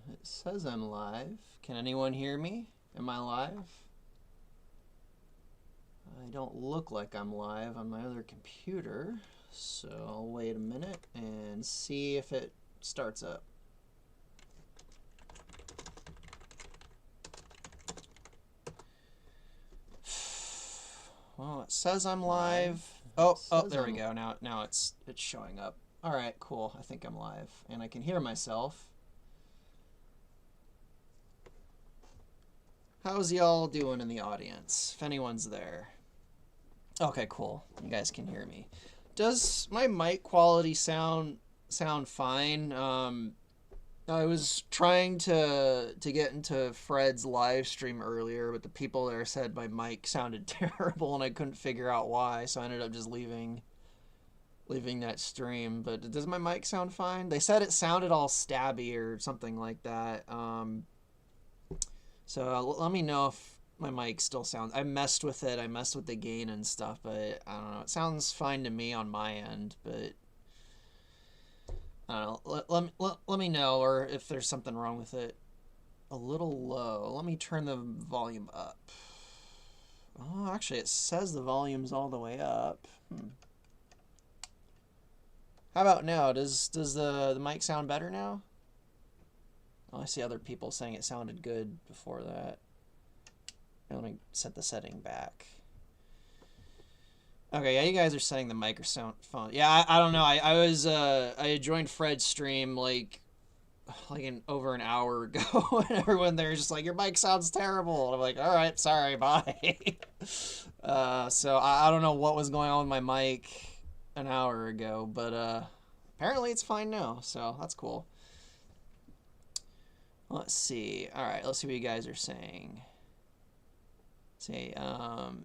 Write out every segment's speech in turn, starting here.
It says I'm live. Can anyone hear me? Am I live? I don't look like I'm live on my other computer, so I'll wait a minute and see if it starts up. Well, it says I'm live. Oh, there we go. Now it's showing up. All right, cool. I think I'm live, and I can hear myself. How's y'all doing in the audience, if anyone's there? Okay, cool. You guys can hear me. Does my mic quality sound fine? I was trying to get into Fred's live stream earlier, but the people there said my mic sounded terrible, and I couldn't figure out why, so I ended up just leaving that stream. But does my mic sound fine? They said it sounded all stabby or something like that. So let me know if my mic still sounds... I messed with it. I messed with the gain and stuff, but I don't know. It sounds fine to me on my end, but I don't know. Let me know, or if there's something wrong with it. A little low. Let me turn the volume up. Oh, actually, it says the volume's all the way up. How about now? Does the mic sound better now? Oh, I see other people saying it sounded good before that. Let me set the setting back. Okay, yeah, you guys are setting the microphone. Yeah, I don't know. I had joined Fred's stream like over an hour ago, and everyone there is just like, your mic sounds terrible. And I'm like, all right, sorry, bye. So I don't know what was going on with my mic an hour ago, but apparently it's fine now, so that's cool. Let's see. All right, let's see what you guys are saying. Say,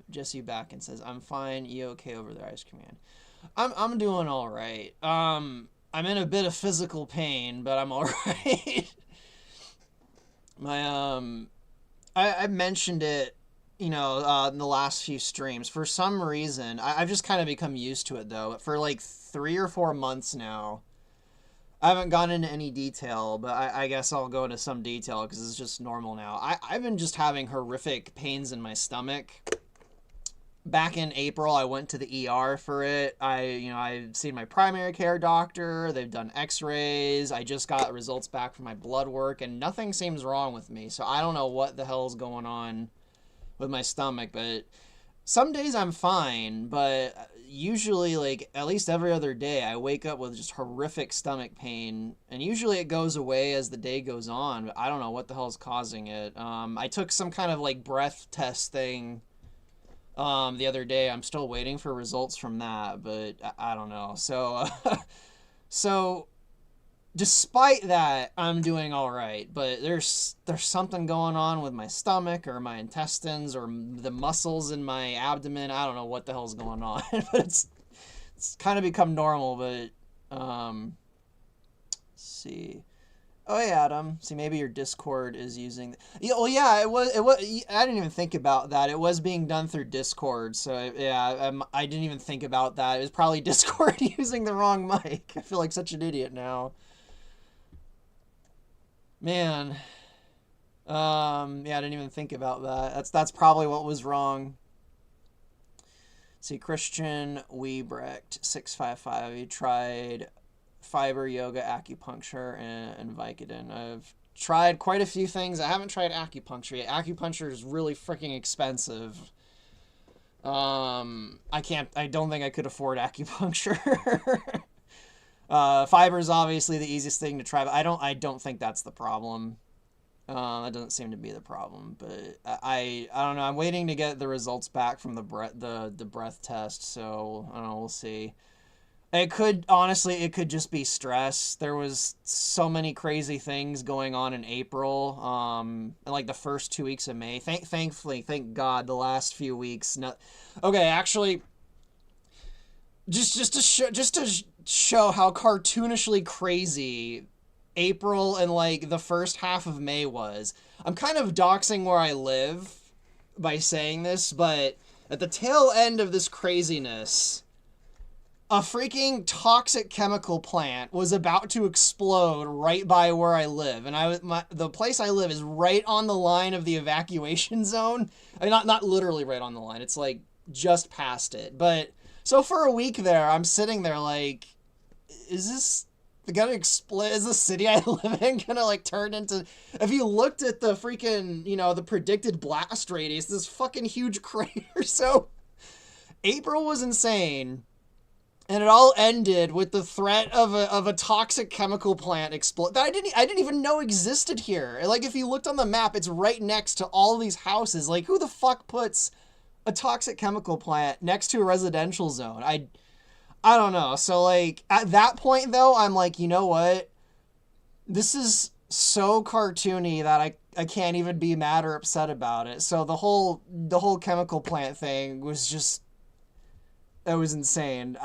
Jesse back and says, I'm fine. You okay over there, Ice Command? I'm doing all right. I'm in a bit of physical pain, but I'm all right. I mentioned it, in the last few streams. For some reason, I've just kind of become used to it, though. But for like 3 or 4 months now, I haven't gone into any detail, but I guess I'll go into some detail because it's just normal now. I've been just having horrific pains in my stomach. Back in April, I went to the ER for it. I've seen my primary care doctor. They've done x-rays. I just got results back from my blood work, and nothing seems wrong with me. So I don't know what the hell's going on with my stomach, but some days I'm fine, but usually, like, at least every other day, I wake up with just horrific stomach pain, and usually it goes away as the day goes on, but I don't know what the hell is causing it. I took some kind of, like, breath test thing the other day. I'm still waiting for results from that, but I don't know. So despite that, I'm doing all right, but there's something going on with my stomach or my intestines or the muscles in my abdomen. I don't know what the hell's going on, but it's kind of become normal. But let's see. Oh, hey, Adam. See, maybe your Discord is using... Yeah, well, yeah, it was. I didn't even think about that. It was being done through Discord, so yeah, I didn't even think about that. It was probably Discord using the wrong mic. I feel like such an idiot now. Man, yeah, I didn't even think about that. That's probably what was wrong. See, Christian Wiebrecht 655. He tried fiber yoga, acupuncture, and Vicodin. I've tried quite a few things. I haven't tried acupuncture yet. Acupuncture is really freaking expensive. I don't think I could afford acupuncture. Fiber is obviously the easiest thing to try, but I don't think that's the problem. That doesn't seem to be the problem, but I don't know. I'm waiting to get the results back from the breath test, so I don't know. We'll see. It could just be stress. There was so many crazy things going on in April, and like the first 2 weeks of May. Thankfully, thank God, the last few weeks. Okay, actually, just to show how cartoonishly crazy April and like the first half of May was. I'm kind of doxing where I live by saying this, but at the tail end of this craziness, a freaking toxic chemical plant was about to explode right by where I live, and the place I live is right on the line of the evacuation zone. I mean, not literally right on the line. It's like just past it. But so for a week there, I'm sitting there like, is this gonna explode? Is the city I live in gonna like turn into? If you looked at the freaking, the predicted blast radius, this fucking huge crater. So April was insane. And it all ended with the threat of a toxic chemical plant explode that I didn't even know existed here. Like, if you looked on the map, it's right next to all these houses. Like, who the fuck puts a toxic chemical plant next to a residential zone? I don't know. So, like, at that point, though, I'm like, you know what? This is so cartoony that I can't even be mad or upset about it. So the whole chemical plant thing was just... It was insane.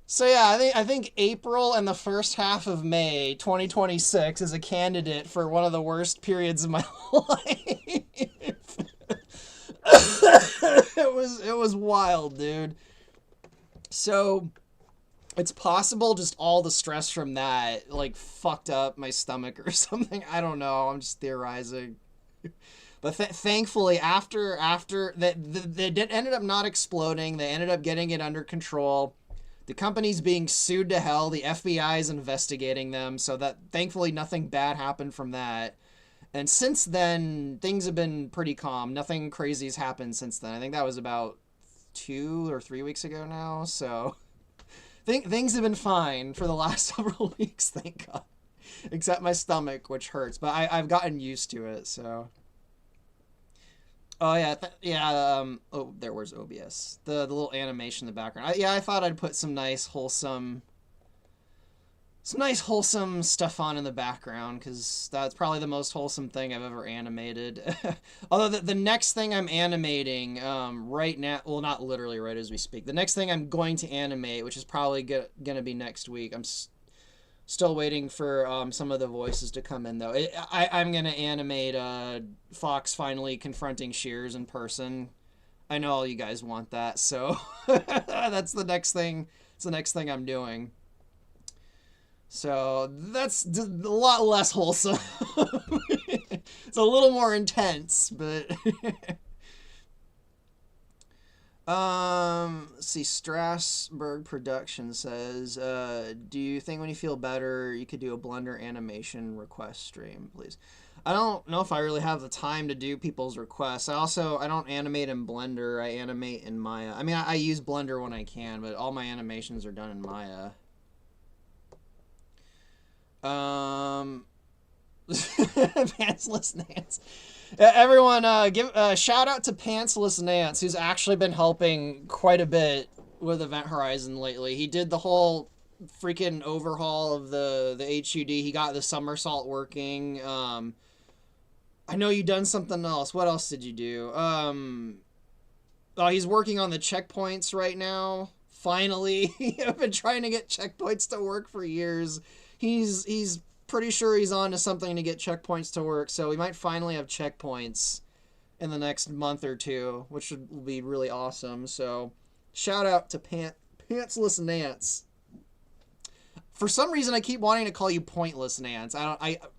So yeah, I think April and the first half of May 2026 is a candidate for one of the worst periods of my life. It was wild, dude. So it's possible just all the stress from that like fucked up my stomach or something. I don't know. I'm just theorizing. But thankfully, after they ended up not exploding, they ended up getting it under control. The company's being sued to hell. The FBI is investigating them, so that thankfully nothing bad happened from that. And since then, things have been pretty calm. Nothing crazy's happened since then. I think that was about 2 or 3 weeks ago now. So things have been fine for the last several weeks, thank God. Except my stomach, which hurts, but I've gotten used to it, so... Oh yeah, oh, there was OBS. The little animation in the background. I thought I'd put some nice wholesome stuff on in the background, because that's probably the most wholesome thing I've ever animated. Although the next thing I'm animating right now, well, not literally right as we speak. The next thing I'm going to animate, which is probably gonna be next week. I'm still waiting for some of the voices to come in, though. I'm going to animate Fox finally confronting Shears in person. I know all you guys want that, so that's the next thing. It's the next thing I'm doing. So that's a lot less wholesome. It's a little more intense, but... Let's see, Strasberg Production says, do you think when you feel better, you could do a Blender animation request stream, please? I don't know if I really have the time to do people's requests. I don't animate in Blender, I animate in Maya. I mean, I use Blender when I can, but all my animations are done in Maya. Pantsless Nance. Everyone, give a shout out to Pantsless Nance, who's actually been helping quite a bit with Event Horizon lately. He did the whole freaking overhaul of the HUD. He got the somersault working. I know you done something else. What else did you do? Oh, he's working on the checkpoints right now. Finally, I've been trying to get checkpoints to work for years. He's pretty sure he's on to something to get checkpoints to work, so we might finally have checkpoints in the next month or two, which will be really awesome. So shout out to Pantsless Nance. For some reason, I keep wanting to call you Pointless Nance.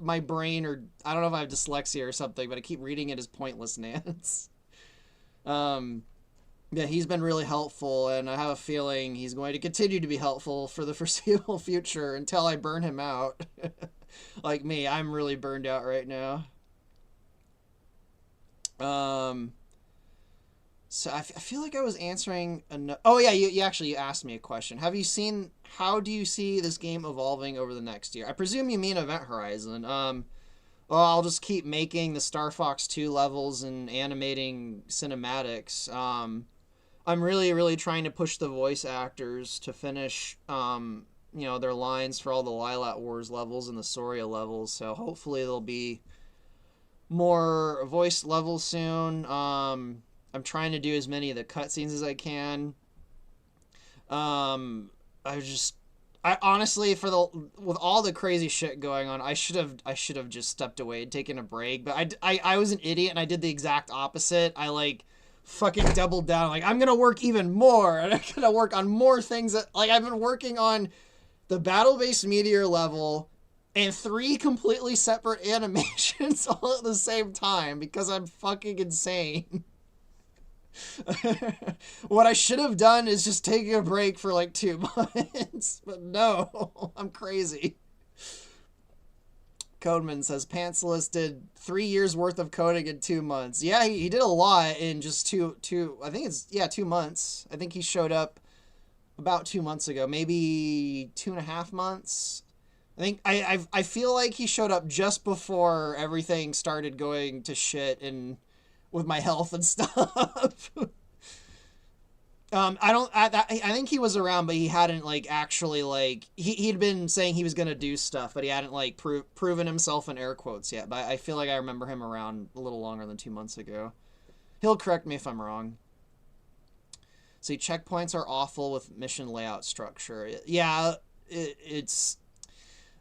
My brain, or I don't know if I have dyslexia or something, but I keep reading it as Pointless Nance. Yeah, he's been really helpful, and I have a feeling he's going to continue to be helpful for the foreseeable future until I burn him out. Like me, I'm really burned out right now. So I feel like I was answering... Oh yeah, you actually asked me a question. How do you see this game evolving over the next year? I presume you mean Event Horizon. Well, I'll just keep making the Star Fox 2 levels and animating cinematics. I'm really, really trying to push the voice actors to finish, their lines for all the Lilat Wars levels and the Soria levels. So hopefully there'll be more voice levels soon. I'm trying to do as many of the cutscenes as I can. I honestly, with all the crazy shit going on, I should have just stepped away and taken a break. But I was an idiot and I did the exact opposite. I fucking doubled down. Like, I'm gonna work even more, and I'm gonna work on more things that, like, I've been working on the battle-based meteor level and 3 completely separate animations all at the same time because I'm fucking insane. What I should have done is just taking a break for like 2 months, but no, I'm crazy. Codeman says Pantsless did 3 years worth of coding in 2 months. Yeah, he did a lot in just two. I think it's 2 months. I think he showed up about 2 months ago, maybe 2.5 months. I think I feel like he showed up just before everything started going to shit and with my health and stuff. I think he was around, but he hadn't like actually like he'd been saying he was gonna do stuff, but he hadn't like proven himself in air quotes yet. But I feel like I remember him around a little longer than 2 months ago. He'll correct me if I'm wrong. See, checkpoints are awful with mission layout structure. Yeah, it's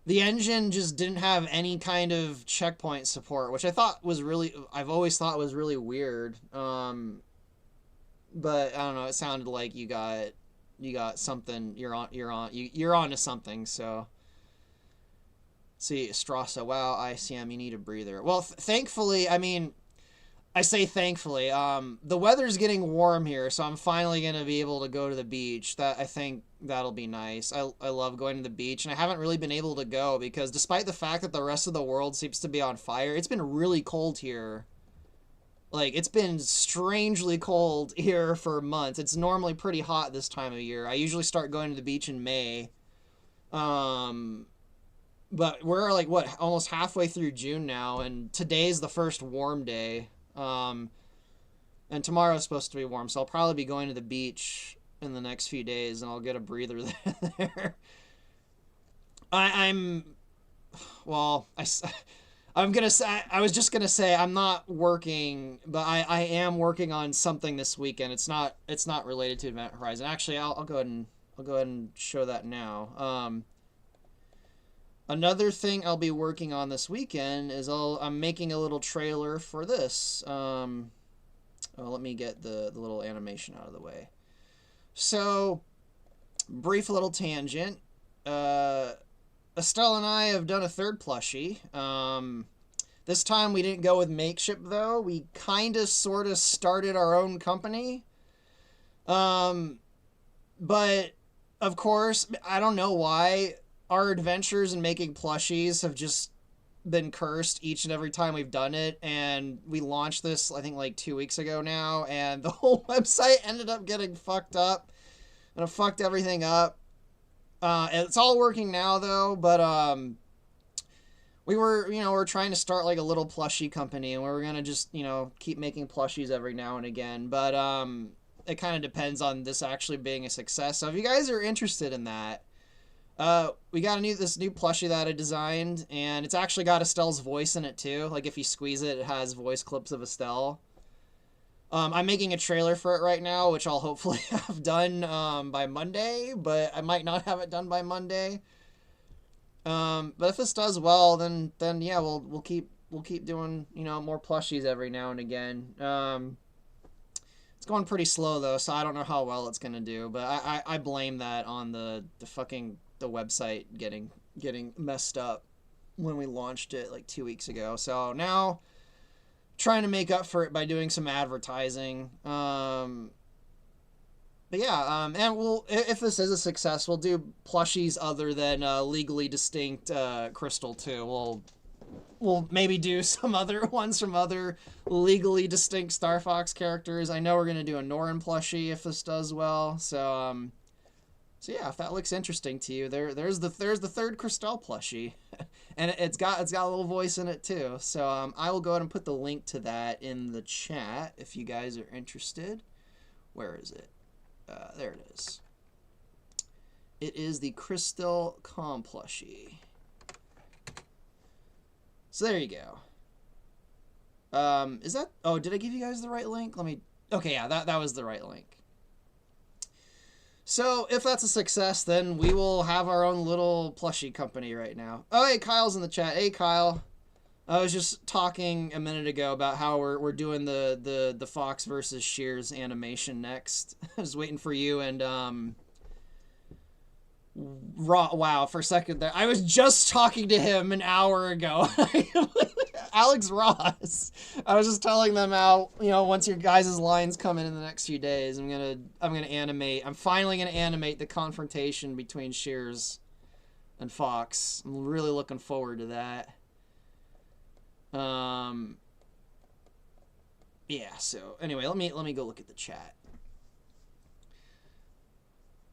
the engine just didn't have any kind of checkpoint support, which I've always thought was really weird. But I don't know. It sounded like you got something. You're on to something. So, see, Strassa. Wow, ICM. You need a breather. Well, thankfully, I mean, I say thankfully. The weather's getting warm here, so I'm finally gonna be able to go to the beach. I think that'll be nice. I love going to the beach, and I haven't really been able to go because despite the fact that the rest of the world seems to be on fire, it's been really cold here. Like, it's been strangely cold here for months. It's normally pretty hot this time of year. I usually start going to the beach in May. But we're like, what, almost halfway through June now, and today's the first warm day. And tomorrow's supposed to be warm, so I'll probably be going to the beach in the next few days, and I'll get a breather there. I was just gonna say I'm not working, but I am working on something this weekend. It's not related to Event Horizon. Actually, I'll go ahead and show that now. Another thing I'll be working on this weekend is I'm making a little trailer for this. Let me get the little animation out of the way. So, brief little tangent. Estelle and I have done a third plushie. This time we didn't go with Makeshift, though. We kind of sort of started our own company. But, of course, I don't know why our adventures in making plushies have just been cursed each and every time we've done it. And we launched this, I think, like 2 weeks ago now. And the whole website ended up getting fucked up. And it fucked everything up. It's all working now, though, but we're trying to start like a little plushie company, and we're gonna just keep making plushies every now and again. But it kind of depends on this actually being a success. So if you guys are interested in that, we got this new plushie that I designed, and it's actually got Estelle's voice in it too. Like if you squeeze it, it has voice clips of Estelle. I'm making a trailer for it right now, which I'll hopefully have done by Monday, but I might not have it done by Monday. But if this does well, then yeah, we'll keep doing more plushies every now and again. It's going pretty slow though, so I don't know how well it's gonna do. But I blame that on the website getting messed up when we launched it like 2 weeks ago. So now, trying to make up for it by doing some advertising. But yeah, and if this is a success, we'll do plushies other than legally distinct Crystal too. We'll maybe do some other ones from other legally distinct Star Fox characters. I know we're gonna do a Norrin plushie if this does well. So yeah, if that looks interesting to you, there's the third Crystal plushie, and it's got a little voice in it too. So I will go ahead and put the link to that in the chat if you guys are interested. Where is it? There it is. It is the Crystal Com plushie. So there you go. Is that? Oh, did I give you guys the right link? Okay, yeah, that was the right link. So, if that's a success, then we will have our own little plushie company right now. Oh, hey, Kyle's in the chat. Hey, Kyle. I was just talking a minute ago about how we're doing the Fox versus Shears animation next. I was waiting for you and wow, for a second there. I was just talking to him an hour ago. Alex Ross. I was just telling them how, once your guys' lines come in the next few days, I'm gonna animate. I'm finally gonna animate the confrontation between Shears and Fox. I'm really looking forward to that. Yeah, so anyway, let me go look at the chat.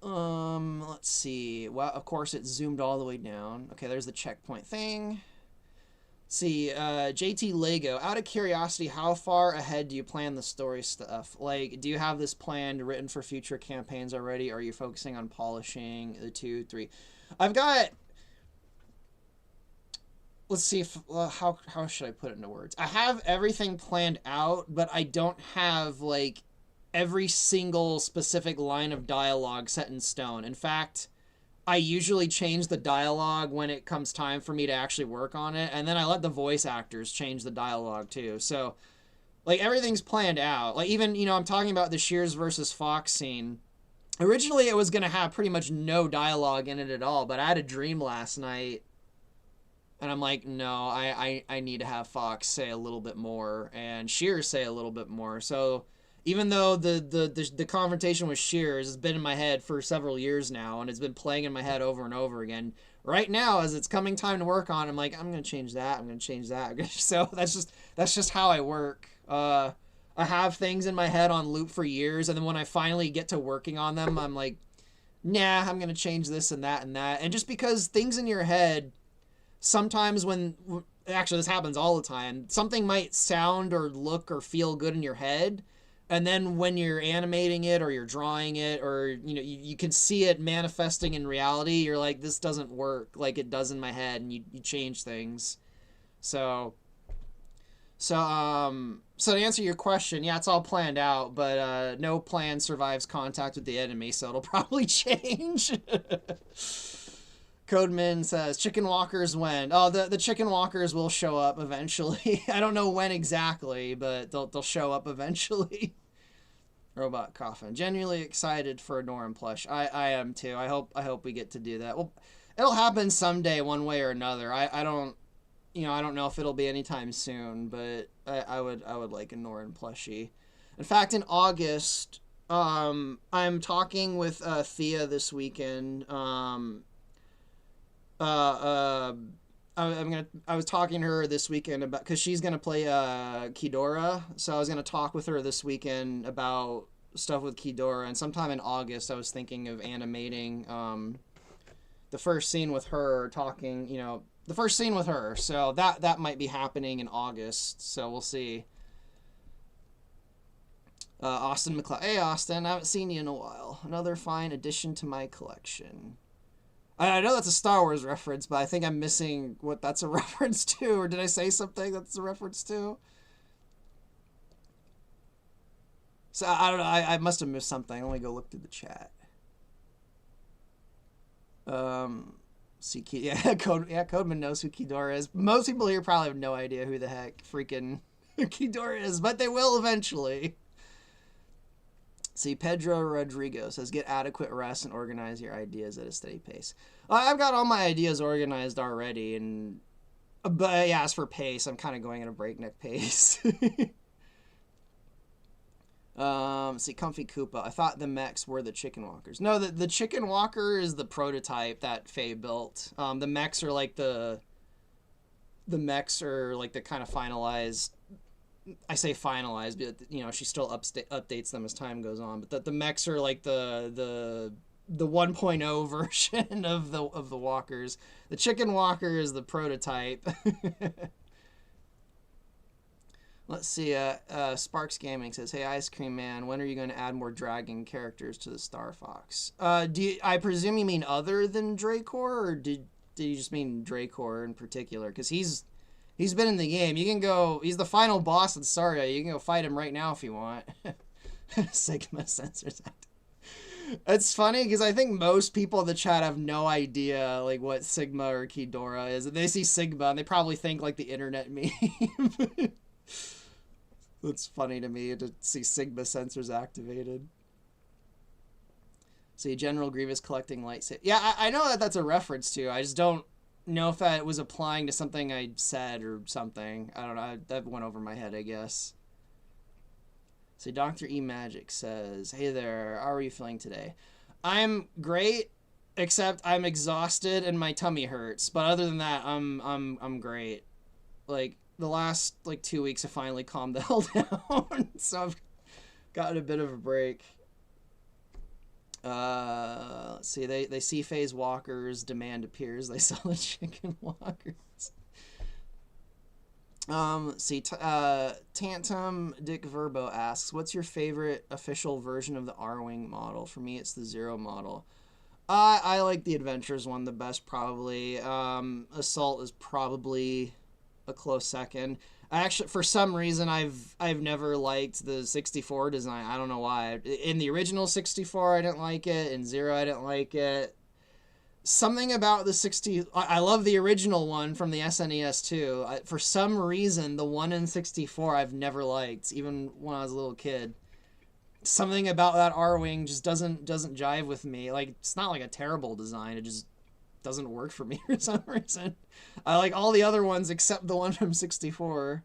Let's see. Well, of course it zoomed all the way down. Okay, there's the checkpoint thing. Let's see, JT Lego, out of curiosity, how far ahead do you plan the story stuff? Like, do you have this planned, written for future campaigns already? Or are you focusing on polishing the 2, 3? I've got... Let's see if... how should I put it into words? I have everything planned out, but I don't have, like, every single specific line of dialogue set in stone. In fact, I usually change the dialogue when it comes time for me to actually work on it, and then I let the voice actors change the dialogue too. So, like, everything's planned out. Like, even, I'm talking about the Shears versus Fox scene. Originally, it was going to have pretty much no dialogue in it at all, but I had a dream last night, and I'm like, no, I need to have Fox say a little bit more, and Shears say a little bit more. So... even though the confrontation with Shears has been in my head for several years now, and it's been playing in my head over and over again, right now, as it's coming time to work on, I'm like, I'm going to change that, I'm going to change that. So that's just how I work. I have things in my head on loop for years, and then when I finally get to working on them, I'm like, nah, I'm going to change this and that and that. And just because things in your head, sometimes actually this happens all the time, something might sound or look or feel good in your head, and then when you're animating it or you're drawing it or, you can see it manifesting in reality, you're like, this doesn't work like it does in my head, and you change things. So to answer your question, yeah, it's all planned out, but no plan survives contact with the enemy, so it'll probably change. Codeman says, chicken walkers when? Oh, the chicken walkers will show up eventually. I don't know when exactly, but they'll show up eventually. Robot Coffin. Genuinely excited for a Norm plush. I am too. I hope we get to do that. Well, it'll happen someday one way or another. I don't know if it'll be anytime soon, but I would like a Norm plushie. In fact, in August, I'm talking with Thea this weekend. I was talking to her this weekend about, because she's gonna play Kidora, so I was gonna talk with her this weekend about stuff with Kidora, and sometime in August I was thinking of animating the first scene with her talking, the first scene with her, so that might be happening in August, so we'll see. Austin McLeod. Hey Austin, I haven't seen you in a while. Another fine addition to my collection. I know that's a Star Wars reference, but I think I'm missing what that's a reference to, or did I say something that's a reference to? So, I don't know, I must have missed something. Let me go look through the chat. Codeman knows who Kidora is. Most people here probably have no idea who the heck freaking Kidora is, but they will eventually. See, Pedro Rodrigo says, get adequate rest and organize your ideas at a steady pace. I've got all my ideas organized already, but yeah, as for pace, I'm kind of going at a breakneck pace. See, Comfy Koopa. I thought the mechs were the chicken walkers. No, the chicken walker is the prototype that Faye built. The mechs are like the kind of finalized. I say finalized, but she still updates them as time goes on. But the mechs are like the 1.0 version of the walkers. The chicken walker is the prototype. Let's see. Sparks Gaming says, "Hey, Ice Cream Man, when are you going to add more dragon characters to the Star Fox?" I presume you mean other than Dracor, or did you just mean Dracor in particular? Because he's been in the game. You can go... He's the final boss in Saria. You can go fight him right now if you want. Sigma Sensors. It's funny because I think most people in the chat have no idea like what Sigma or Kidora is. And they see Sigma and they probably think like the internet meme. It's funny to me to see Sigma sensors activated. See, General Grievous collecting lightsaber. Yeah, I know that that's a reference to. I just don't know if that was applying to something I said or something. I don't know. That went over my head, I guess. See, Dr. E Magic says, "Hey there, how are you feeling today?" I'm great, except I'm exhausted and my tummy hurts. But other than that, I'm great. Like the last like 2 weeks have finally calmed the hell down, so I've gotten a bit of a break. Let's see. They see phase walkers. Demand appears. They sell the chicken walkers. See, Tantum Dick Verbo asks, "What's your favorite official version of the R-Wing model?" For me, it's the Zero model. I like the Adventures one the best, probably. Assault is probably a close second. Actually, for some reason, I've never liked the 64 design. I don't know why. In the original 64, I didn't like it. In Zero, I didn't like it. Something about the 60... I love the original one from the SNES too. For some reason, the one in 64 I've never liked, even when I was a little kid. Something about that R-Wing just doesn't jive with me. Like, it's not like a terrible design. It just doesn't work for me for some reason. I like all the other ones except the one from 64.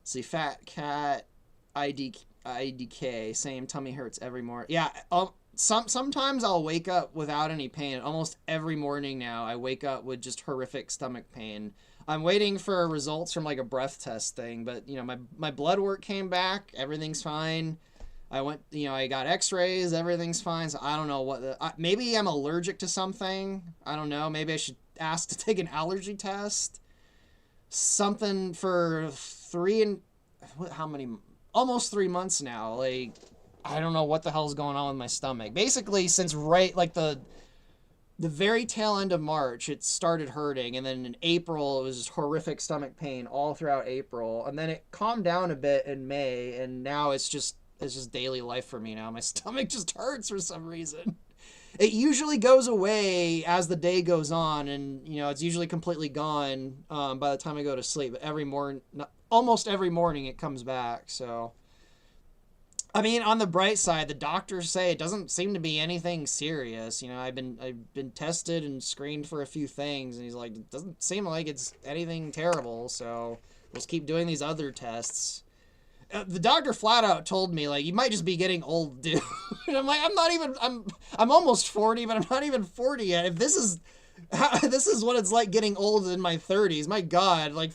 See, Fat Cat IDK, same, tummy hurts every morning. Yeah, sometimes I'll wake up without any pain. Almost every morning now, I wake up with just horrific stomach pain. I'm waiting for results from like a breath test thing, but you know, my blood work came back. Everything's fine. I went, you know, I got x-rays. Everything's fine. So I don't know what maybe I'm allergic to something. I don't know. Maybe I should ask to take an allergy test. Something for almost 3 months now. Like, I don't know what the hell's going on with my stomach. Basically, since right, like, the very tail end of March, it started hurting. And then in April, it was just horrific stomach pain all throughout April. And then it calmed down a bit in May. And now it's just daily life for me now. My stomach just hurts for some reason. It usually goes away as the day goes on. And, you know, it's usually completely gone by the time I go to sleep. But almost every morning, it comes back. So... I mean, on the bright side, the doctors say it doesn't seem to be anything serious. You know, I've been tested and screened for a few things, and he's like, it doesn't seem like it's anything terrible. So let's keep doing these other tests. The doctor flat out told me, like, you might just be getting old, dude. And I'm like, I'm almost 40, but I'm not even 40 yet. If this is what it's like getting old in my 30s, my God, like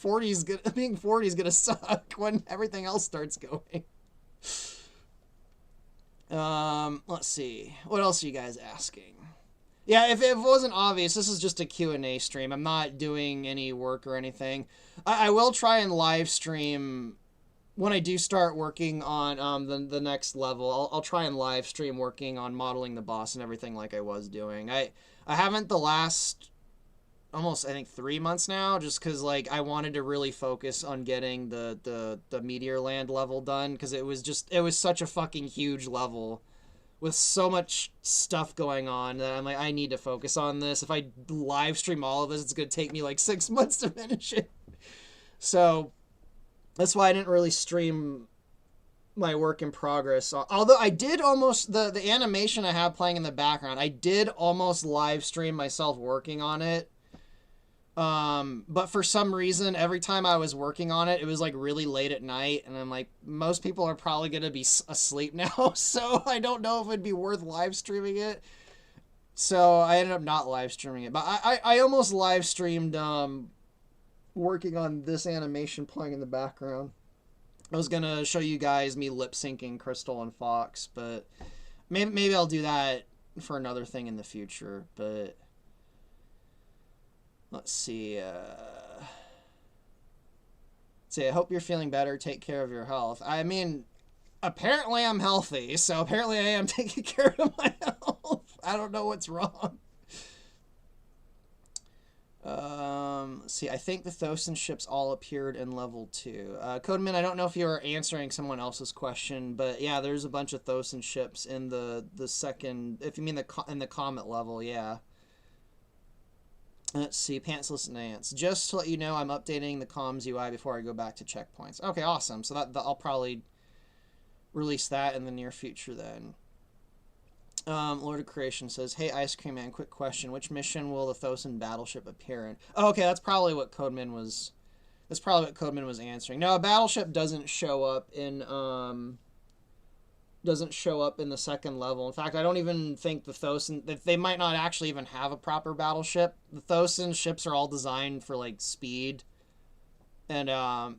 being 40 is gonna suck when everything else starts going. Let's see. What else are you guys asking? Yeah, if it wasn't obvious, this is just a Q&A stream. I'm not doing any work or anything. I will try and live stream when I do start working on the next level. I'll try and live stream working on modeling the boss and everything like I was doing. I haven't the last almost, I think, 3 months now, just because, like, I wanted to really focus on getting the Meteor Land level done, because it was such a fucking huge level with so much stuff going on that I'm like, I need to focus on this. If I live stream all of this, it's going to take me, like, 6 months to finish it. So that's why I didn't really stream my work in progress. Although I did almost, the animation I have playing in the background, I did almost live stream myself working on it. But for some reason, every time I was working on it, it was like really late at night, and I'm like, most people are probably going to be asleep now, so I don't know if it'd be worth live streaming it. So I ended up not live streaming it, but I almost live streamed, working on this animation playing in the background. I was going to show you guys me lip syncing Crystal and Fox, but maybe I'll do that for another thing in the future, but... Let's see. I hope you're feeling better. Take care of your health. I mean, apparently I'm healthy, so apparently I am taking care of my health. I don't know what's wrong. Let's Let's see. I think the Thosin ships all appeared in level 2. Codeman, I don't know if you were answering someone else's question, but yeah, there's a bunch of Thosin ships in the second. If you mean in the comet level, yeah. Let's see. Pantsless Nance. Just to let you know, I'm updating the comms UI before I go back to checkpoints. Okay, awesome. So that I'll probably release that in the near future then. Lord of Creation says, "Hey, Ice Cream Man, quick question. Which mission will the Thosin battleship appear in?" Oh, okay, that's probably what Codeman was answering. No, a battleship doesn't show up in the second level. In fact, I don't even think the Thosin, they might not actually even have a proper battleship. The Thosin ships are all designed for like speed. And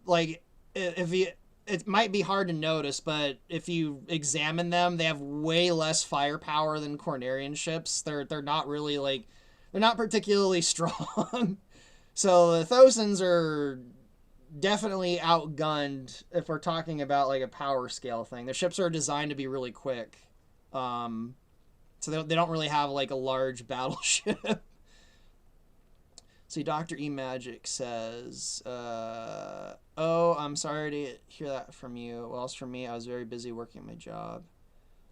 like if you it might be hard to notice, but if you examine them, they have way less firepower than Cornerian ships. They're not really like, they're not particularly strong. So the Thosins are definitely outgunned if we're talking about like a power scale thing. The ships are designed to be really quick. So they don't really have like a large battleship. See, Dr. E Magic says, "Oh, I'm sorry to hear that from you. Well, as for me, I was very busy working my job.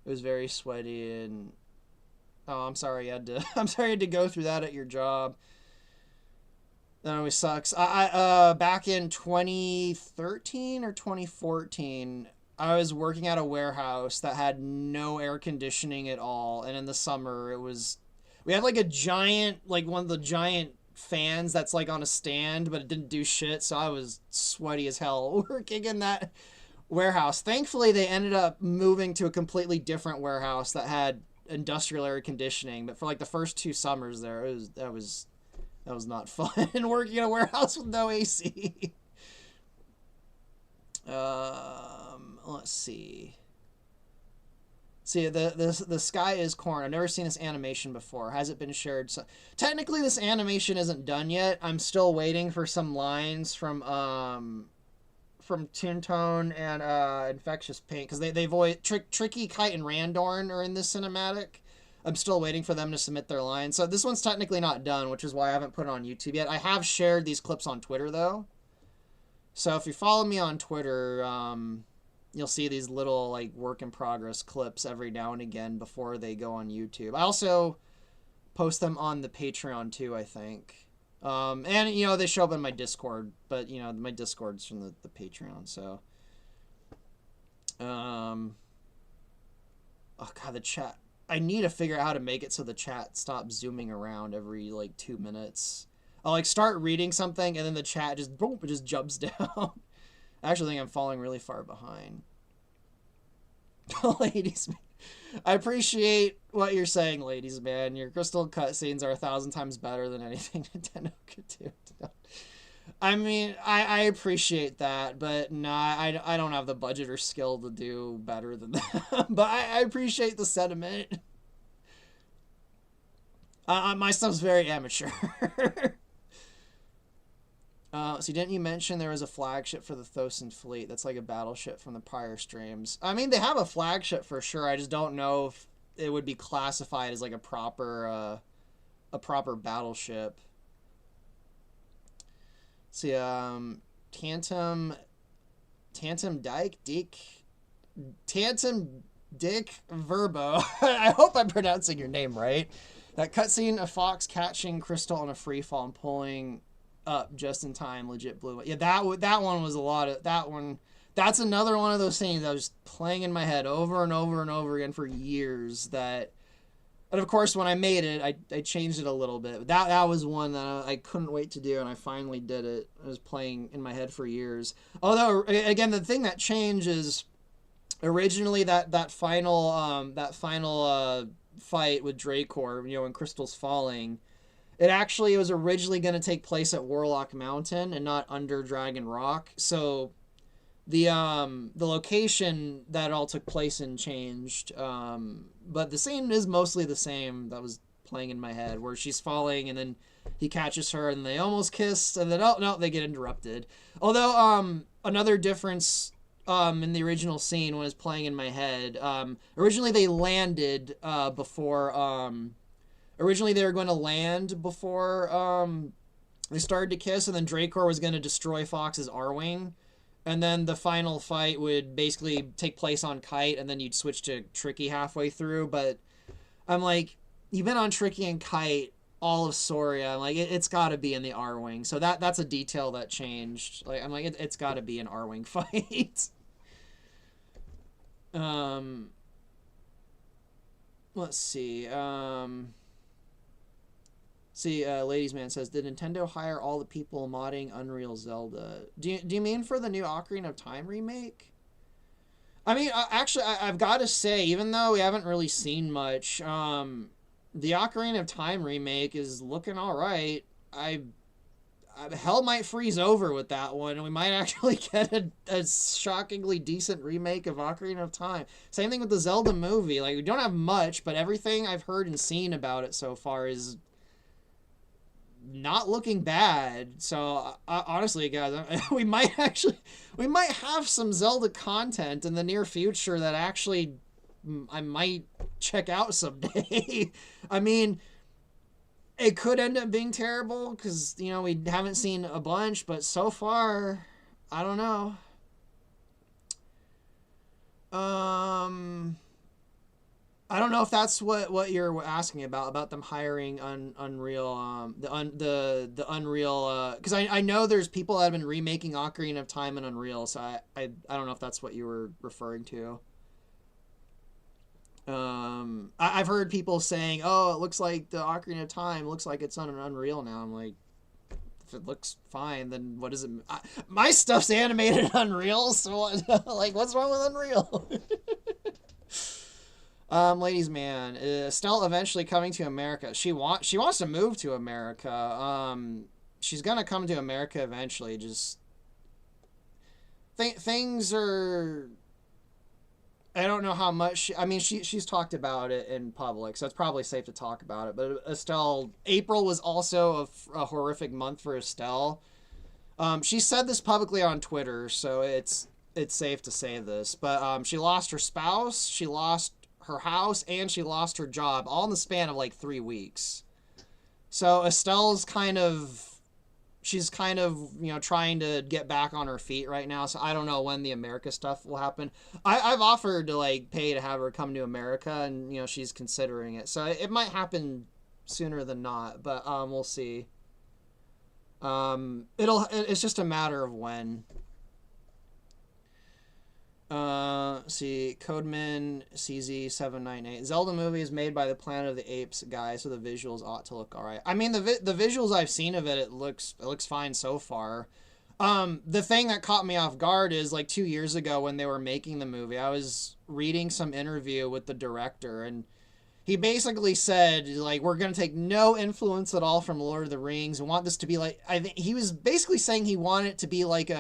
It was very sweaty, and oh, I'm sorry you had to. I'm sorry you had to go through that at your job. That always sucks. I back in 2013 or 2014, I was working at a warehouse that had no air conditioning at all, and in the summer we had like a giant, like one of the giant fans that's like on a stand, but it didn't do shit, so I was sweaty as hell working in that warehouse. Thankfully, they ended up moving to a completely different warehouse that had industrial air conditioning, but for like the first 2 summers there, that was not fun working in a warehouse with no AC. Let's see. See, the sky is corn. I've never seen this animation before. Has it been shared? So, technically, this animation isn't done yet. I'm still waiting for some lines from Toontown and Infectious Paint, because they voice Tricky, Kite, and Randorn are in this cinematic. I'm still waiting for them to submit their lines. So this one's technically not done, which is why I haven't put it on YouTube yet. I have shared these clips on Twitter, though. So if you follow me on Twitter, you'll see these little like work in progress clips every now and again before they go on YouTube. I also post them on the Patreon too, I think. And you know, they show up in my Discord, but you know, my Discord's from the Patreon, so oh god, the chat. I need to figure out how to make it so the chat stops zooming around every like 2 minutes. I'll like start reading something and then the chat just boom, it just jumps down. I actually think I'm falling really far behind. Ladies, I appreciate what you're saying, ladies, man. Your crystal cutscenes are 1,000 times better than anything Nintendo could do. I mean, I appreciate that, but nah, I don't have the budget or skill to do better than that. But I appreciate the sentiment. My stuff's very amateur. So didn't you mention there was a flagship for the Thosin fleet that's like a battleship from the prior streams? I mean, they have a flagship for sure. I just don't know if it would be classified as like a proper battleship. See, Tantum Dick Verbo. I hope I'm pronouncing your name right. That cutscene, a fox catching Crystal on a free fall and pulling up just in time, legit blew it. Yeah, that one was a lot of that one. That's another one of those things that was playing in my head over and over and over again for years. That, and of course, when I made it, I changed it a little bit. That was one that I couldn't wait to do, and I finally did it. It was playing in my head for years. Although, again, the thing that changed is originally that final fight with Dracor, you know, when Crystal's falling. It was originally going to take place at Warlock Mountain and not under Dragon Rock. So the location that it all took place in changed. But the scene is mostly the same that was playing in my head, where she's falling and then he catches her and they almost kiss and then, oh, no, they get interrupted. Although another difference in the original scene when it's playing in my head, originally they landed before... Originally, they were going to land before They started to kiss, and then Dracor was going to destroy Fox's Arwing. And then the final fight would basically take place on Kite, and then you'd switch to Tricky halfway through. But I'm like, you've been on Tricky and Kite all of Soria. I'm like, it's got to be in the Arwing. So that's a detail that changed. Like, I'm like, it's got to be an Arwing fight. Let's see. Ladies Man says, did Nintendo hire all the people modding Unreal Zelda? Do you mean for the new Ocarina of Time remake? I mean, actually, I've got to say, even though we haven't really seen much, the Ocarina of Time remake is looking all right. Hell might freeze over with that one, and we might actually get a shockingly decent remake of Ocarina of Time. Same thing with the Zelda movie. Like, we don't have much, but everything I've heard and seen about it so far is not looking bad. So honestly, guys, we might have some Zelda content in the near future that actually I might check out someday. I mean, it could end up being terrible because, you know, we haven't seen a bunch, but so far, I don't know. I don't know if that's what you're asking about them hiring Unreal, the Unreal, because I know there's people that have been remaking Ocarina of Time in Unreal, so I don't know if that's what you were referring to. I've heard people saying, oh, it looks like the Ocarina of Time looks like it's on an Unreal now. I'm like, if it looks fine, then what is it? My stuff's animated in Unreal, so like, what's wrong with Unreal? Ladies Man, Estelle eventually coming to America. She wants to move to America. She's gonna come to America eventually. Just things are. I don't know how much. I mean, she's talked about it in public, so it's probably safe to talk about it. But Estelle, April was also a horrific month for Estelle. She said this publicly on Twitter, so it's safe to say this. But she lost her spouse, she lost her house, and she lost her job, all in the span of like 3 weeks. So Estelle's she's kind of, you know, trying to get back on her feet right now. So I don't know when the America stuff will happen. I've offered to like pay to have her come to America, and, you know, she's considering it. So it might happen sooner than not, but we'll see. It's just a matter of when. See, Codeman CZ798. Zelda movie is made by the Planet of the Apes guy, so the visuals ought to look alright. I mean, the visuals I've seen of it, it looks fine so far. The thing that caught me off guard is, like, 2 years ago when they were making the movie, I was reading some interview with the director, and he basically said, like, we're going to take no influence at all from Lord of the Rings. We want this to be like, I think he was basically saying he wanted it to be like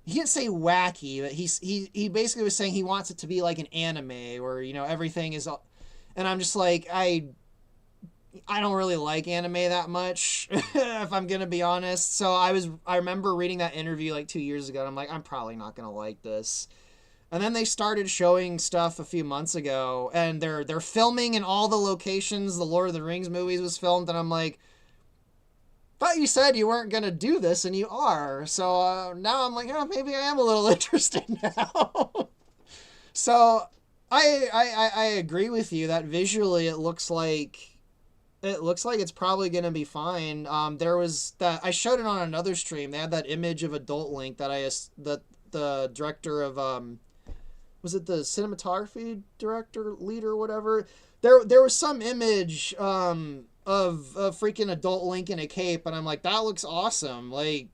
he didn't say wacky, but he basically was saying he wants it to be like an anime where, you know, everything is all, and I'm just like, I don't really like anime that much, if I'm gonna be honest. So I remember reading that interview like 2 years ago, and I'm like, I'm probably not gonna like this. And then they started showing stuff a few months ago, and they're filming in all the locations the Lord of the Rings movies was filmed, and I'm like, thought you said you weren't going to do this, and you are. So now I'm like, oh, maybe I am a little interested now. So I agree with you that visually it looks like it's probably going to be fine. There was that, I showed it on another stream. They had that image of Adult Link that the director of, was it the cinematography director, leader, whatever? There was some image, of a freaking Adult Link in a cape, and I'm like, that looks awesome. Like,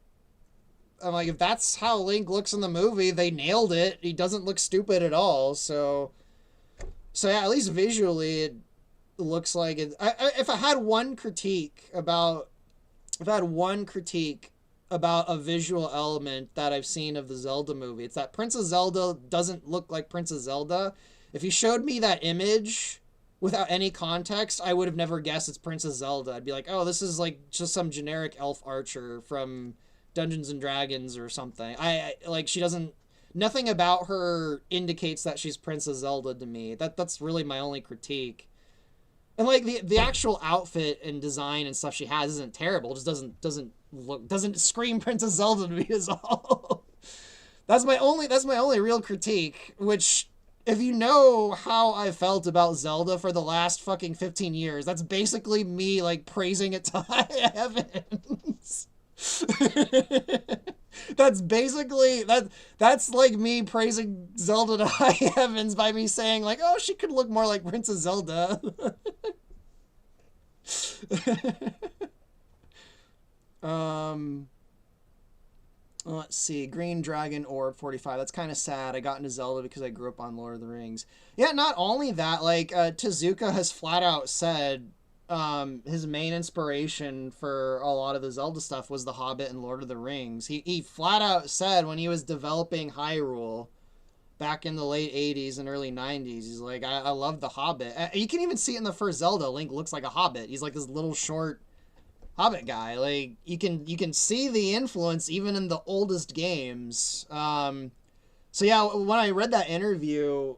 I'm like, if that's how Link looks in the movie, they nailed it. He doesn't look stupid at all. So yeah, at least visually, it looks like it. If I had one critique about a visual element that I've seen of the Zelda movie, it's that Princess Zelda doesn't look like Princess Zelda. If you showed me that image without any context, I would have never guessed it's Princess Zelda. I'd be like, oh, this is like just some generic elf archer from Dungeons and Dragons or something. I like, she doesn't, nothing about her indicates that she's Princess Zelda to me. That's really my only critique. And like the actual outfit and design and stuff she has isn't terrible. It just doesn't scream Princess Zelda to me at all. That's my only real critique. Which, if you know how I felt about Zelda for the last fucking 15 years, that's basically me like praising it to high heavens. That's basically that's like me praising Zelda to high heavens by me saying like, oh, she could look more like Princess Zelda. um let's see, Green Dragon Orb 45. That's kind of sad. I got into Zelda because I grew up on Lord of the Rings. Yeah, not only that, like Tezuka has flat out said his main inspiration for a lot of the Zelda stuff was The Hobbit and Lord of the Rings. He flat out said when he was developing Hyrule back in the late 80s and early 90s, he's like, I love The Hobbit. You can even see it in the first Zelda. Link looks like a hobbit. He's like this little short Hobbit guy. Like you can see the influence even in the oldest games. So yeah, when I read that interview,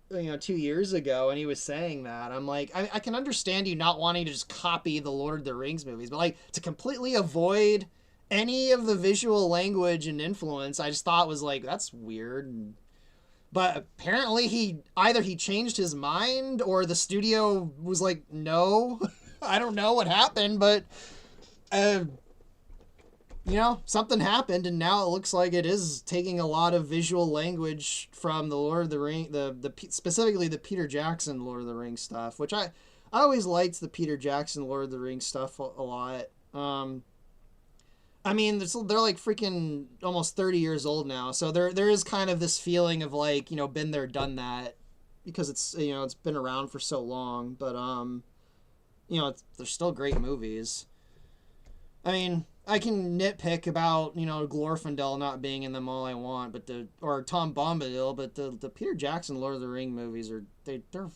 2 years ago, and he was saying that, I'm like, I can understand you not wanting to just copy the Lord of the Rings movies, but like to completely avoid any of the visual language and influence, I just thought was like, that's weird. But apparently he changed his mind or the studio was like, no. I don't know what happened, but uh, something happened, and now it looks like it is taking a lot of visual language from the Lord of the Ring, specifically the Peter Jackson Lord of the Rings stuff, which I always liked the Peter Jackson Lord of the Rings stuff a lot. I mean, they're like freaking almost 30 years old now, so there is kind of this feeling of like, been there, done that, because it's been around for so long, but they're still great movies. I mean, I can nitpick about, Glorfindel not being in them all I want, or Tom Bombadil, but the Peter Jackson Lord of the Ring movies they're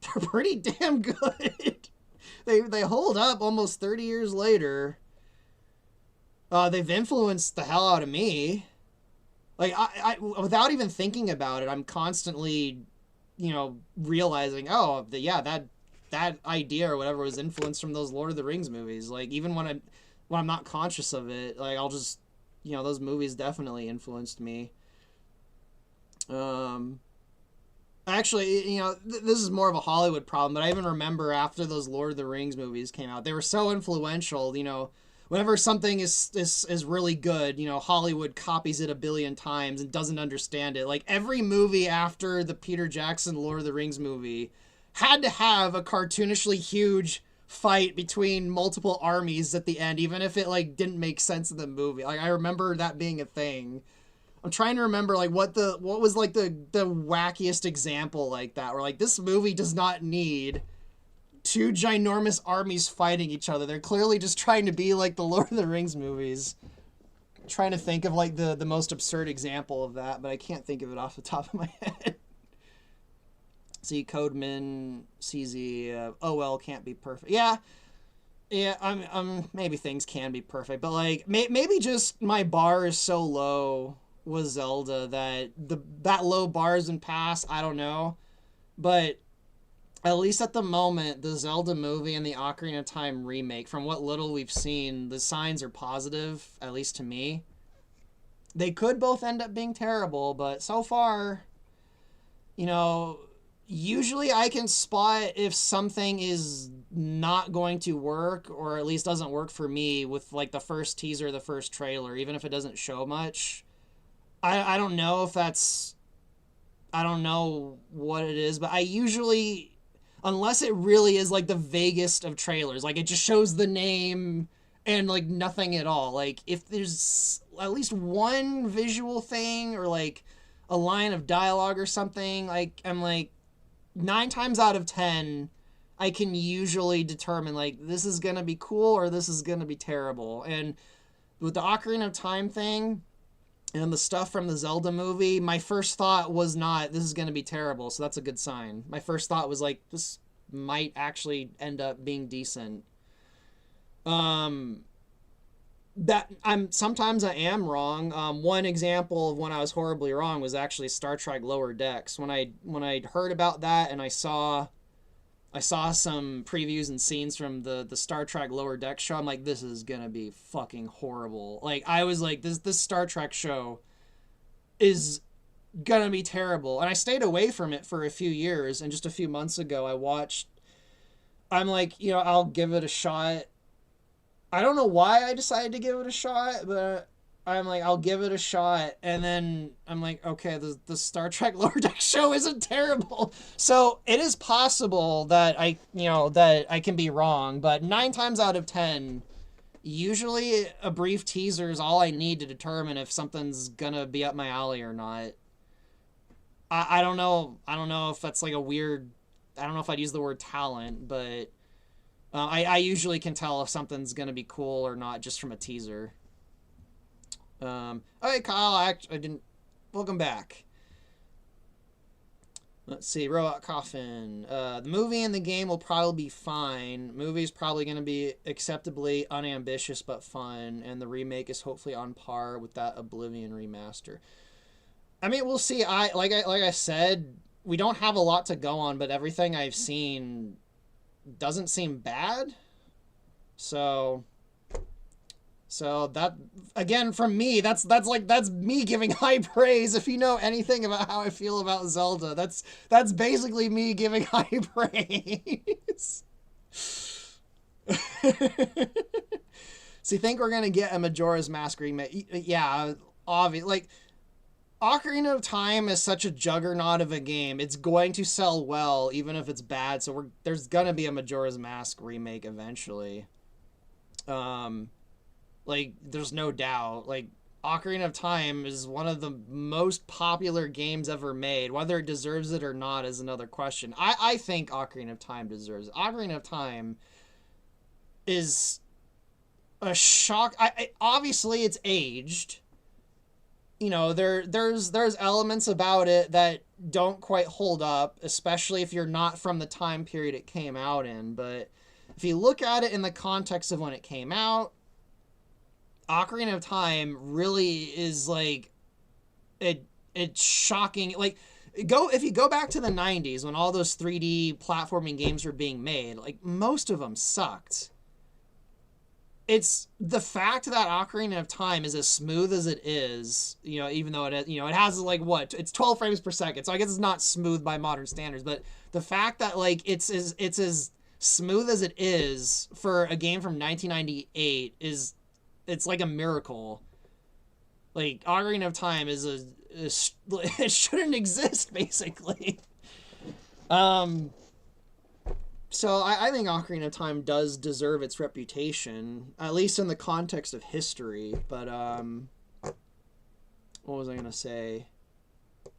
pretty damn good. They hold up almost 30 years later. They've influenced the hell out of me. Like I without even thinking about it, I'm constantly, realizing, that idea or whatever was influenced from those Lord of the Rings movies. Like even when I'm not conscious of it, like I'll just, those movies definitely influenced me. Actually, this is more of a Hollywood problem, but I even remember after those Lord of the Rings movies came out, they were so influential. Whenever something is really good, Hollywood copies it a billion times and doesn't understand it. Like every movie after the Peter Jackson Lord of the Rings movie had to have a cartoonishly huge fight between multiple armies at the end, even if it like didn't make sense in the movie. Like I remember that being a thing. I'm trying to remember like what was like the wackiest example like that, where like this movie does not need two ginormous armies fighting each other. They're clearly just trying to be like the Lord of the Rings movies. I'm trying to think of like the most absurd example of that, but I can't think of it off the top of my head. See, Codeman, CZ, OL can't be perfect. Yeah, maybe things can be perfect, but like maybe just my bar is so low with Zelda that that low bar is in past. I don't know, but at least at the moment, the Zelda movie and the Ocarina of Time remake, from what little we've seen, the signs are positive, at least to me. They could both end up being terrible, but so far, usually I can spot if something is not going to work, or at least doesn't work for me, with like the first teaser, the first trailer, even if it doesn't show much. I don't know if that's... I don't know what it is, but I usually... Unless it really is like the vaguest of trailers, like it just shows the name and like nothing at all. Like if there's at least one visual thing or like a line of dialogue or something, like I'm like 9 times out of 10, I can usually determine like this is gonna be cool or this is gonna be terrible. And with the Ocarina of Time thing and the stuff from the Zelda movie, my first thought was not, this is going to be terrible, so that's a good sign. My first thought was like, this might actually end up being decent. Sometimes I am wrong. One example of when I was horribly wrong was actually Star Trek Lower Decks. When I heard about that and I saw I saw some previews and scenes from the Star Trek Lower Deck show. I'm like, this is gonna be fucking horrible. Like, I was like, this Star Trek show is gonna be terrible. And I stayed away from it for a few years, and just a few months ago I watched, I'm like, I'll give it a shot. I don't know why I decided to give it a shot, but I'm like, I'll give it a shot. And then I'm like, okay, the Star Trek Lower Deck show isn't terrible. So it is possible that that I can be wrong, but 9 times out of 10, usually a brief teaser is all I need to determine if something's gonna be up my alley or not. I don't know. I don't know if that's like a weird, I don't know if I'd use the word talent, but I usually can tell if something's going to be cool or not just from a teaser. Okay, Kyle, I didn't. Welcome back. Let's see, Robot Coffin. The movie and the game will probably be fine. Movie's probably going to be acceptably unambitious but fun, and the remake is hopefully on par with that Oblivion remaster. I mean, we'll see. Like I said, we don't have a lot to go on, but everything I've seen doesn't seem bad. So that, again, from me, that's me giving high praise. If you know anything about how I feel about Zelda, that's basically me giving high praise. So you think we're gonna get a Majora's Mask remake? Yeah, obvious. Like, Ocarina of Time is such a juggernaut of a game. It's going to sell well, even if it's bad. So there's gonna be a Majora's Mask remake eventually. Like, there's no doubt. Like, Ocarina of Time is one of the most popular games ever made. Whether it deserves it or not is another question. I think Ocarina of Time deserves it. Ocarina of Time is a shock. Obviously, it's aged. There's elements about it that don't quite hold up, especially if you're not from the time period it came out in. But if you look at it in the context of when it came out, Ocarina of Time really is like it's shocking. Like, if you go back to the 90s when all those 3D platforming games were being made, like, most of them sucked. It's the fact that Ocarina of Time is as smooth as it is, even though it has like it's 12 frames per second, so I guess it's not smooth by modern standards, but the fact that like it's as smooth as it is for a game from 1998 it's like a miracle. Like, Ocarina of Time is it shouldn't exist, basically. So I think Ocarina of Time does deserve its reputation, at least in the context of history. But what was I gonna say?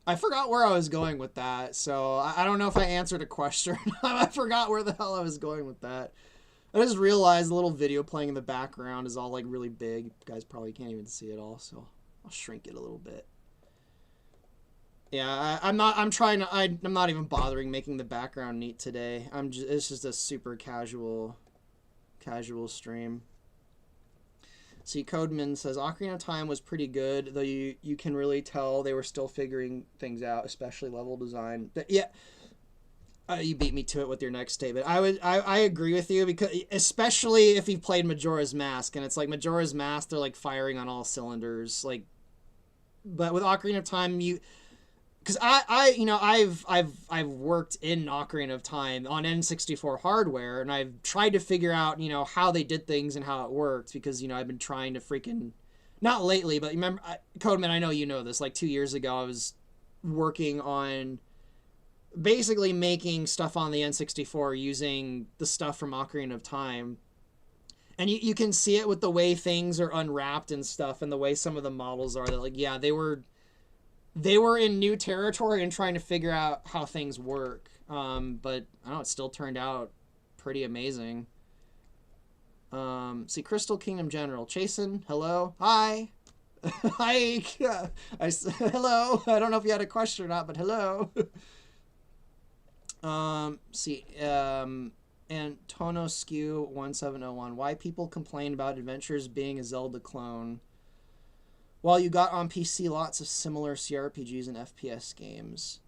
I forgot where I was going with that, so I don't know if I answered a question. I forgot where the hell I was going with that. I just realized the little video playing in the background is all like really big. You guys probably can't even see it all, so I'll shrink it a little bit. Yeah, I'm not even bothering making the background neat today. It's just a super casual stream. See, Codeman says Ocarina of Time was pretty good, though you can really tell they were still figuring things out, especially level design. But yeah, you beat me to it with your next statement. I agree with you, because especially if you've played Majora's Mask, and it's like Majora's Mask, they're like firing on all cylinders. Like, but with Ocarina of Time, because I've worked in Ocarina of Time on N64 hardware, and I've tried to figure out how they did things and how it worked, because I've been trying to freaking, not lately, but remember, Codeman, I know you know this, like 2 years ago I was working on basically making stuff on the N64 using the stuff from Ocarina of Time, and you can see it with the way things are unwrapped and stuff, and the way some of the models are, that like, yeah, they were in new territory and trying to figure out how things work. But I don't know, it still turned out pretty amazing. See, Crystal Kingdom General. Chasen, hello. Hi. Hi. Hello. I don't know if you had a question or not, but hello. See, Antono Skew 1701. Why people complain about Adventures being a Zelda clone, while you got on PC lots of similar CRPGs and FPS games.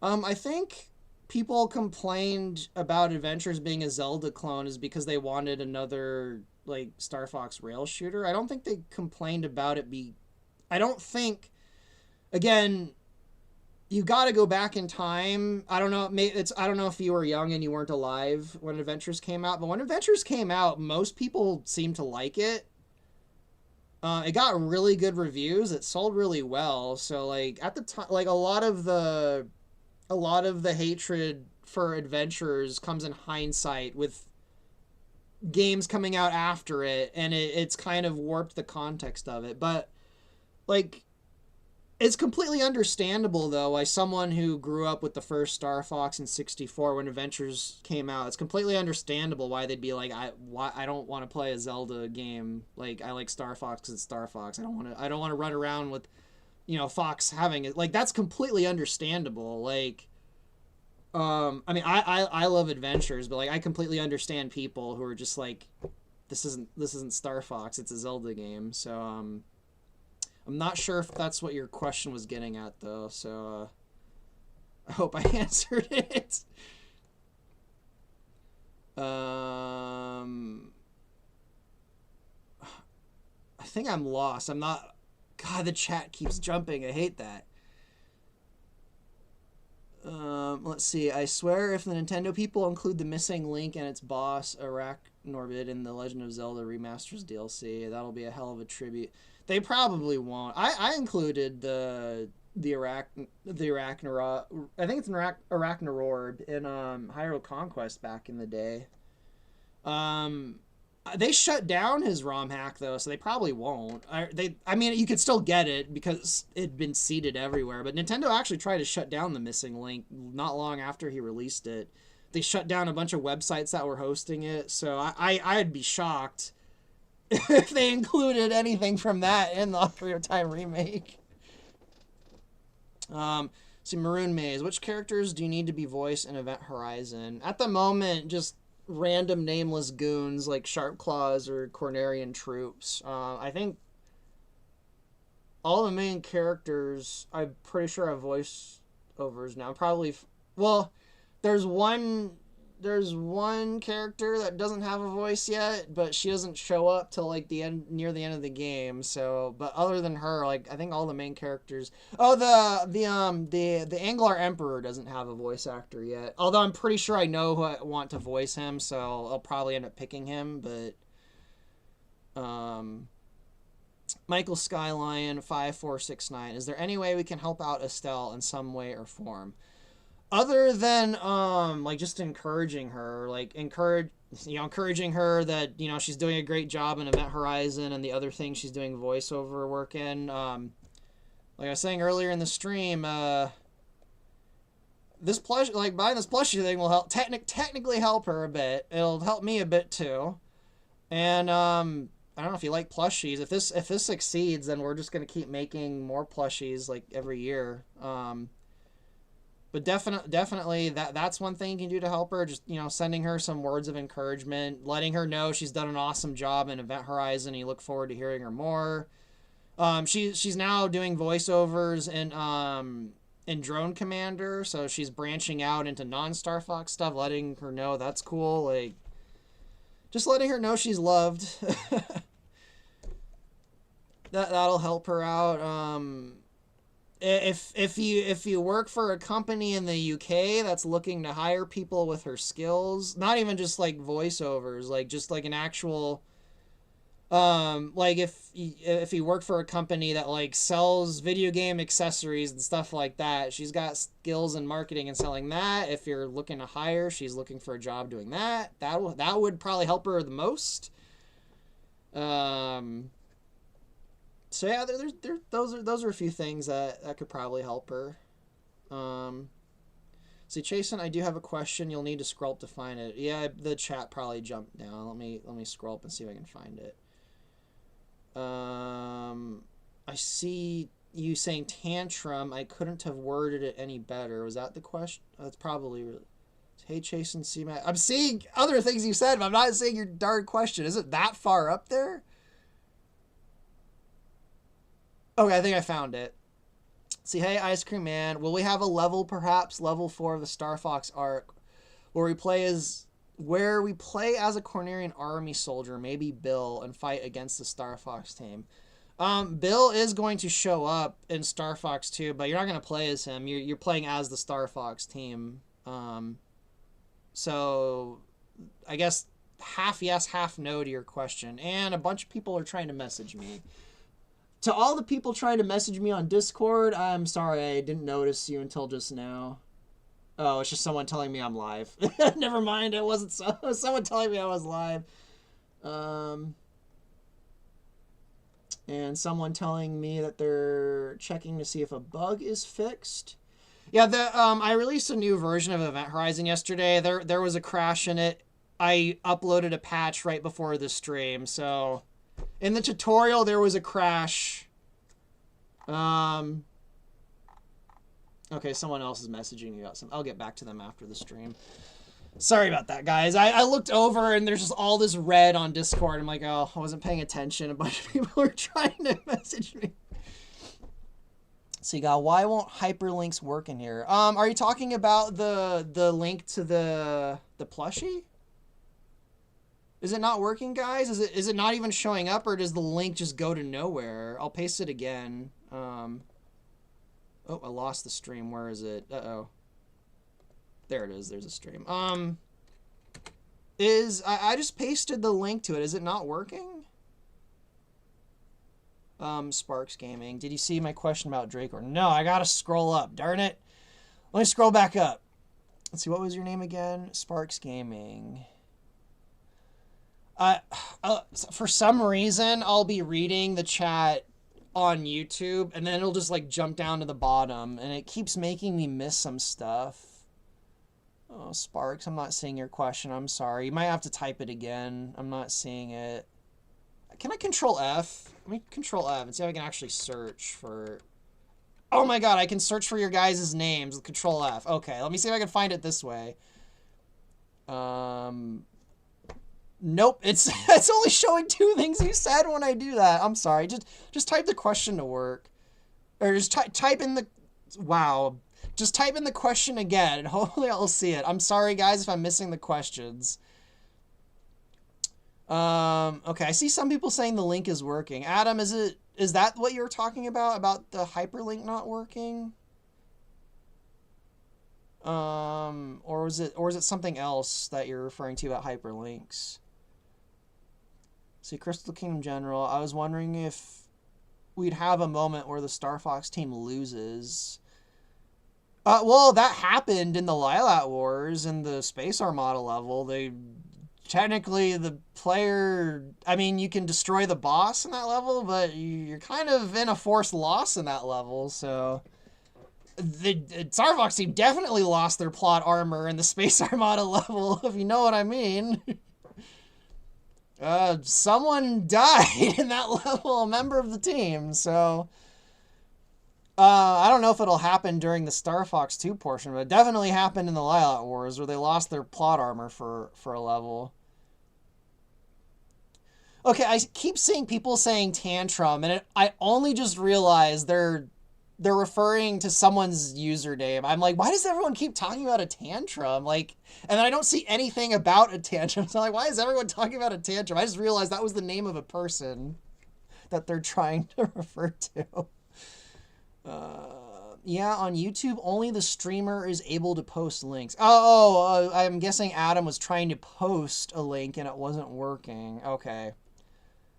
I think people complained about Adventures being a Zelda clone is because they wanted another like Star Fox rail shooter. I don't think they complained about it I don't think, again, you got to go back in time. I don't know. I don't know if you were young and you weren't alive when Adventures came out, but when Adventures came out, most people seemed to like it. It got really good reviews. It sold really well. So like at the time, like a lot of the hatred for Adventures comes in hindsight with games coming out after it, and it's kind of warped the context of it. But like, it's completely understandable though why someone who grew up with the first Star Fox in '64 when Adventures came out, it's completely understandable why they'd be like, I don't want to play a Zelda game. Like, I like Star Fox because it's Star Fox. I don't want to run around with, Fox having it. Like, that's completely understandable. Like, I mean, I love Adventures, but like, I completely understand people who are just like, this isn't Star Fox. It's a Zelda game. So I'm not sure if that's what your question was getting at, though, so I hope I answered it. I think I'm lost. I'm not... God, the chat keeps jumping. I hate that. Let's see. I swear if the Nintendo people include the missing Link and its boss, Arachnorbid, in the Legend of Zelda Remasters DLC, that'll be a hell of a tribute. They probably won't. I included the Arachnor, I think it's an Arachnorob in Hyrule Conquest back in the day. They shut down his ROM hack though, so they probably won't. I mean, you could still get it because it'd been seeded everywhere. But Nintendo actually tried to shut down the missing Link not long after he released it. They shut down a bunch of websites that were hosting it. So I'd be shocked if they included anything from that in the Ocarina of Time remake. See, Maroon Maze. Which characters do you need to be voiced in Event Horizon? At the moment, just random nameless goons like Sharp Claws or Cornerian troops. I think all the main characters, I'm pretty sure have voiceovers now. Probably, well, there's one character that doesn't have a voice yet, but she doesn't show up till like near the end of the game. So, but other than her, like, I think all the main characters. Oh, the Anglar Emperor doesn't have a voice actor yet. Although I'm pretty sure I know who I want to voice him, so I'll probably end up picking him. But Michael Skyline 5469. Is there any way we can help out Estelle in some way or form? Other than like just encouraging her, like encouraging her that she's doing a great job in Event Horizon and the other things she's doing voiceover work in. Like I was saying earlier in the stream, this plush, like buying this plushie thing will help technically help her a bit. It'll help me a bit too. And I don't know if you like plushies. If this succeeds, then we're just gonna keep making more plushies like every year. But definitely that's one thing you can do to help her. Just, sending her some words of encouragement, letting her know she's done an awesome job in Event Horizon, and you look forward to hearing her more. She's now doing voiceovers in Drone Commander, so she's branching out into non-Star Fox stuff, letting her know that's cool. Like, just letting her know she's loved. That'll help her out. If you work for a company in the UK that's looking to hire people with her skills, not even just like voiceovers, like just like an actual, like if you work for a company that like sells video game accessories and stuff like that, she's got skills in marketing and selling that. If you're looking to hire, she's looking for a job doing that. That would probably help her the most. So yeah, those are a few things that could probably help her. See, Chasen, I do have a question. You'll need to scroll up to find it. Yeah, the chat probably jumped down. Let me scroll up and see if I can find it. I see you saying tantrum. I couldn't have worded it any better. Was that the question? That's probably really. Hey, Chasen, see Matt. I'm seeing other things you said, but I'm not seeing your darn question. Is it that far up there? Okay, I think I found it. See, hey, Ice Cream Man, will we have a level, perhaps level 4 of the Star Fox arc, where we play as a Cornerian army soldier, maybe Bill, and fight against the Star Fox team? Bill is going to show up in Star Fox 2, but you're not going to play as him. You're playing as the Star Fox team. So I guess half yes, half no to your question. And a bunch of people are trying to message me. To all the people trying to message me on Discord, I'm sorry I didn't notice you until just now. Oh, it's just someone telling me I'm live. Never mind, it wasn't someone telling me I was live. And someone telling me that they're checking to see if a bug is fixed. Yeah, I released a new version of Event Horizon yesterday. There was a crash in it. I uploaded a patch right before the stream, so in the tutorial there was a crash. Okay, someone else is messaging me about some. I'll get back to them after the stream. Sorry about that, guys. I looked over and there's just all this red on Discord. I'm like, oh, I wasn't paying attention. A bunch of people are trying to message me. Seagull, why won't hyperlinks work in here? Are you talking about the link to the plushie? Is it not working, guys? Is it not even showing up, or does the link just go to nowhere? I'll paste it again. Oh, I lost the stream. Where is it? Uh-oh. There it is. There's a stream. I just pasted the link to it. Is it not working? Sparks Gaming. Did you see my question about Drake? Or no, I gotta scroll up. Darn it. Let me scroll back up. Let's see. What was your name again? Sparks Gaming. For some reason, I'll be reading the chat on YouTube, and then it'll just like jump down to the bottom, and it keeps making me miss some stuff. Oh, Sparks, I'm not seeing your question. I'm sorry. You might have to type it again. I'm not seeing it. Can I Control F? Let me Control F and see if I can actually search for... Oh my god, I can search for your guys' names with Control F. Okay, let me see if I can find it this way. Nope, it's only showing 2 things you said when I do that. I'm sorry. Just type the question to work. Or just type in the... Wow. Just type in the question again, and hopefully I'll see it. I'm sorry, guys, if I'm missing the questions. Okay, I see some people saying the link is working. Adam, is that what you're talking about the hyperlink not working? Or is it something else that you're referring to about hyperlinks? See, Crystal Kingdom General, I was wondering if we'd have a moment where the Star Fox team loses. Well, that happened in the Lilat Wars in the Space Armada level. Technically, the player... I mean, you can destroy the boss in that level, but you're kind of in a forced loss in that level, so... The Star Fox team definitely lost their plot armor in the Space Armada level, if you know what I mean. Someone died in that level, a member of the team, so... I don't know if it'll happen during the Star Fox 2 portion, but it definitely happened in the Lilat Wars, where they lost their plot armor for a level. Okay, I keep seeing people saying tantrum, and I only just realized they're referring to someone's username. I'm like, why does everyone keep talking about a tantrum? Like, and then I don't see anything about a tantrum. So I'm like, why is everyone talking about a tantrum? I just realized that was the name of a person that they're trying to refer to. Yeah, on YouTube, only the streamer is able to post links. I'm guessing Adam was trying to post a link and it wasn't working. Okay.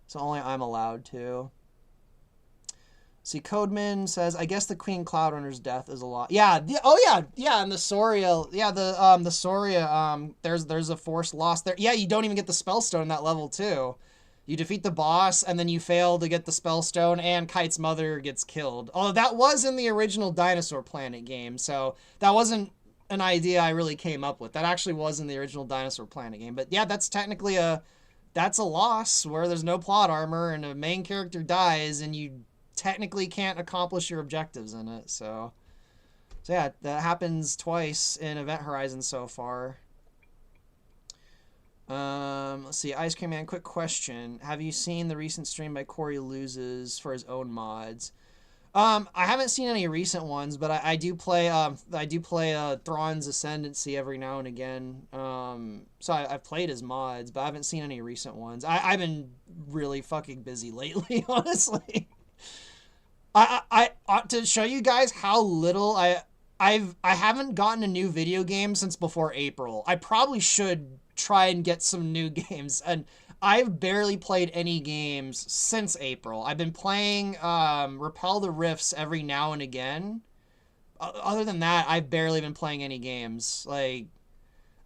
So only I'm allowed to. See, Codeman says, I guess the Queen Cloud Runner's death is a lot. Yeah. Yeah, and the Soria. Yeah, the Soria, there's a forced loss there. Yeah, you don't even get the Spellstone in that level, too. You defeat the boss, and then you fail to get the Spellstone, and Kite's mother gets killed. Although that was in the original Dinosaur Planet game, so that wasn't an idea I really came up with. That actually was in the original Dinosaur Planet game. But yeah, that's technically that's a loss where there's no plot armor, and a main character dies, and you technically can't accomplish your objectives in it. So yeah, that happens twice in Event Horizon so far. Let's see, Ice Cream Man, quick question. Have you seen the recent stream by Corey Loses for his own mods? I haven't seen any recent ones, but I do play Thrawn's Ascendancy every now and again. So I've played his mods, but I haven't seen any recent ones. I've been really fucking busy lately, honestly. I ought to show you guys how little I haven't gotten a new video game since before April. I probably should try and get some new games, and I've barely played any games since April. I've been playing Repel the Rifts every now and again. Other than that, I've barely been playing any games. Like,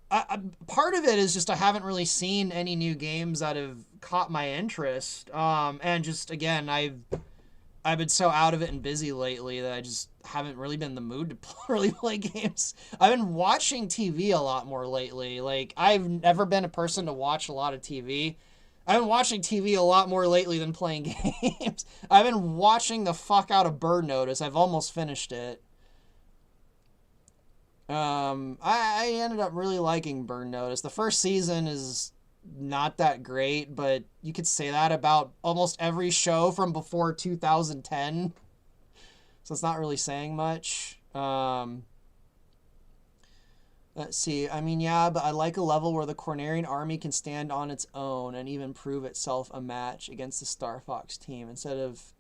part of it is just I haven't really seen any new games that have caught my interest. And just again, I've been so out of it and busy lately that I just haven't really been in the mood to really play games. I've been watching TV a lot more lately. Like, I've never been a person to watch a lot of TV. I've been watching TV a lot more lately than playing games. I've been watching the fuck out of Burnout. I've almost finished it. I ended up really liking Burnout. The first season is not that great, but you could say that about almost every show from before 2010. So it's not really saying much. Let's see. I mean, yeah, but I like a level where the Cornerian army can stand on its own and even prove itself a match against the Star Fox team instead of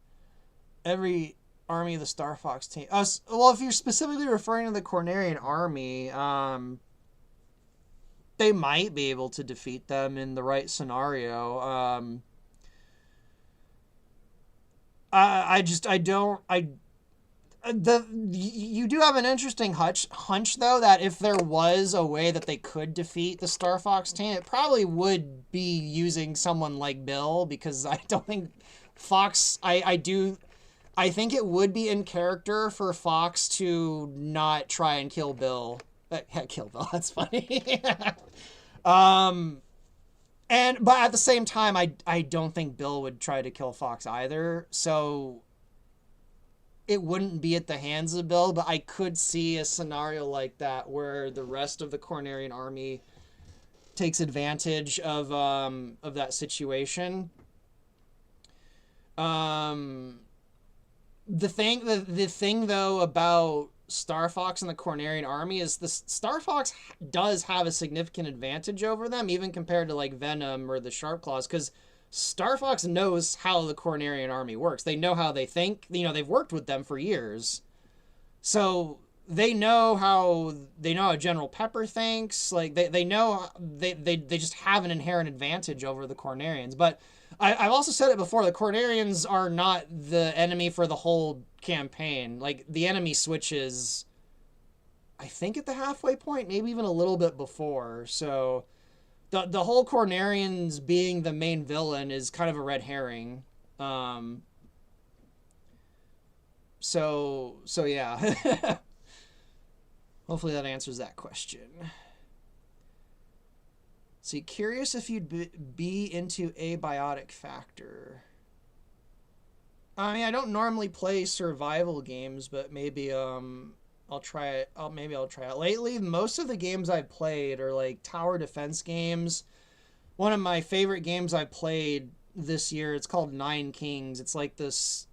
every army of the Star Fox team. Well, if you're specifically referring to the Cornerian army, they might be able to defeat them in the right scenario. You do have an interesting hunch though, that if there was a way that they could defeat the Star Fox team, it probably would be using someone like Bill, because I don't think Fox. I think it would be in character for Fox to not try and kill Bill. Kill Bill. That's funny. But at the same time, I don't think Bill would try to kill Fox either. So it wouldn't be at the hands of Bill, but I could see a scenario like that where the rest of the Cornerian army takes advantage of that situation. The thing though about Star Fox and the Cornerian army is the Star Fox does have a significant advantage over them, even compared to like Venom or the Sharp Claws, because Star Fox knows how the Cornerian army works. They know how they think. You know, they've worked with them for years. So they know how General Pepper thinks. Like they know they just have an inherent advantage over the Cornerians. But I've also said it before, the Cornerians are not the enemy for the whole campaign. Like, the enemy switches, I think, at the halfway point, maybe even a little bit before. So the whole Cornerians being the main villain is kind of a red herring. So yeah. Hopefully that answers that question. See, curious if you'd be into Abiotic Factor. I mean, I don't normally play survival games, but maybe I'll try it. Maybe I'll try it. Lately, most of the games I've played are like tower defense games. One of my favorite games I played this year, it's called Nine Kings. It's like this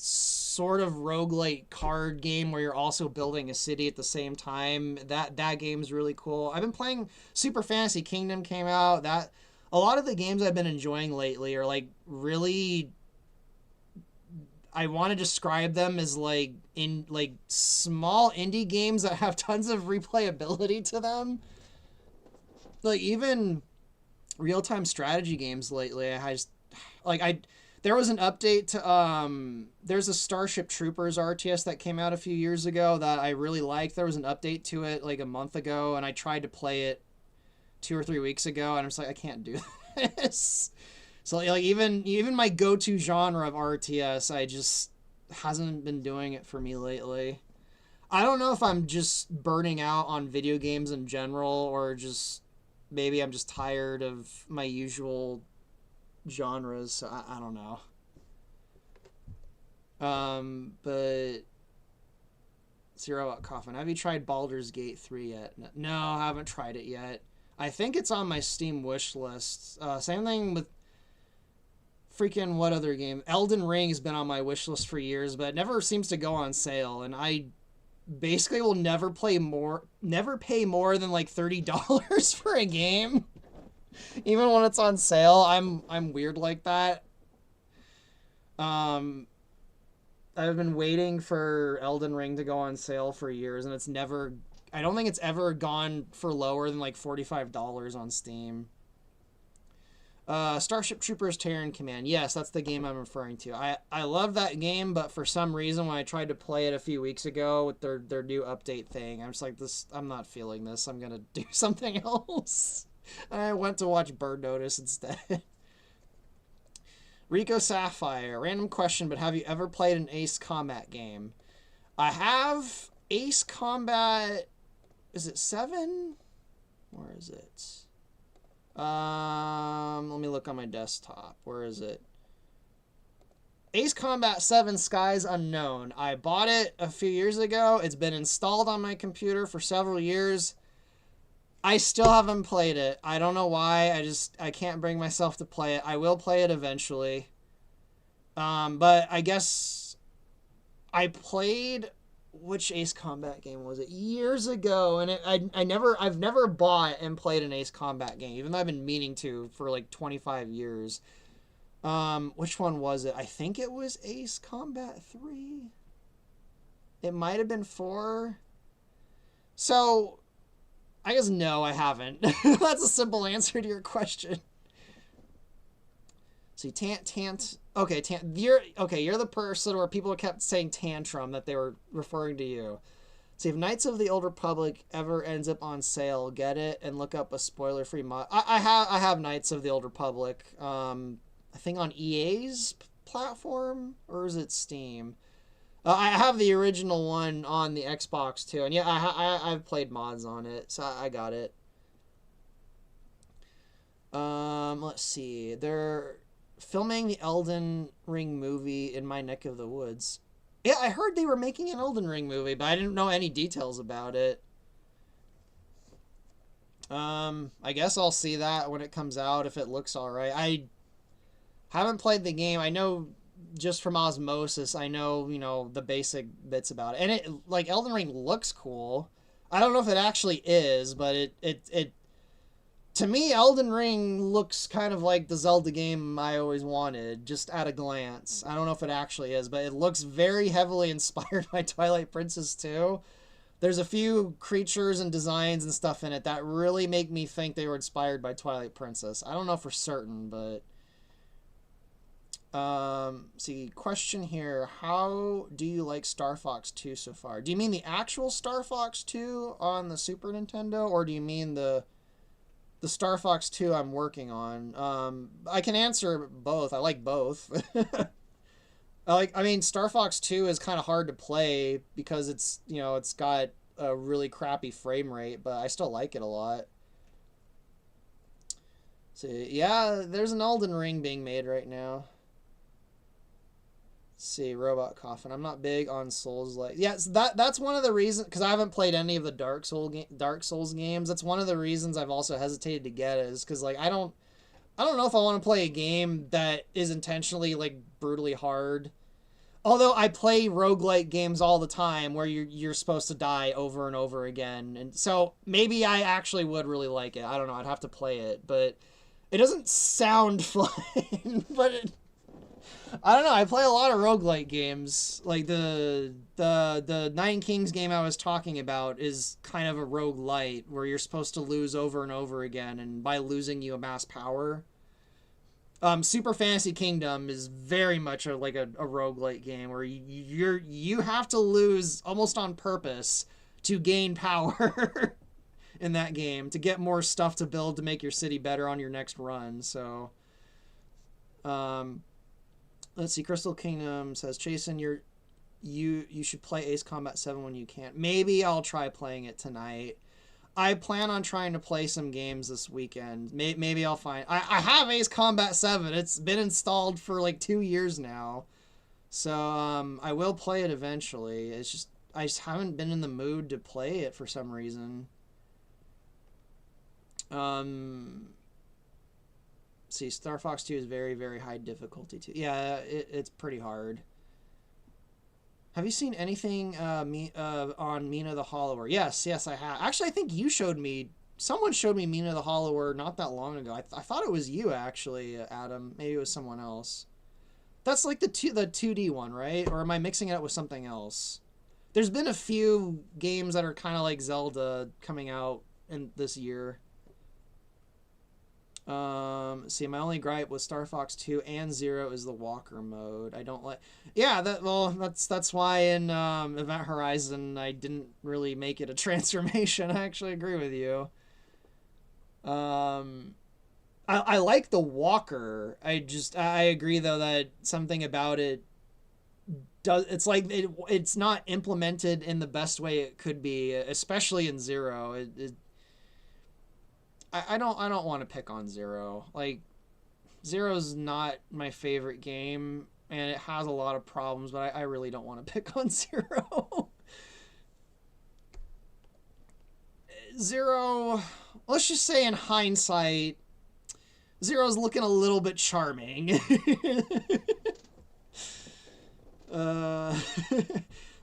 sort of roguelite card game where you're also building a city at the same time. That game's really cool. I've been playing Super Fantasy Kingdom came out. That a lot of the games I've been enjoying lately are like really, I want to describe them as like small indie games that have tons of replayability to them. Like even real-time strategy games lately, there was an update to there's a Starship Troopers RTS that came out a few years ago that I really liked. There was an update to it like a month ago, and I tried to play it 2 or 3 weeks ago, and I'm just like, I can't do this. So like even my go-to genre of RTS, I just hasn't been doing it for me lately. I don't know if I'm just burning out on video games in general, or just maybe I'm just tired of my usual genres. So I don't know. But Zero Out Coffin. Have you tried Baldur's Gate 3 yet? No, I haven't tried it yet. I think it's on my Steam wish list. Same thing with freaking what other game? Elden Ring has been on my wish list for years, but it never seems to go on sale, and I basically will never pay more than like $30 for a game. Even when it's on sale, I'm weird like that. Um I've been waiting for Elden Ring to go on sale for years, and I don't think it's ever gone for lower than like $45 on Steam. Starship Troopers Terran Command. Yes, that's the game I'm referring to. I love that game, but for some reason when I tried to play it a few weeks ago with their new update thing, I'm just like, I'm not feeling this. I'm going to do something else. I went to watch Bird Notice instead. Rico Sapphire. Random question, but have you ever played an Ace Combat game? I have. Ace Combat... Is it 7? Where is it? Let me look on my desktop. Where is it? Ace Combat 7 Skies Unknown. I bought it a few years ago. It's been installed on my computer for several years. I still haven't played it. I don't know why. I can't bring myself to play it. I will play it eventually. But I guess I played... Which Ace Combat game was it? Years ago, and I've never bought and played an Ace Combat game, even though I've been meaning to for like 25 years. Which one was it? I think it was Ace Combat 3. It might have been 4. So, I guess no, I haven't. That's a simple answer to your question. See, you're the person where people kept saying tantrum that they were referring to you. See, if Knights of the Old Republic ever ends up on sale, get it and look up a spoiler-free mod. I have Knights of the Old Republic. I think on EA's platform, or is it Steam? I have the original one on the Xbox too, and yeah, I've played mods on it, so I got it. Let's see. They're filming the Elden Ring movie in my neck of the woods. Yeah, I heard they were making an Elden Ring movie, but I didn't know any details about it. I guess I'll see that when it comes out if it looks alright. I haven't played the game. I know just from osmosis, I know, the basic bits about it. And it, like, Elden Ring looks cool. I don't know if it actually is, but it to me, Elden Ring looks kind of like the Zelda game I always wanted, just at a glance. I don't know if it actually is, but it looks very heavily inspired by Twilight Princess 2. There's a few creatures and designs and stuff in it that really make me think they were inspired by Twilight Princess. I don't know for certain, but... see, question here. How do you like Star Fox 2 so far? Do you mean the actual Star Fox 2 on the Super Nintendo, or do you mean the Star Fox 2 I'm working on? I can answer both. I like both. Star Fox 2 is kind of hard to play because it's got a really crappy frame rate, but I still like it a lot. So, yeah, there's an Elden Ring being made right now. Let's see, Robot Coffin. I'm not big on Souls like. Yeah, so that's one of the reasons, because I haven't played any of the Dark Souls games. That's one of the reasons I've also hesitated to get it, is because like I don't know if I want to play a game that is intentionally like brutally hard. Although I play roguelike games all the time where you're supposed to die over and over again, and so maybe I actually would really like it. I don't know. I'd have to play it, but it doesn't sound fun. But I don't know. I play a lot of roguelike games. Like the Nine Kings game I was talking about is kind of a roguelite where you're supposed to lose over and over again, and by losing you amass power. Super Fantasy Kingdom is very much a roguelite game where you have to lose almost on purpose to gain power in that game to get more stuff to build to make your city better on your next run. So, let's see. Crystal Kingdom says, Jason, you should play Ace Combat 7 when you can. Maybe I'll try playing it tonight. I plan on trying to play some games this weekend. Maybe I'll find... I have Ace Combat 7. It's been installed for like 2 years now. So, I will play it eventually. It's just... I just haven't been in the mood to play it for some reason. See, Star Fox 2 is very, very high difficulty too. Yeah, it's pretty hard. Have you seen anything on Mina the Hollower? Yes, yes, I have. Actually, I think you showed me. Someone showed me Mina the Hollower not that long ago. I thought it was you actually, Adam. Maybe it was someone else. That's like the 2D one, right? Or am I mixing it up with something else? There's been a few games that are kind of like Zelda coming out in this year. See, my only gripe with Star Fox 2 and 0 is the walker mode. I don't like. Yeah, that's why in Event Horizon I didn't really make it a transformation. I actually agree with you. I like the walker. I agree though that something about it does. It's like it's not implemented in the best way it could be, especially in 0. I don't want to pick on 0. Like, 0's not my favorite game, and it has a lot of problems, but I really don't want to pick on 0. 0, let's just say in hindsight, 0's looking a little bit charming.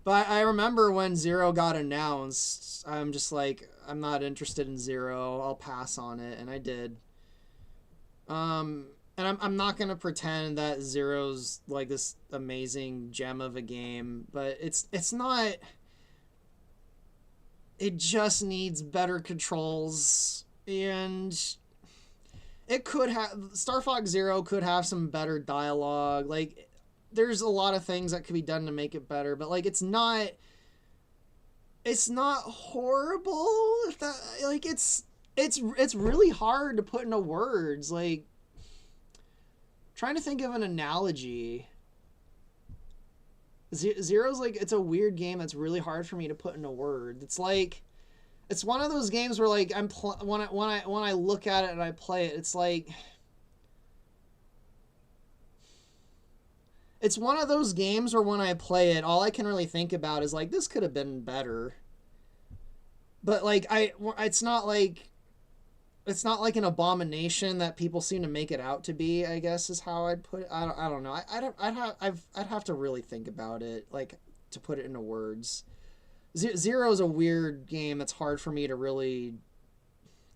But I remember when 0 got announced, I'm just like, I'm not interested in 0. I'll pass on it, and I did. And I'm not gonna pretend that 0's like this amazing gem of a game, but it's not. It just needs better controls, and it could have Star Fox 0 could have some better dialogue. Like, there's a lot of things that could be done to make it better, but like it's not horrible. If that, like, it's really hard to put into words. Like, trying to think of an analogy. 0's like, it's a weird game that's really hard for me to put into words. It's like, it's one of those games where like when I look at it and I play it, it's like, it's one of those games where when I play it, all I can really think about is like, this could have been better. But like, it's not like an abomination that people seem to make it out to be, I guess is how I'd put it. I don't know. I'd have to really think about it, like, to put it into words. 0 is a weird game that's hard for me to really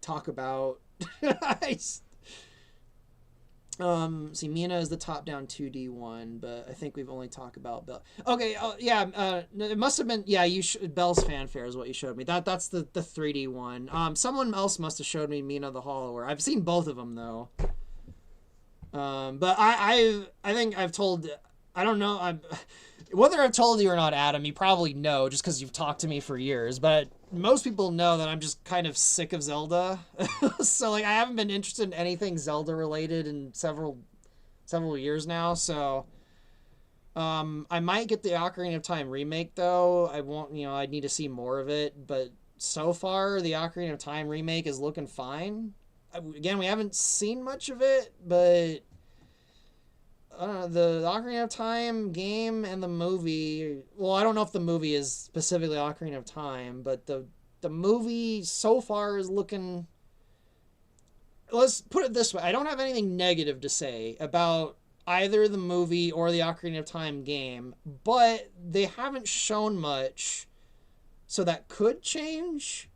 talk about. See, Mina is the top-down 2D one, but I think we've only talked about Bell. Okay, yeah, it must have been, yeah, Bell's Fanfare is what you showed me. That's the 3D one. Someone else must have showed me Mina the Hollower. I've seen both of them, though. But I think I've told, I don't know, whether I've told you or not, Adam, you probably know, just because you've talked to me for years, but most people know that I'm just kind of sick of Zelda. So, like, I haven't been interested in anything Zelda related in several years now. So, I might get the Ocarina of Time remake, though. I won't, I'd need to see more of it. But so far, the Ocarina of Time remake is looking fine. Again, we haven't seen much of it, but the Ocarina of Time game and the movie, well, I don't know if the movie is specifically Ocarina of Time, but the movie so far is looking, let's put it this way, I don't have anything negative to say about either the movie or the Ocarina of Time game, but they haven't shown much, so that could change.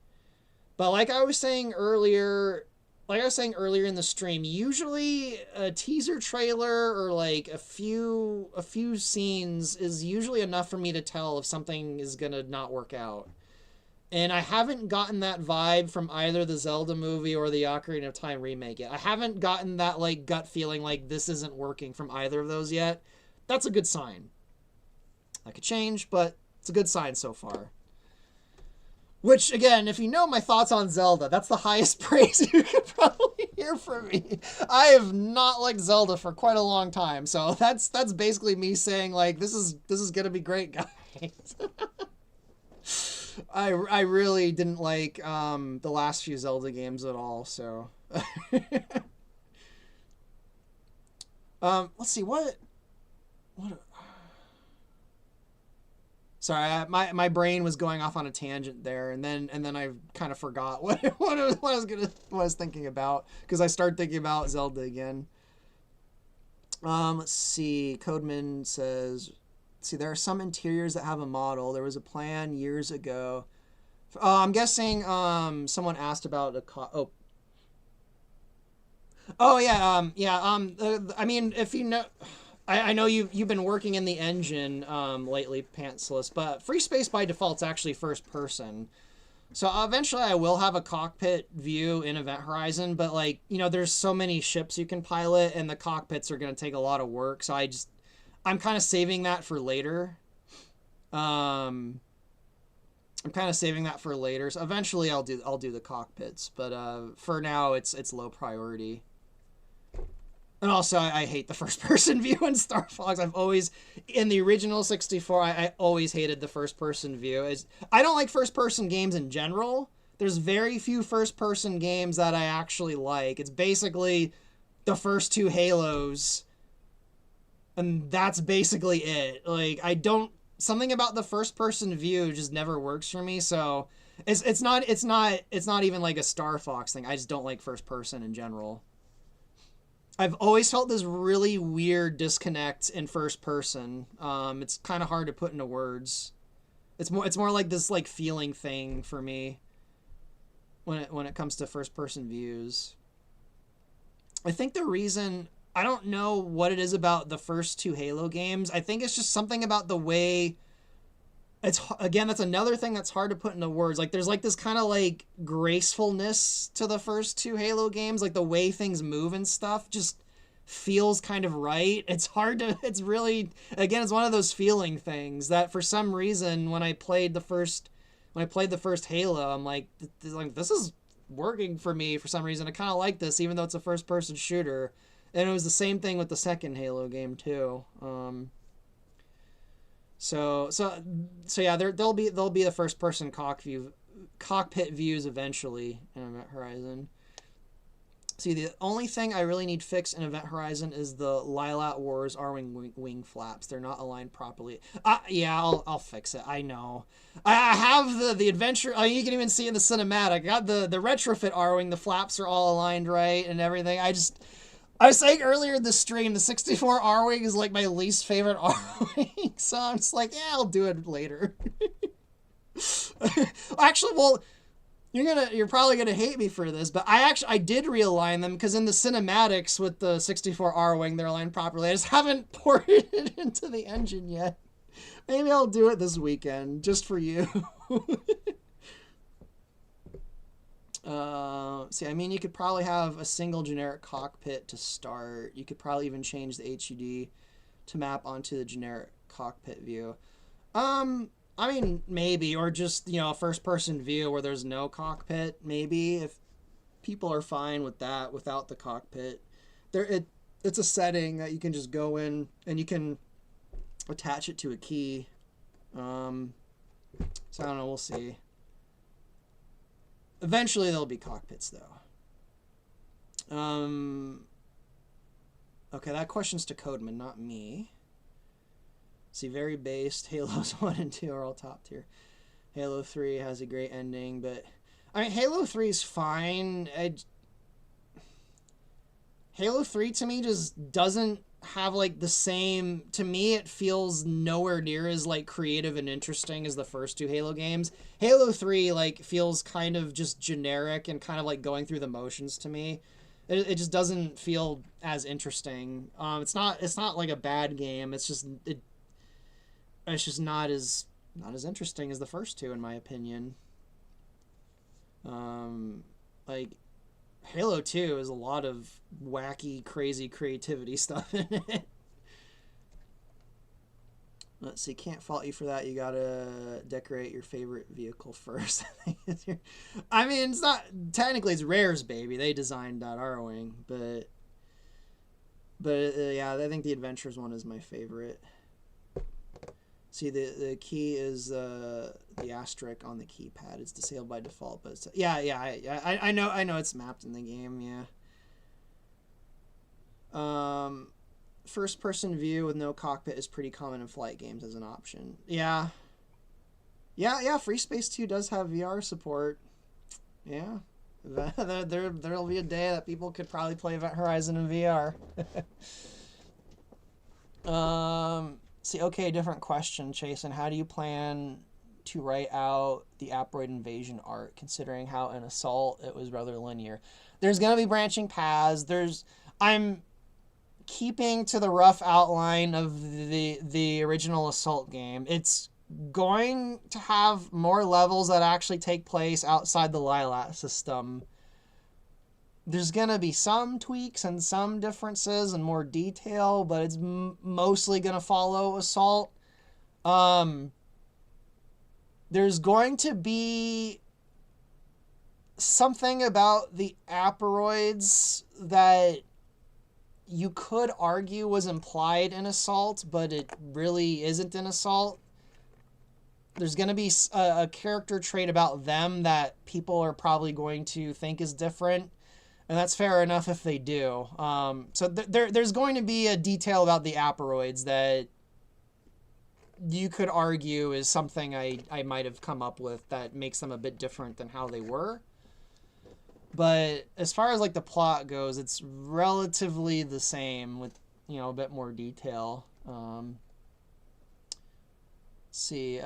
But like I was saying earlier in the stream, usually a teaser trailer or like a few scenes is usually enough for me to tell if something is gonna not work out. And I haven't gotten that vibe from either the Zelda movie or the Ocarina of Time remake yet. I haven't gotten that like gut feeling like this isn't working from either of those yet. That's a good sign. That could change, but it's a good sign so far. Which, again, if you know my thoughts on Zelda, that's the highest praise you could probably hear from me. I have not liked Zelda for quite a long time, so that's basically me saying, like, this is gonna be great, guys. I really didn't like the last few Zelda games at all, so. Let's see, what Sorry, my brain was going off on a tangent there, and then I kind of forgot what I was thinking about because I started thinking about Zelda again. Let's see. Codeman says, see, there are some interiors that have a model. There was a plan years ago. I'm guessing someone asked about oh yeah, I mean, if you know, I know you've been working in the engine lately, Pantsless, but Free Space by default's actually first person. So eventually I will have a cockpit view in Event Horizon, but like, you know, there's so many ships you can pilot and the cockpits are going to take a lot of work. So I'm kind of saving that for later. I'm kind of saving that for later. So eventually I'll do the cockpits, but for now it's low priority. And also, I hate the first-person view in Star Fox. I've always, in the original 64, I always hated the first-person view. I don't like first-person games in general. There's very few first-person games that I actually like. It's basically the first two Halos, and that's basically it. Like, something about the first-person view just never works for me. So it's not even like a Star Fox thing. I just don't like first-person in general. I've always felt this really weird disconnect in first person. It's kind of hard to put into words. It's more like this like feeling thing for me when it comes to first person views. I think the reason, I don't know what it is about the first two Halo games. I think it's just something about the way that's another thing that's hard to put into words. Like there's like this kind of like gracefulness to the first two Halo games, like the way things move and stuff just feels kind of right. It's really, again, it's one of those feeling things that for some reason when I played the first Halo, I'm like this is working for me for some reason. I kind of like this even though it's a first person shooter. And it was the same thing with the second Halo game too. So yeah, they'll be the first person cockpit views eventually in Event Horizon. See, the only thing I really need fixed in Event Horizon is the Lilat Wars R-wing flaps. They're not aligned properly. Yeah, I'll fix it. I know. I have the adventure. You can even see in the cinematic. I got the retrofit R-wing. The flaps are all aligned right and everything. I was saying earlier in the stream, the 64 R-Wing is like my least favorite R-Wing, so I'm just like, yeah, I'll do it later. Actually, well, you're probably gonna hate me for this, but I did realign them because in the cinematics with the 64 R-Wing, they're aligned properly. I just haven't ported it into the engine yet. Maybe I'll do it this weekend, just for you. See, I mean, you could probably have a single generic cockpit to start. You could probably even change the HUD to map onto the generic cockpit view. I mean, maybe, or just, you know, a first-person view where there's no cockpit, maybe, if people are fine with that without the cockpit. It's a setting that you can just go in and you can attach it to a key. So I don't know, we'll see. Eventually there'll be cockpits though. Okay, that question's to Codeman, not me. See, very based. Halos 1 and 2 are all top tier. Halo 3 has a great ending, but I mean, Halo 3 is fine. Halo 3 to me just doesn't have like the same, to me it feels nowhere near as like creative and interesting as the first two Halo games. Halo 3 like feels kind of just generic and kind of like going through the motions to me. It just doesn't feel as interesting. It's not like a bad game. It's just not as interesting as the first two in my opinion. Like Halo 2 is a lot of wacky, crazy creativity stuff in it. Let's see, can't fault you for that. You gotta decorate your favorite vehicle first. I mean, it's not, technically it's Rare's baby. They designed that R-Wing, but yeah, I think the Adventures one is my favorite. See, the key is the asterisk on the keypad. It's disabled by default, but it's, I know it's mapped in the game. Yeah. First person view with no cockpit is pretty common in flight games as an option. Yeah. Yeah. Free Space 2 does have VR support. Yeah. There'll be a day that people could probably play Event Horizon in VR. See, okay, different question, Chasen. How do you plan to write out the Asteroid Invasion arc, considering how in Assault it was rather linear? There's gonna be branching paths. I'm keeping to the rough outline of the original Assault game. It's going to have more levels that actually take place outside the Lilat system. There's going to be some tweaks and some differences and more detail, but it's mostly going to follow Assault. There's going to be something about the Aperoids that you could argue was implied in Assault, but it really isn't in Assault. There's going to be a character trait about them that people are probably going to think is different, and that's fair enough if they do. So there's going to be a detail about the Aperoids that you could argue is something I might have come up with that makes them a bit different than how they were. But as far as like the plot goes, it's relatively the same with, you know, a bit more detail. See,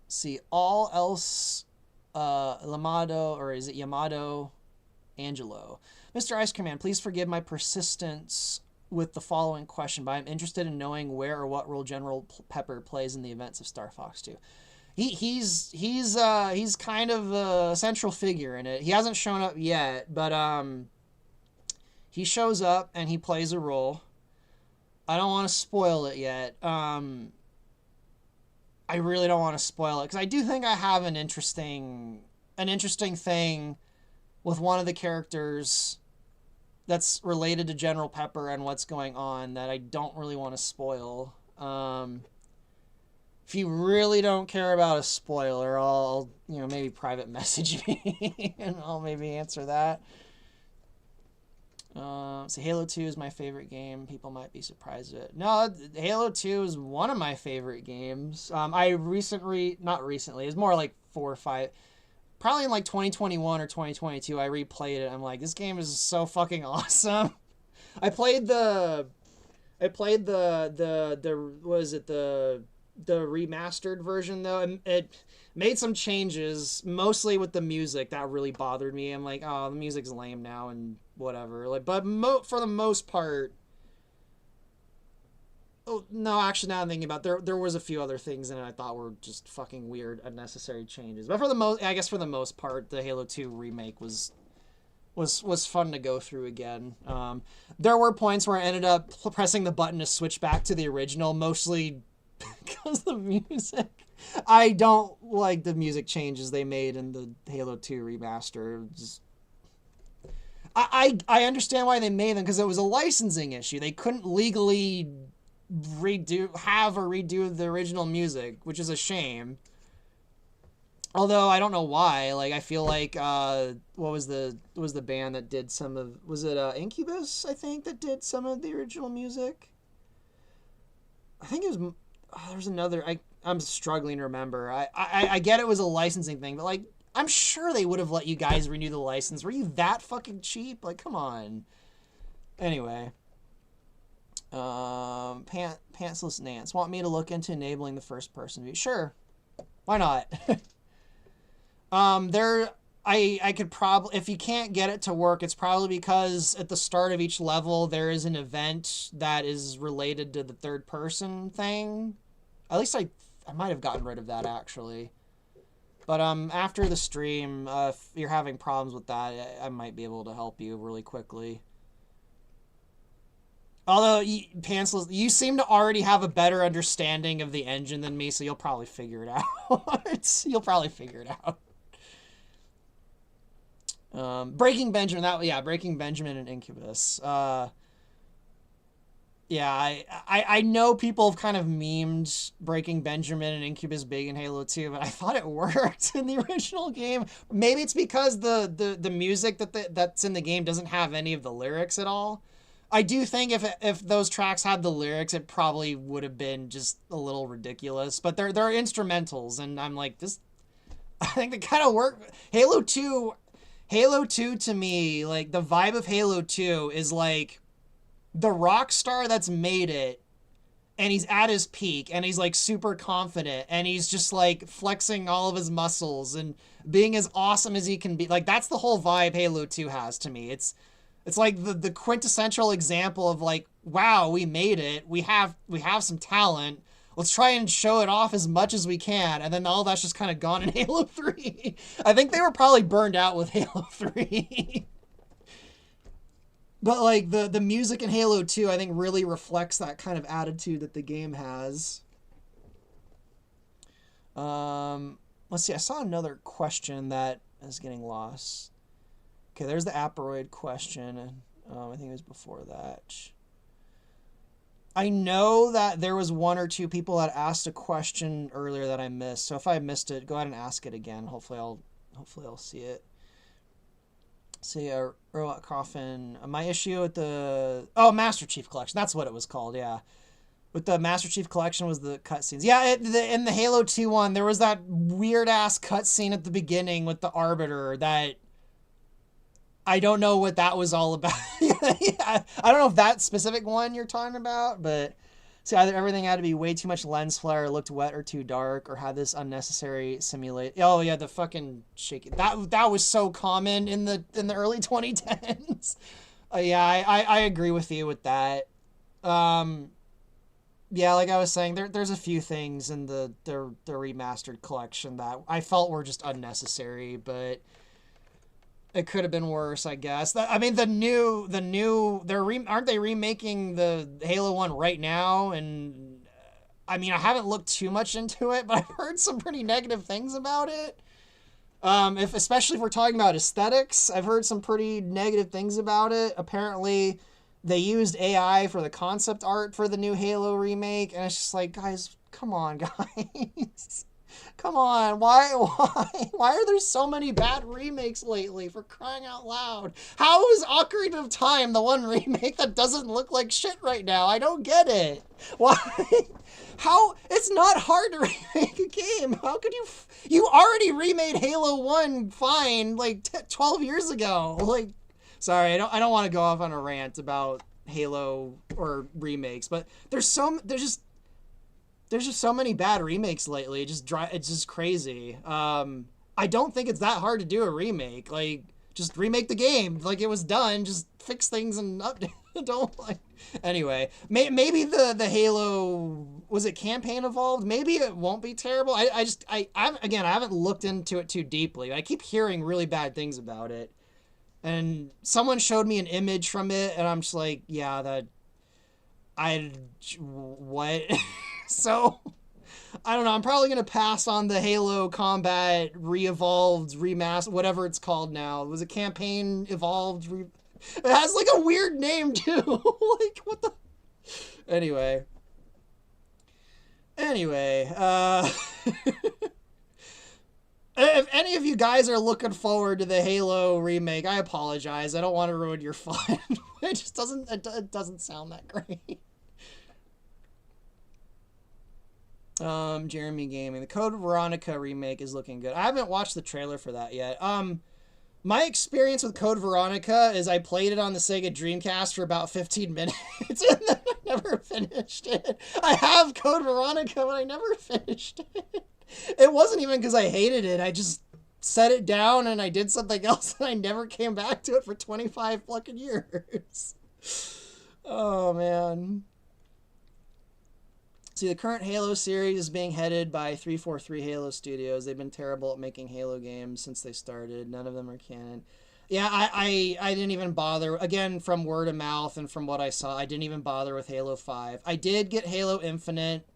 see, all else, Lamado, or is it Yamato Angelo? Mr. Ice Cream Man, please forgive my persistence with the following question, but I'm interested in knowing where or what role General Pepper plays in the events of Star Fox 2. He's kind of a central figure in it. He hasn't shown up yet, but he shows up and he plays a role. I don't want to spoil it yet. I really don't want to spoil it because I do think I have an interesting thing with one of the characters that's related to General Pepper and what's going on that I don't really want to spoil. If you really don't care about a spoiler, I'll maybe private message me and I'll maybe answer that. So Halo 2 is my favorite game. People might be surprised at it. No, Halo 2 is one of my favorite games. Not recently. It's more like 4 or 5. Probably in like 2021 or 2022, I replayed it. I'm like, this game is so fucking awesome. I played the remastered version though. It made some changes, mostly with the music that really bothered me. I'm like, oh, the music's lame now and whatever. Like, but for the most part, oh no, actually, now I'm thinking about it, there was a few other things in it I thought were just fucking weird, unnecessary changes. But for the most part, the Halo 2 remake was fun to go through again. There were points where I ended up pressing the button to switch back to the original, mostly because the music. I don't like the music changes they made in the Halo 2 remaster. I understand why they made them, because it was a licensing issue. They couldn't legally redo the original music, which is a shame. Although I don't know why. Like, I feel like what was the band that did some of, was it Incubus, I think, that did some of the original music? I think it was there's another, I'm struggling to remember. I get it was a licensing thing, but like, I'm sure they would have let you guys renew the license. Were you that fucking cheap? Like, come on. Anyway. Pantsless Nance. Want me to look into enabling the first person view? Sure. Why not? I could probably, if you can't get it to work, it's probably because at the start of each level there is an event that is related to the third person thing. At least I might have gotten rid of that actually. But after the stream, if you're having problems with that, I might be able to help you really quickly. Although, Pantsless, you seem to already have a better understanding of the engine than me, so you'll probably figure it out. You'll probably figure it out. Breaking Benjamin and Incubus. I know people have kind of memed Breaking Benjamin and Incubus big in Halo 2, but I thought it worked in the original game. Maybe it's because the music that's in the game doesn't have any of the lyrics at all. I do think if those tracks had the lyrics, it probably would have been just a little ridiculous. But they're instrumentals, and I'm like, this. I think they kind of work. Halo 2 to me, like the vibe of Halo 2 is like the rock star that's made it, and he's at his peak, and he's like super confident, and he's just like flexing all of his muscles and being as awesome as he can be. Like that's the whole vibe Halo 2 has to me. It's like the quintessential example of like, wow, we made it. We have some talent. Let's try and show it off as much as we can. And then all that's just kind of gone in Halo 3. I think they were probably burned out with Halo 3. But like the music in Halo 2, I think really reflects that kind of attitude that the game has. Let's see. I saw another question that is getting lost. Okay, there's the Aperoid question. I think it was before that. I know that there was one or two people that asked a question earlier that I missed. So if I missed it, go ahead and ask it again. Hopefully I'll see it. See, Robot Coffin. My issue with the Master Chief Collection. That's what it was called. Yeah, with the Master Chief Collection was the cutscenes. Yeah, in the Halo 2 one, there was that weird ass cutscene at the beginning with the Arbiter that. I don't know what that was all about. I don't know if that specific one you're talking about, but see, either everything had to be way too much lens flare, looked wet or too dark, or had this unnecessary simulate. Oh yeah, the fucking shaking. That was so common in the early 2010s. Yeah, I agree with you with that. Yeah, like I was saying, there's a few things in the remastered collection that I felt were just unnecessary, but. It could have been worse, I guess. I mean, aren't they remaking the Halo 1 right now? And I mean, I haven't looked too much into it, but I've heard some pretty negative things about it. Especially if we're talking about aesthetics, I've heard some pretty negative things about it. Apparently, they used AI for the concept art for the new Halo remake, and it's just like, guys, come on, guys. Come on, why are there so many bad remakes lately, for crying out loud? How is Ocarina of Time the one remake that doesn't look like shit right now? I don't get it. Why? How? It's not hard to remake a game. How could you already remade Halo 1 fine like 12 years ago. Like, sorry, I don't want to go off on a rant about Halo or remakes, but there's just so many bad remakes lately. It's just crazy. I don't think it's that hard to do a remake. Like, just remake the game. Like, it was done. Just fix things and update. Don't like. Anyway, maybe the Halo, was it campaign evolved? Maybe it won't be terrible. I haven't looked into it too deeply. I keep hearing really bad things about it, and someone showed me an image from it, and I'm just like, yeah, what? So, I don't know. I'm probably going to pass on the Halo Combat re-evolved, remastered, whatever it's called now. Was it campaign evolved? It has like a weird name too. Like, what the? Anyway, if any of you guys are looking forward to the Halo remake, I apologize. I don't want to ruin your fun. It doesn't sound that great. Jeremy Gaming. The Code Veronica remake is looking good. I haven't watched the trailer for that yet. My experience with Code Veronica is I played it on the Sega Dreamcast for about 15 minutes and then I never finished it. I have Code Veronica, but I never finished it. It wasn't even because I hated it. I just set it down and I did something else and I never came back to it for 25 fucking years. Oh, man. See, the current Halo series is being headed by 343 Halo Studios. They've been terrible at making Halo games since they started. None of them are canon. Yeah, I didn't even bother. Again, from word of mouth and from what I saw, I didn't even bother with Halo 5. I did get Halo Infinite.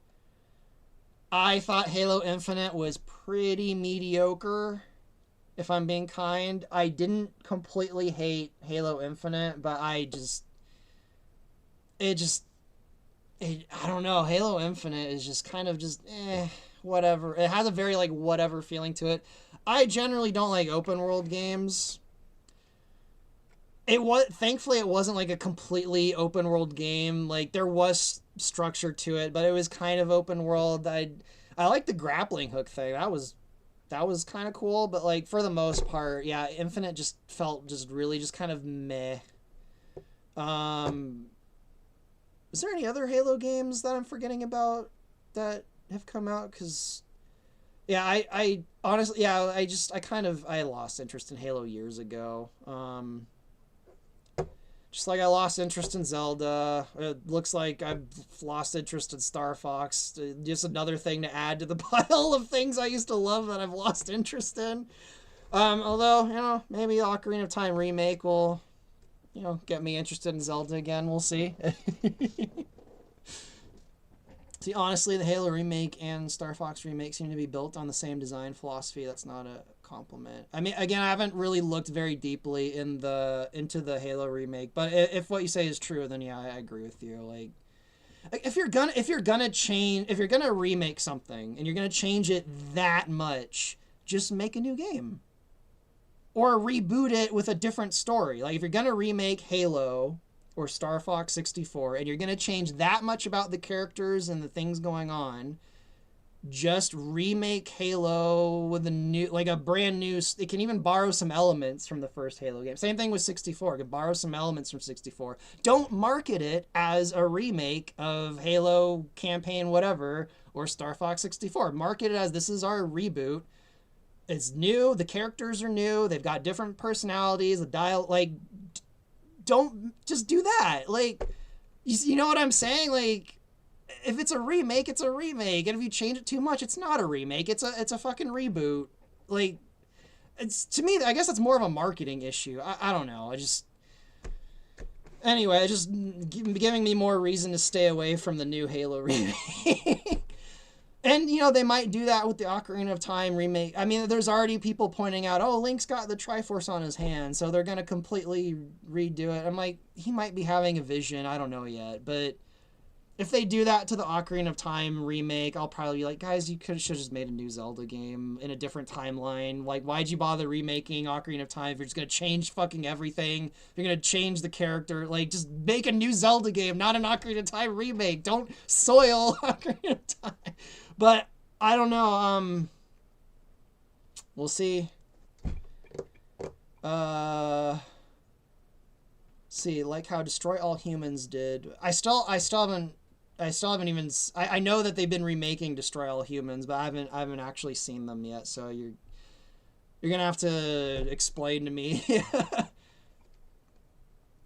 I thought Halo Infinite was pretty mediocre, if I'm being kind. I didn't completely hate Halo Infinite, but I don't know. Halo Infinite is just kind of just, whatever. It has a very, like, whatever feeling to it. I generally don't like open world games. It was, thankfully it wasn't like a completely open world game. Like there was structure to it, but it was kind of open world. I like the grappling hook thing. That was kind of cool, but like for the most part, yeah, Infinite just felt just really just kind of meh. Um, is there any other Halo games that I'm forgetting about that have come out? Because yeah, I honestly, yeah, I lost interest in Halo years ago. Just like I lost interest in Zelda, it looks like I've lost interest in Star Fox. Just another thing to add to the pile of things I used to love that I've lost interest in. Although, maybe Ocarina of Time remake will, get me interested in Zelda again. We'll see. See, honestly, the Halo remake and Star Fox remake seem to be built on the same design philosophy. That's not a compliment. I mean, again, I haven't really looked very deeply into the Halo remake, but if what you say is true, then yeah, I agree with you. Like, if you're gonna remake something and you're gonna change it that much, just make a new game or reboot it with a different story. Like, if you're gonna remake Halo or Star Fox 64 and you're going to change that much about the characters and the things going on, just remake Halo with a brand new, it can even borrow some elements from the first Halo game. Same thing with 64, it can borrow some elements from 64. Don't market it as a remake of Halo campaign whatever or Star Fox 64. Market it as, this is our reboot. It's new, the characters are new, they've got different personalities, the don't just do that. Like, you know what I'm saying? Like, if it's a remake, it's a remake, and if you change it too much, it's not a remake. It's a fucking reboot. Like, it's, to me, I guess that's more of a marketing issue. I don't know. Anyway, it's just giving me more reason to stay away from the new Halo remake. And, they might do that with the Ocarina of Time remake. I mean, there's already people pointing out, oh, Link's got the Triforce on his hand, so they're going to completely redo it. I'm like, he might be having a vision. I don't know yet. But if they do that to the Ocarina of Time remake, I'll probably be like, guys, you should have just made a new Zelda game in a different timeline. Like, why'd you bother remaking Ocarina of Time if you're just going to change fucking everything? If you're going to change the character, like, just make a new Zelda game, not an Ocarina of Time remake. Don't soil Ocarina of Time. But I don't know. We'll see. See, like how Destroy All Humans did. I still haven't even. I know that they've been remaking Destroy All Humans, but I haven't actually seen them yet. So you're gonna have to explain to me.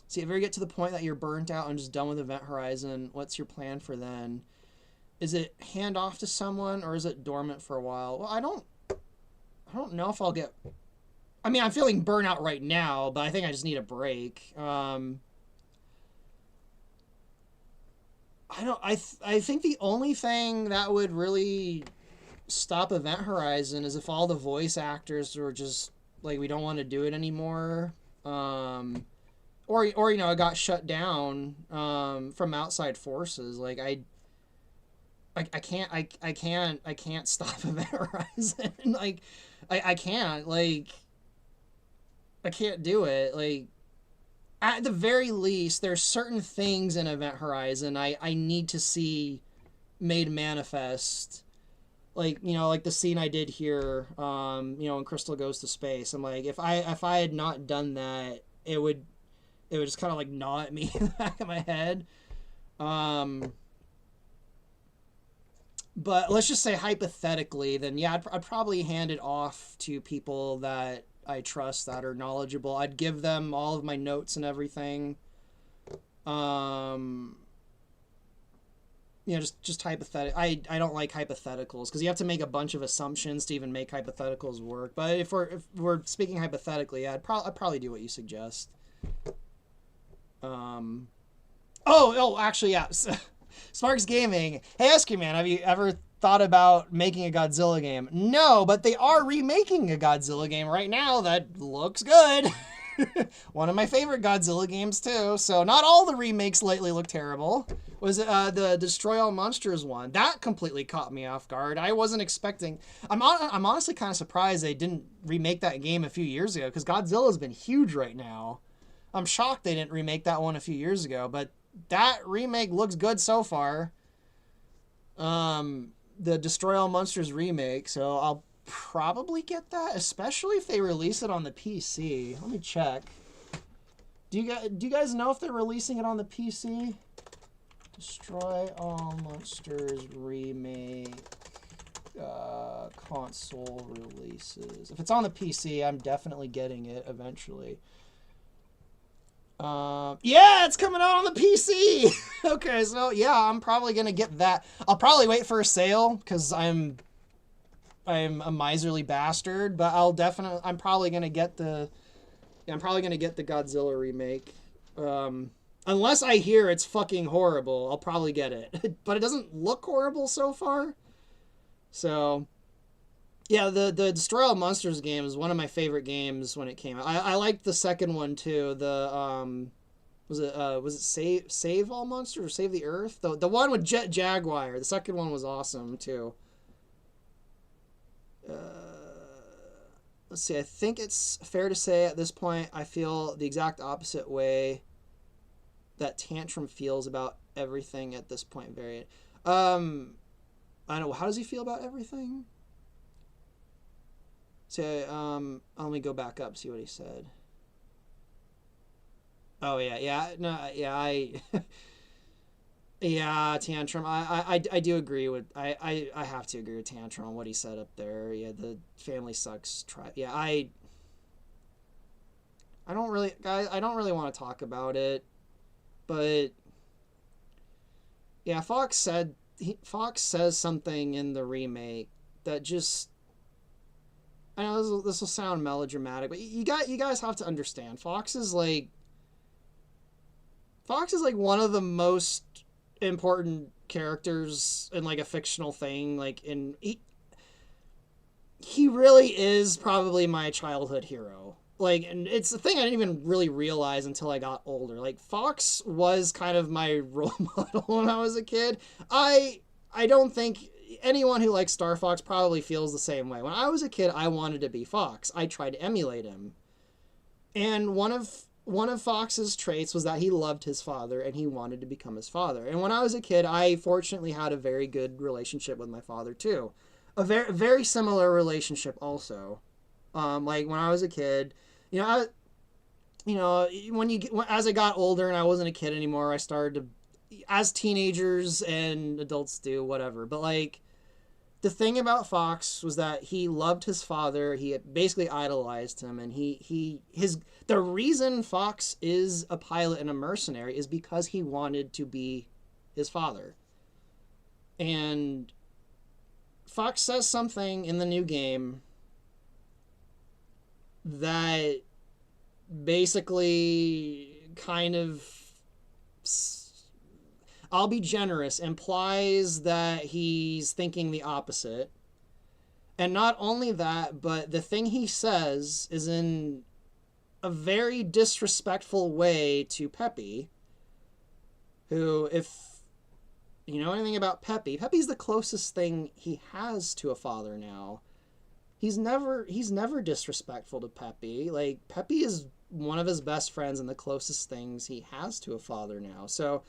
See, if you ever get to the point that you're burnt out and just done with Event Horizon, what's your plan for then? Is it hand off to someone or is it dormant for a while? Well, I don't know if I'll get. I mean, I'm feeling burnout right now, but I think I just need a break. I think the only thing that would really stop Event Horizon is if all the voice actors were just like, we don't want to do it anymore. Or it got shut down from outside forces. Like I can't stop Event Horizon. Like I can't do it. Like, at the very least, there's certain things in Event Horizon I need to see made manifest. Like, like the scene I did here, when Crystal goes to space. I'm like, if I had not done that, it would just kind of like gnaw at me in the back of my head. But let's just say hypothetically, then yeah, I'd probably hand it off to people that I trust, that are knowledgeable. I'd give them all of my notes and everything. Just hypothetical. I don't like hypotheticals because you have to make a bunch of assumptions to even make hypotheticals work. But if we're speaking hypothetically, yeah, I'd probably do what you suggest. Actually, yeah. Sparks Gaming. Hey, Esker Man, have you ever thought about making a Godzilla game? No, but they are remaking a Godzilla game right now that looks good. One of my favorite Godzilla games, too. So not all the remakes lately look terrible. Was it the Destroy All Monsters one? That completely caught me off guard. I wasn't expecting... I'm honestly kind of surprised they didn't remake that game a few years ago, because Godzilla's been huge right now. I'm shocked they didn't remake that one a few years ago, but that remake looks good so far. The Destroy All Monsters remake, so I'll probably get that, especially if they release it on the PC. Let me check. Do you guys know if they're releasing it on the PC? Destroy All Monsters remake console releases. If it's on the PC, I'm definitely getting it eventually. Yeah, it's coming out on the PC. Okay, so yeah, I'm probably gonna get that. I'll probably wait for a sale because I'm a miserly bastard, but I'm probably gonna get the Godzilla remake. Unless I hear it's fucking horrible, I'll probably get it. But it doesn't look horrible so far. So yeah, the Destroy All Monsters game is one of my favorite games when it came out. I liked the second one too. The was it Save All Monsters or Save the Earth? The one with Jet Jaguar. The second one was awesome too. Let's see. I think it's fair to say at this point I feel the exact opposite way that Tantrum feels about everything at this point. Variant. I don't know. How does he feel about everything? So, let me go back up, see what he said. Oh, yeah, no, yeah, yeah, Tantrum, I do agree with, I have to agree with Tantrum on what he said up there. Yeah, the family sucks, yeah, I don't really, guys, I don't really want to talk about it, but, yeah, Fox says something in the remake that just, I know this will sound melodramatic, but you guys have to understand. Fox is like one of the most important characters in like a fictional thing. Like he really is probably my childhood hero. Like, and it's a thing I didn't even really realize until I got older. Like, Fox was kind of my role model when I was a kid. I don't think anyone who likes Star Fox probably feels the same way. When I was a kid, I wanted to be Fox. I tried to emulate him. And one of Fox's traits was that he loved his father and he wanted to become his father. And when I was a kid, I fortunately had a very good relationship with my father too. A very, very similar relationship also. Like when I was a kid, as I got older and I wasn't a kid anymore, I started to, as teenagers and adults do, whatever. But like, the thing about Fox was that he loved his father. He basically idolized him, and the reason Fox is a pilot and a mercenary is because he wanted to be his father. And Fox says something in the new game that basically kind of, I'll be generous, implies that he's thinking the opposite. And not only that, but the thing he says is in a very disrespectful way to Peppy, who, if you know anything about Peppy's the closest thing he has to a father now. He's never disrespectful to Peppy. Like, Peppy is one of his best friends and the closest things he has to a father now. So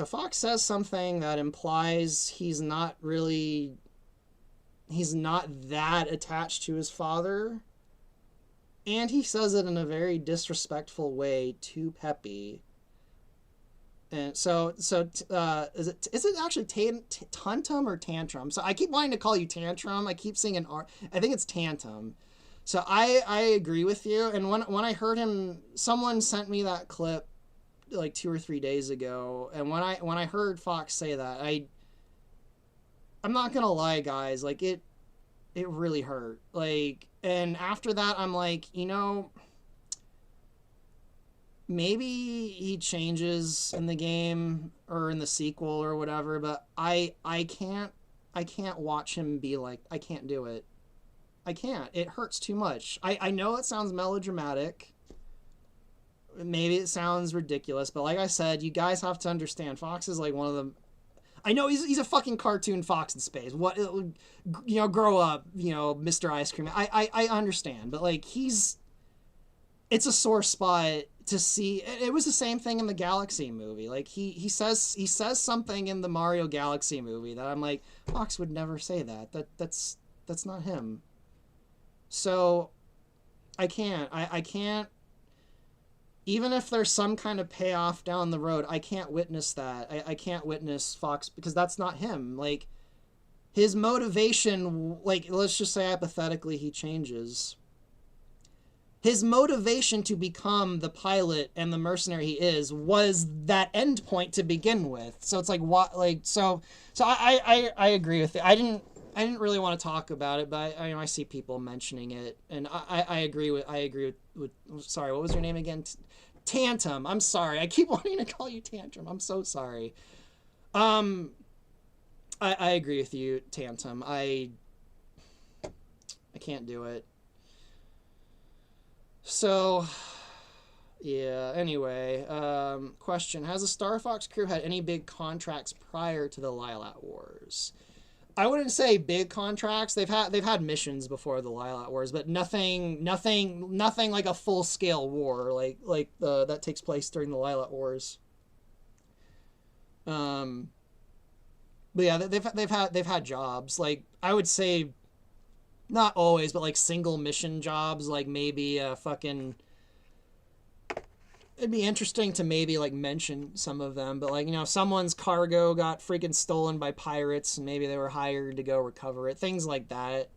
Fox says something that implies he's not that attached to his father. And he says it in a very disrespectful way to Peppy. And so is it actually Tantum or Tantrum? So I keep wanting to call you Tantrum. I keep seeing an R. I think it's Tantum. So I agree with you. And when I heard him, someone sent me that clip like 2 or 3 days ago, and when I heard Fox say that, I'm not gonna lie, guys, like it really hurt. Like, and after that, I'm like, maybe he changes in the game or in the sequel or whatever, but I can't watch him be like, I can't do it. I can't. It hurts too much. I know it sounds melodramatic. Maybe it sounds ridiculous, but like I said, you guys have to understand, Fox is like one of them. I know he's a fucking cartoon fox in space. What, grow up, Mr. Ice Cream. I understand, but like it's a sore spot to see. It was the same thing in the Galaxy movie. Like he says something in the Mario Galaxy movie that I'm like, Fox would never say that. That's not him. So I can't even if there's some kind of payoff down the road, I can't witness that. I can't witness Fox because that's not him. Like his motivation, like let's just say hypothetically he changes. His motivation to become the pilot and the mercenary he is was that end point to begin with. So it's like what like so I agree with it. I didn't really want to talk about it, but I see people mentioning it, and I agree with sorry, what was your name again? Tantum. I'm sorry. I keep wanting to call you Tantrum. I'm so sorry. I agree with you, Tantum. I can't do it. So, yeah, anyway, question. Has the Star Fox crew had any big contracts prior to the Lilat Wars? I wouldn't say big contracts. They've had missions before the Lilat Wars, but nothing like a full scale war like that takes place during the Lilat Wars. But yeah, they've had jobs. Like I would say, not always, but like single mission jobs. Like maybe a fucking. It'd be interesting to maybe like mention some of them, but like someone's cargo got freaking stolen by pirates, and maybe they were hired to go recover it. Things like that.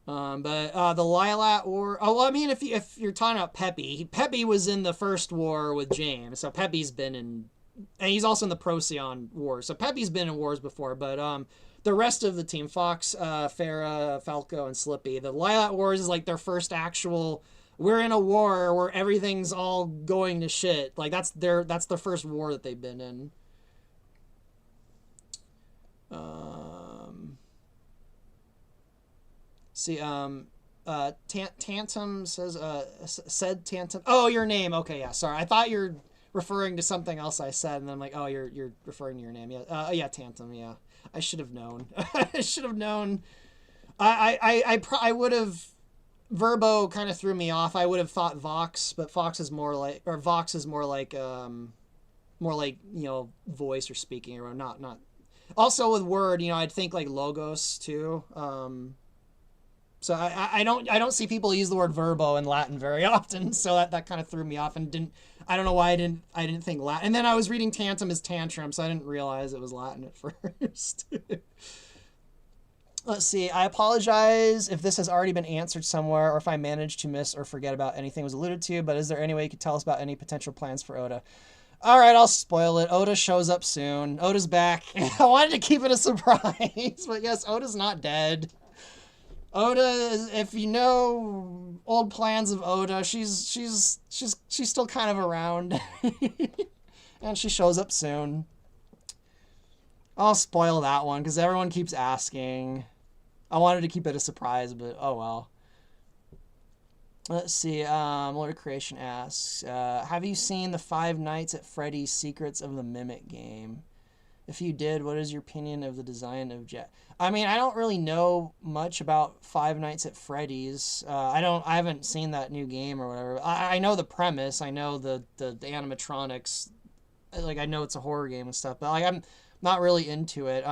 But the Lilat War. Oh well, I mean, if you're talking about Peppy, Peppy was in the first war with James, so Peppy's been in, and he's also in the Procyon War. So Peppy's been in wars before, but the rest of the team, Fox, Farah, Falco, and Slippy, the Lilat Wars is like their first actual. We're in a war where everything's all going to shit. Like that's the first war that they've been in. Tantum says said Tantum. Oh, your name. Okay, yeah. Sorry, I thought you're referring to something else I said, and then I'm like, oh, you're referring to your name. Yeah. Yeah, Tantum. Yeah, I should have known. I should have known. I would have. Verbo kind of threw me off. I would have thought Vox, but Vox is more like voice or speaking or not. Also with word, I'd think like logos too. So I don't see people use the word verbo in Latin very often. So that kind of threw me off and I don't know why I didn't think Latin. And then I was reading tantum as tantrum, so I didn't realize it was Latin at first. Let's see. I apologize if this has already been answered somewhere or if I managed to miss or forget about anything was alluded to, but is there any way you could tell us about any potential plans for Oda? All right, I'll spoil it. Oda shows up soon. Oda's back. I wanted to keep it a surprise, but yes, Oda's not dead. Oda, if you know old plans of Oda, she's still kind of around. And she shows up soon. I'll spoil that one because everyone keeps asking. I wanted to keep it a surprise, but oh well. Let's see. Lord of Creation asks, have you seen the Five Nights at Freddy's Secrets of the Mimic game? If you did, what is your opinion of the design of Jet? I mean, I don't really know much about Five Nights at Freddy's. I haven't seen that new game or whatever. I know the premise. I know the animatronics. Like I know it's a horror game and stuff, but like I'm not really into it.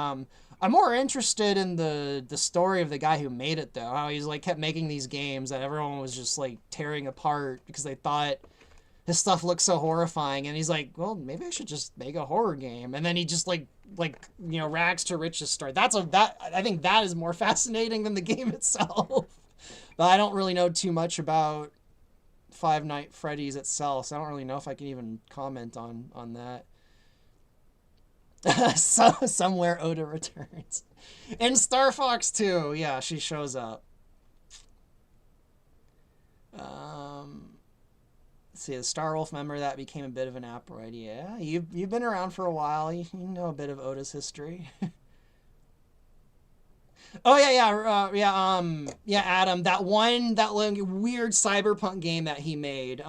I'm more interested in the story of the guy who made it though. How he's like kept making these games that everyone was just like tearing apart because they thought his stuff looked so horrifying, and he's like, well, maybe I should just make a horror game. And then he just like rags to riches start. I think that is more fascinating than the game itself. But I don't really know too much about Five Nights at Freddy's itself, so I don't really know if I can even comment on that. Somewhere Oda returns. And Star Fox 2, yeah, she shows up. Let's see, the Star Wolf member that became a bit of an Aproid. Yeah, you've been around for a while. You know a bit of Oda's history. Oh yeah, Adam. That weird cyberpunk game that he made.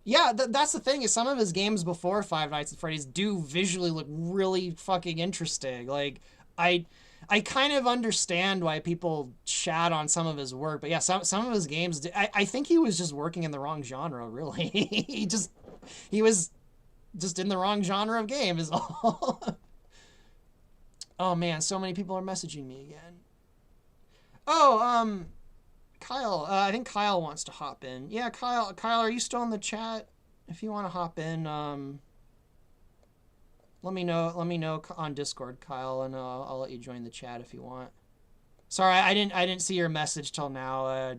Yeah, that's the thing is some of his games before Five Nights at Freddy's do visually look really fucking interesting. Like, I I kind of understand why people shat on some of his work, but yeah, some of his games. I think he was just working in the wrong genre. Really, he was just in the wrong genre of game. Is all. Oh man, so many people are messaging me again. Oh, Kyle. I think Kyle wants to hop in. Yeah, Kyle. Kyle, are you still in the chat? If you want to hop in, let me know. Let me know on Discord, Kyle, and I'll let you join the chat if you want. Sorry, I didn't see your message till now.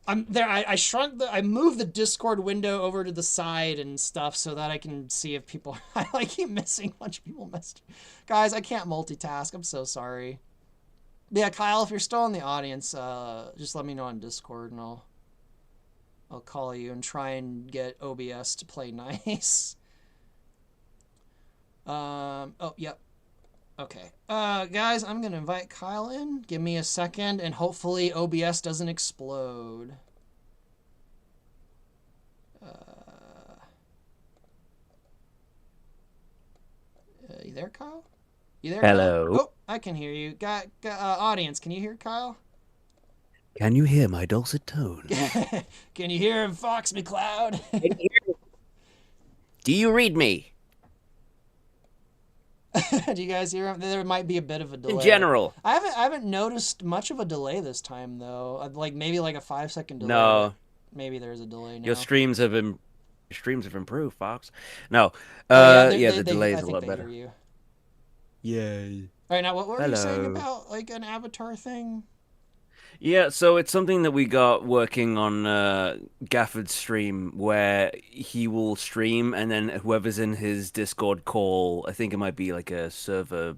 I'm there. I moved the Discord window over to the side and stuff so that I can see if people. I keep missing a bunch of people message. Guys, I can't multitask. I'm so sorry. But yeah, Kyle, if you're still in the audience, just let me know on Discord and I'll call you and try and get OBS to play nice. Oh, yep. Okay. Guys, I'm gonna invite Kyle in. Give me a second, and hopefully OBS doesn't explode. You there, Kyle? You there, Hello. Kyle? Oh, I can hear you. Got audience, can you hear Kyle? Can you hear my dulcet tones? Can you hear him, Fox McCloud? Do you read me? Do you guys hear him? There might be a bit of a delay. In general. I haven't noticed much of a delay this time though. Like maybe like a 5-second delay. No. Maybe there's a delay now. Your streams have improved, Fox. No. Yeah, the delay is a lot better. You. Yay. All right, now what were you saying about like an avatar thing? Yeah, so it's something that we got working on Gafford's stream where he will stream and then whoever's in his Discord call, I think it might be like a server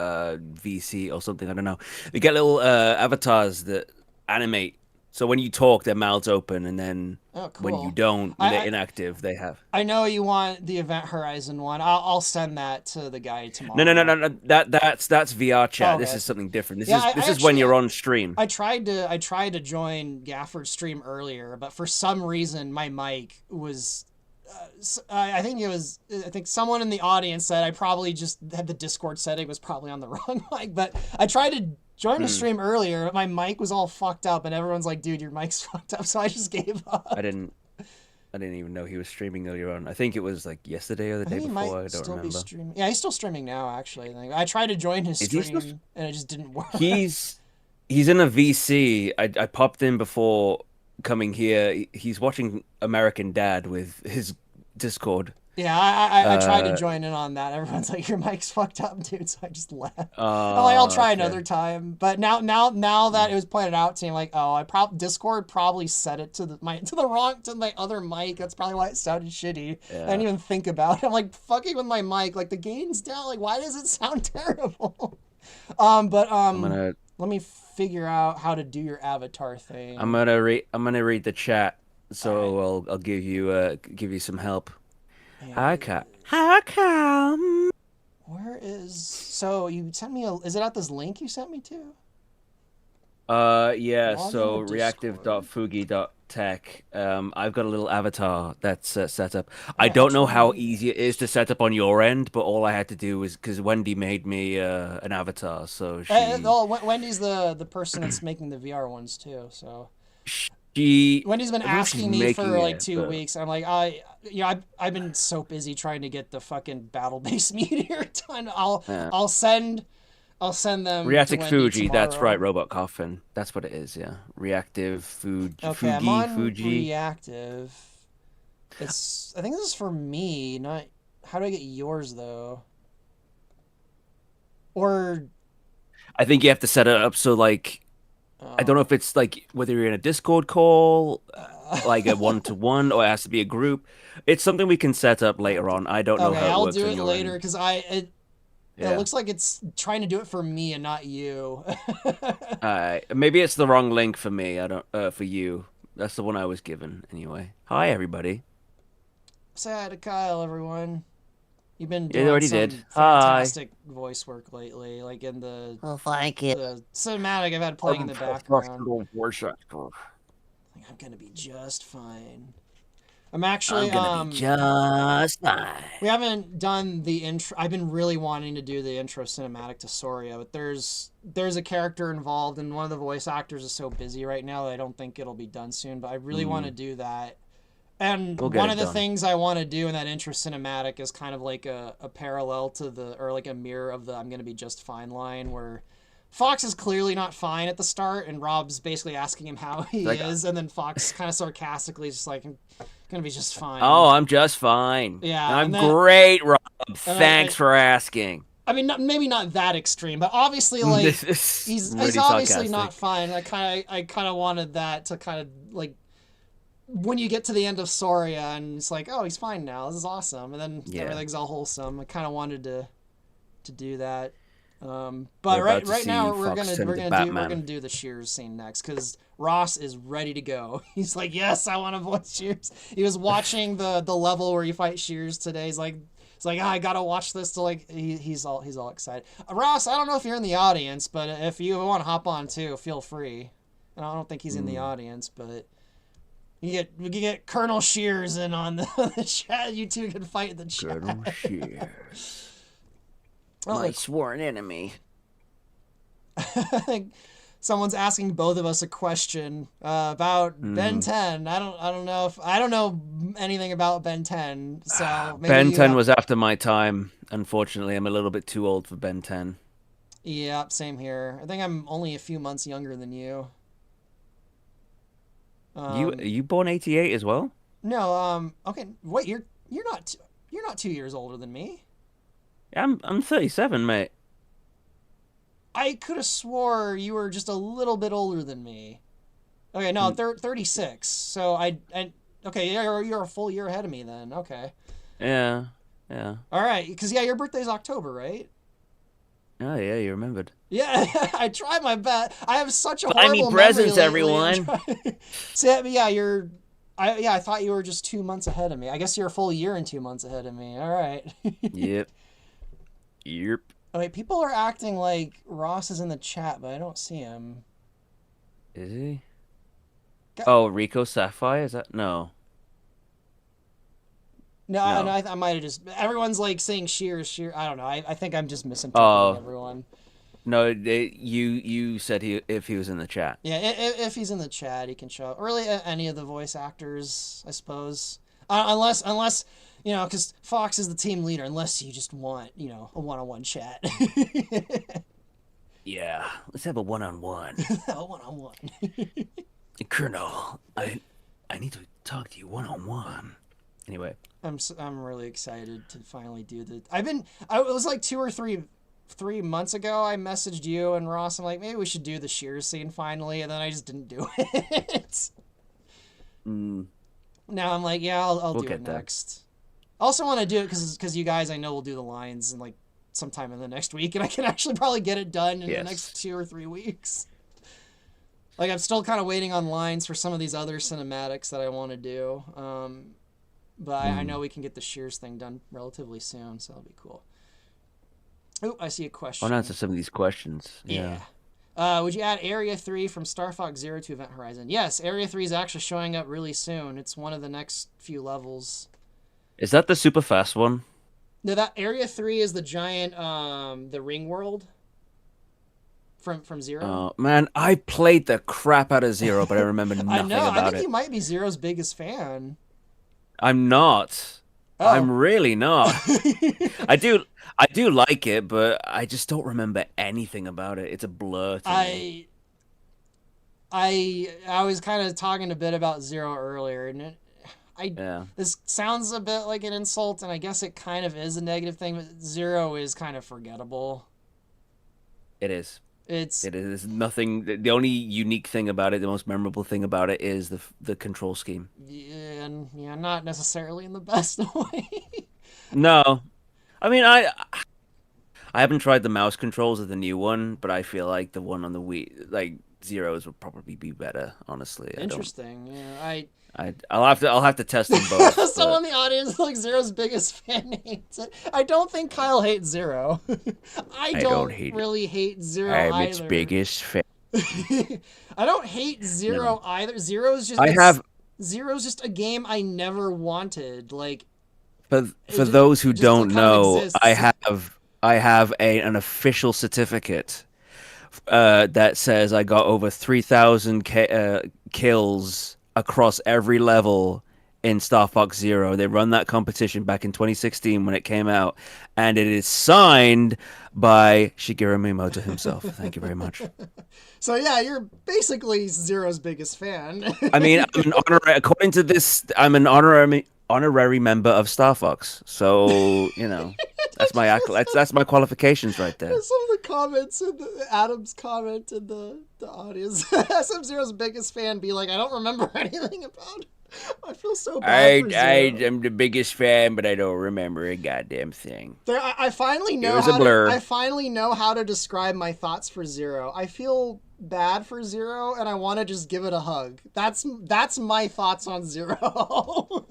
VC or something, I don't know. We get little avatars that animate. So when you talk, their mouths open, and then when you don't, when they're inactive, they have. I know you want the Event Horizon one. I'll send that to the guy tomorrow. No. That's VR chat. Okay. This is something different. This is when you're on stream. I tried to join Gafford's stream earlier, but for some reason my mic was. I think someone in the audience said I probably just had the Discord setting was probably on the wrong mic, but I tried to join the stream earlier, but my mic was all fucked up and everyone's like, dude, your mic's fucked up, so I just gave up. I didn't even know he was streaming earlier on. I think it was like yesterday or the day before. I don't remember. Yeah, he's still streaming now, actually. I tried to join his stream and it just didn't work. He's in a VC. I popped in before coming here. He's watching American Dad with his Discord. Yeah, I tried to join in on that. Everyone's like, your mic's fucked up, dude. So I just left. I'm like, I'll try another time. But now that it was pointed out to me, I'm like, oh, Discord probably set it to my other mic. That's probably why it sounded shitty. Yeah. I didn't even think about it. I'm like fucking with my mic. Like the gain's down. Like why does it sound terrible? Let me figure out how to do your avatar thing. I'm gonna read the chat. So right. I'll give you some help. How come? Where is? So you sent me is it at this link you sent me to? Yeah. So reactive.fugi.tech. I've got a little avatar that's set up. I don't know how easy it is to set up on your end, but all I had to do was because Wendy made me an avatar. So Wendy's the person that's making the VR ones too. So. Wendy's been asking me for like 2 weeks. I'm like, I've been so busy trying to get the fucking battle-based meteor done. I'll send them. Reactive Fuji, that's right, Robot Coffin. That's what it is, yeah. Reactive Fuji. Okay, I'm on Reactive. I think this is for me, not. How do I get yours though? Or. I think you have to set it up so like. I don't know if it's like whether you're in a Discord call, like a 1-to-1, or it has to be a group. It's something we can set up later on. I don't know how it works. I'll do it later because it looks like it's trying to do it for me and not you. Maybe it's the wrong link for me. I don't for you. That's the one I was given anyway. Hi everybody. Say hi to Kyle, everyone. You've been doing fantastic voice work lately, like in the thank you. The cinematic I've had playing in the background. I'm gonna be just fine. I'm actually I'm gonna be just fine. we haven't done the intro. I've been really wanting to do the intro cinematic to Soria, but there's a character involved, and one of the voice actors is so busy right now that I don't think it'll be done soon. But I really want to do that. And We'll get one it of the done. things I want to do in that intro cinematic is kind of like a parallel to or like a mirror of the "I'm gonna be just fine" line, where Fox is clearly not fine at the start, and Rob's basically asking him how he Like, is, and then Fox kind of sarcastically is just like, "I'm gonna be just fine." oh, I'm just fine. Yeah, I'm great, Rob. and Thanks for asking. I mean, maybe not that extreme, but obviously, like This is he's really obviously not sarcastic. fine. I kind of wanted that to kind of like when you get to the end of Soria and it's like, oh, he's fine now. This is awesome, and then Yeah. everything's all wholesome. I kind of wanted to do that. But We're about to right see now Fox turn we're into gonna Batman. do the Shears scene next because Ross is ready to go. He's like, yes, I want to voice Shears. He was watching the level where you fight Shears today. He's like, I gotta watch this to like. He's all excited. Ross, I don't know if you're in the audience, but if you want to hop on too, feel free. And I don't think he's in the audience, but you get Colonel Shears in on the chat. You two can fight in the chat. Colonel Shears. Oh, My sworn enemy. I think someone's asking both of us a question about Ben 10. I don't know anything about Ben 10, so maybe Ben you 10 have. was after my time. Unfortunately, I'm a little bit too old for Ben 10. Yeah, same here. I think I'm only a few months younger than you. You born 88 as well? No, okay. Wait, you're not 2 years older than me. I'm 37, mate. I could have swore you were just a little bit older than me. Okay, no, 36. So I okay, yeah, you're a full year ahead of me then. Okay. Yeah, yeah. All right, because yeah, your birthday's October, right? Oh yeah, you remembered. Yeah, I try my best. I have such a Buy me horrible memory presents, lately. everyone. So yeah, I thought you were just 2 months ahead of me. I guess you're a full year and 2 months ahead of me. All right. Yep. Yep. Oh, wait, people are acting like Ross is in the chat, but I don't see him. Is he? Ga- Oh, Rico Sapphire? Is that? No. No, No. I might have just. Everyone's like saying Sheer. I don't know. I think I'm just misinterpreting Oh, everyone. no, you said if he was in the chat. Yeah, if he's in the chat, he can show up. Or really, any of the voice actors, I suppose. Unless because Fox is the team leader. Unless you just want a one-on-one chat. Yeah, let's have a one-on-one. A one-on-one. Colonel, I need to talk to you one-on-one. Anyway, I'm really excited to finally do the. It was like 2 or 3 months ago. I messaged you and Ross. I'm like, maybe we should do the Shears scene finally, and then I just didn't do it. Now I'm like, yeah, I'll we'll do it get there. next. I also want to do it because you guys I know will do the lines in like sometime in the next week, and I can actually probably get it done in the next 2 or 3 weeks. Like I'm still kind of waiting on lines for some of these other cinematics that I want to do. But I know we can get the Shears thing done relatively soon, so that'll be cool. Oh, I see a I question. want to answer some of these questions. Yeah. Would you add Area 3 from Star Fox Zero to Event Horizon? Yes, Area 3 is actually showing up really soon. It's one of the next few levels. Is that the super fast one? No, that Area 3 is the giant, the ring world from Zero. Oh man, I played the crap out of Zero, but I remember I nothing know. I about think it. you might be Zero's biggest fan. I'm not. Oh. I'm really not. I do like it, but I just don't remember anything about it. It's a blur to me. I was kind of talking a bit about Zero earlier, and Yeah. this sounds a bit like an insult, and I guess it kind of is a negative thing, but Zero is kind of forgettable. It is. It's It is nothing. The only unique thing about it, the most memorable thing about it, is the control scheme. and not necessarily in the best way. No, I mean I haven't tried the mouse controls of the new one, but I feel like the one on the Wii, like Zero's, would probably be better. Honestly, Interesting. Yeah, I'll have to test them both. Someone in the audience, like Zero's biggest fan, hates it. I don't think Kyle hates Zero. I don't hate it. really hate Zero I'm either. its biggest fan. I don't hate Zero either. Zero's just I have Zero's just a game I never wanted. Like For those who it just don't kind of know, exists. I have an official certificate that says I got over 3,000 kills across every level in Star Fox Zero. They run that competition back in 2016 when it came out, and it is signed by Shigeru Miyamoto himself. Thank you very much. So yeah, you're basically Zero's biggest fan. I mean, I'm an honorary, according to this, I'm an honorary member of Star Fox. So, that's my that's my qualifications right there. Some of the comments in Adam's comment in the audience, Sub Zero's biggest fan be like, I don't remember anything about it. I feel so bad for I Zero. am the biggest fan, but I don't remember a goddamn thing. I finally It know was a how to. blur. I finally know how to describe my thoughts for Zero. I feel bad for Zero, and I want to just give it a hug. That's my thoughts on Zero.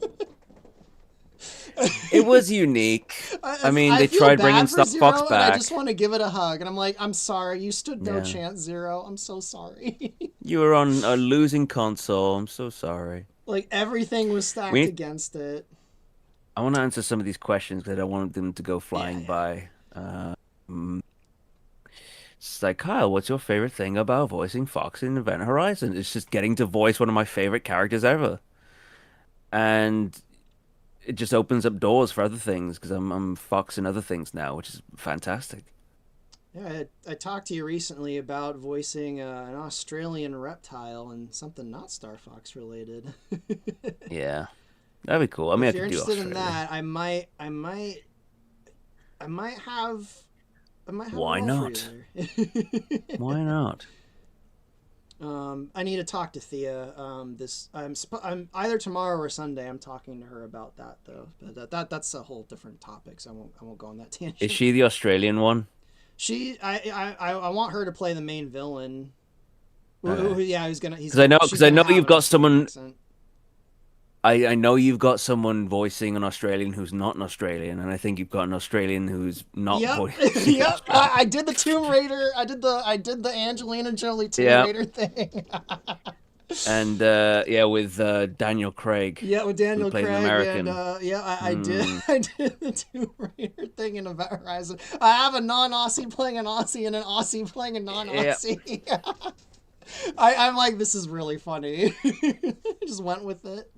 It was unique. I mean, I they feel tried bringing bad for Star Fox Zero, and I back. just want to give it a hug. And I'm like, I'm sorry, you stood no Yeah. chance, Zero. I'm so sorry. You were on a losing console. I'm so sorry. Like everything was We stacked need, against it. I want to answer some of these questions because I don't want them to go Yeah, flying yeah. by. Mm, it's like, Kyle, what's your favorite thing about voicing Fox in Event Horizon? It's just getting to voice one of my favorite characters ever. And it just opens up doors for other things because I'm Fox and other things now, which is fantastic. Yeah, I talked to you recently about voicing an Australian reptile and something not Star Fox related. Yeah, that'd be cool. I So mean, I if you're could do interested in Australia. that, I might have, I might have a Why role for not? you there. Why not? I need to talk to Thea. I'm either tomorrow or Sunday. I'm talking to her about that though. But that's a whole different topic, so I won't go on that Is tangent. she the Australian one? I want her to play the main villain. Okay. Yeah, she's Because I gonna know have you've an got Australian someone. accent. I know you've got someone voicing an Australian who's not an Australian, and I think you've got an Australian who's not Yep, voicing an yep. Australian. I did the Tomb Raider. I did the Angelina Jolie Tomb Yeah, Raider thing. and yeah, with Daniel Craig, Yeah, with who Daniel played an Craig, and American. yeah, I did. Mm, I did the Tomb Raider thing in Event Horizon. I have a non-Aussie playing an Aussie and an Aussie playing a yeah, non-Aussie. I'm like, this is really funny. I just went with it.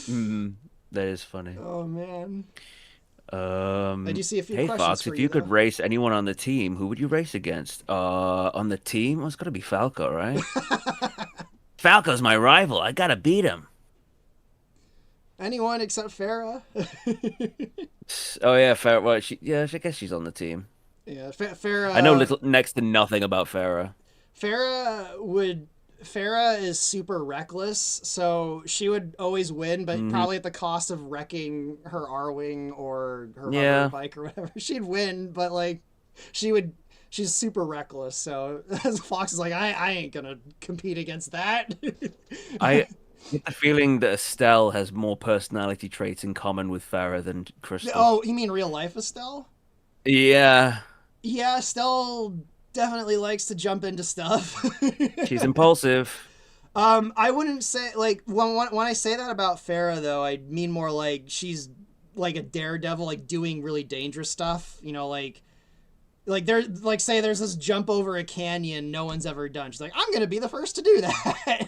mm, that is funny. Oh man, I do see a few Hey questions Fox, for if you you could though. race anyone on the team, who would you race against? On the team, well, it's gotta be Falco, right? Falco's my rival. I gotta beat him. Anyone except Farah. Oh yeah, Farah. Well, I guess she's on the team. Yeah, I know Farah. little next to nothing about Farah. Farah would. Farah is super reckless, so she would always win, but Hmm. probably at the cost of wrecking her R-wing or her hovering Yeah, bike or whatever. She'd win, but like, she would. She's super reckless, so Fox is like, I ain't gonna compete against that. I get the feeling that Estelle has more personality traits in common with Farah than Crystal. Oh, you mean real life Estelle? Yeah, Yeah, Estelle definitely likes to jump into stuff. she's impulsive. I wouldn't say like when I say that about Farah though, I mean more like she's like a daredevil, like doing really dangerous stuff. You know, like there, like say there's this jump over a canyon no one's ever done. She's like, I'm gonna be the first to do that.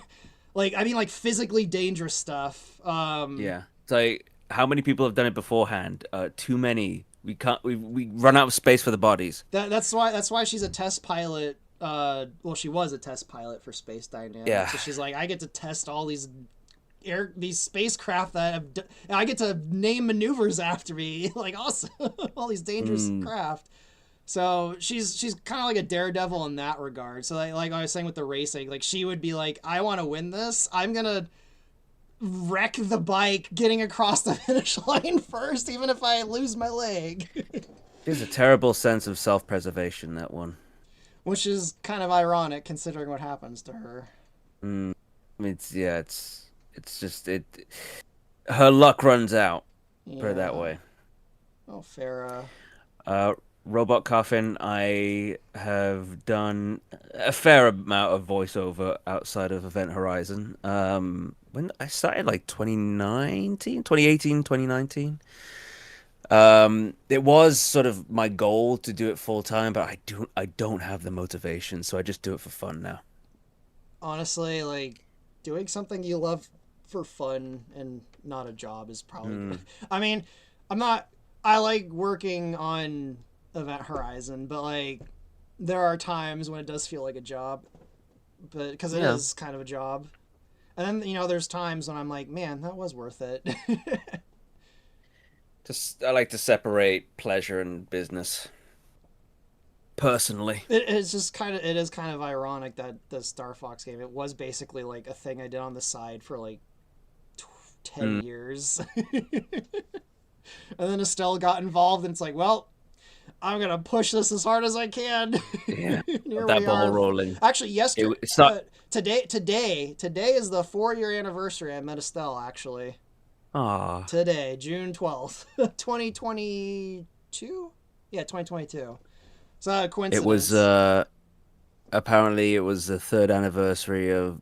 Like I mean, like physically dangerous stuff. Yeah, it's like how many people have done it beforehand? Too many. We can't. We run out of space for the bodies. That's why she's a test pilot. Well, she was a test pilot for Space Dynamics. Yeah. So she's like, I get to test all these spacecraft I get to name maneuvers after me. Like awesome, all these dangerous Mm, craft. So she's kind of like a daredevil in that regard. So like I was saying with the racing, like she would be like, I want to win this. I'm gonna wreck the bike getting across the finish line first, even if I lose my leg. there's a terrible sense of self-preservation, that one. Which is kind of ironic considering what happens to her. Mm, it's just it. Her luck runs out. Put it that Yeah. way. Oh, Farah. Uh, Robot Coffin, I have done a fair amount of voiceover outside of Event Horizon. When I started like 2019, 2018, 2019. It was sort of my goal to do it full time, but I don't have the motivation, so I just do it for fun now. Honestly, like doing something you love for fun and not a job is probably good. Mm, I mean, I'm not. I like working on Event Horizon, but like there are times when it does feel like a job, but because it yeah. is kind of a job. And then there's times when I'm like, man, that was worth it. Just I like to separate pleasure and business personally. It's just kind of it is kind of ironic that the Star Fox game, it was basically like a thing I did on the side for like 10 Mm, years. And then Estelle got involved, and it's like, well, I'm gonna push this as hard as I can. yeah, Here that we ball are. rolling. Actually, It's not. today is the 4 year anniversary. I met Estelle actually Ah, today, June 12th, 2022. Yeah, 2022. It's not a it was coincidence. apparently it was the third anniversary of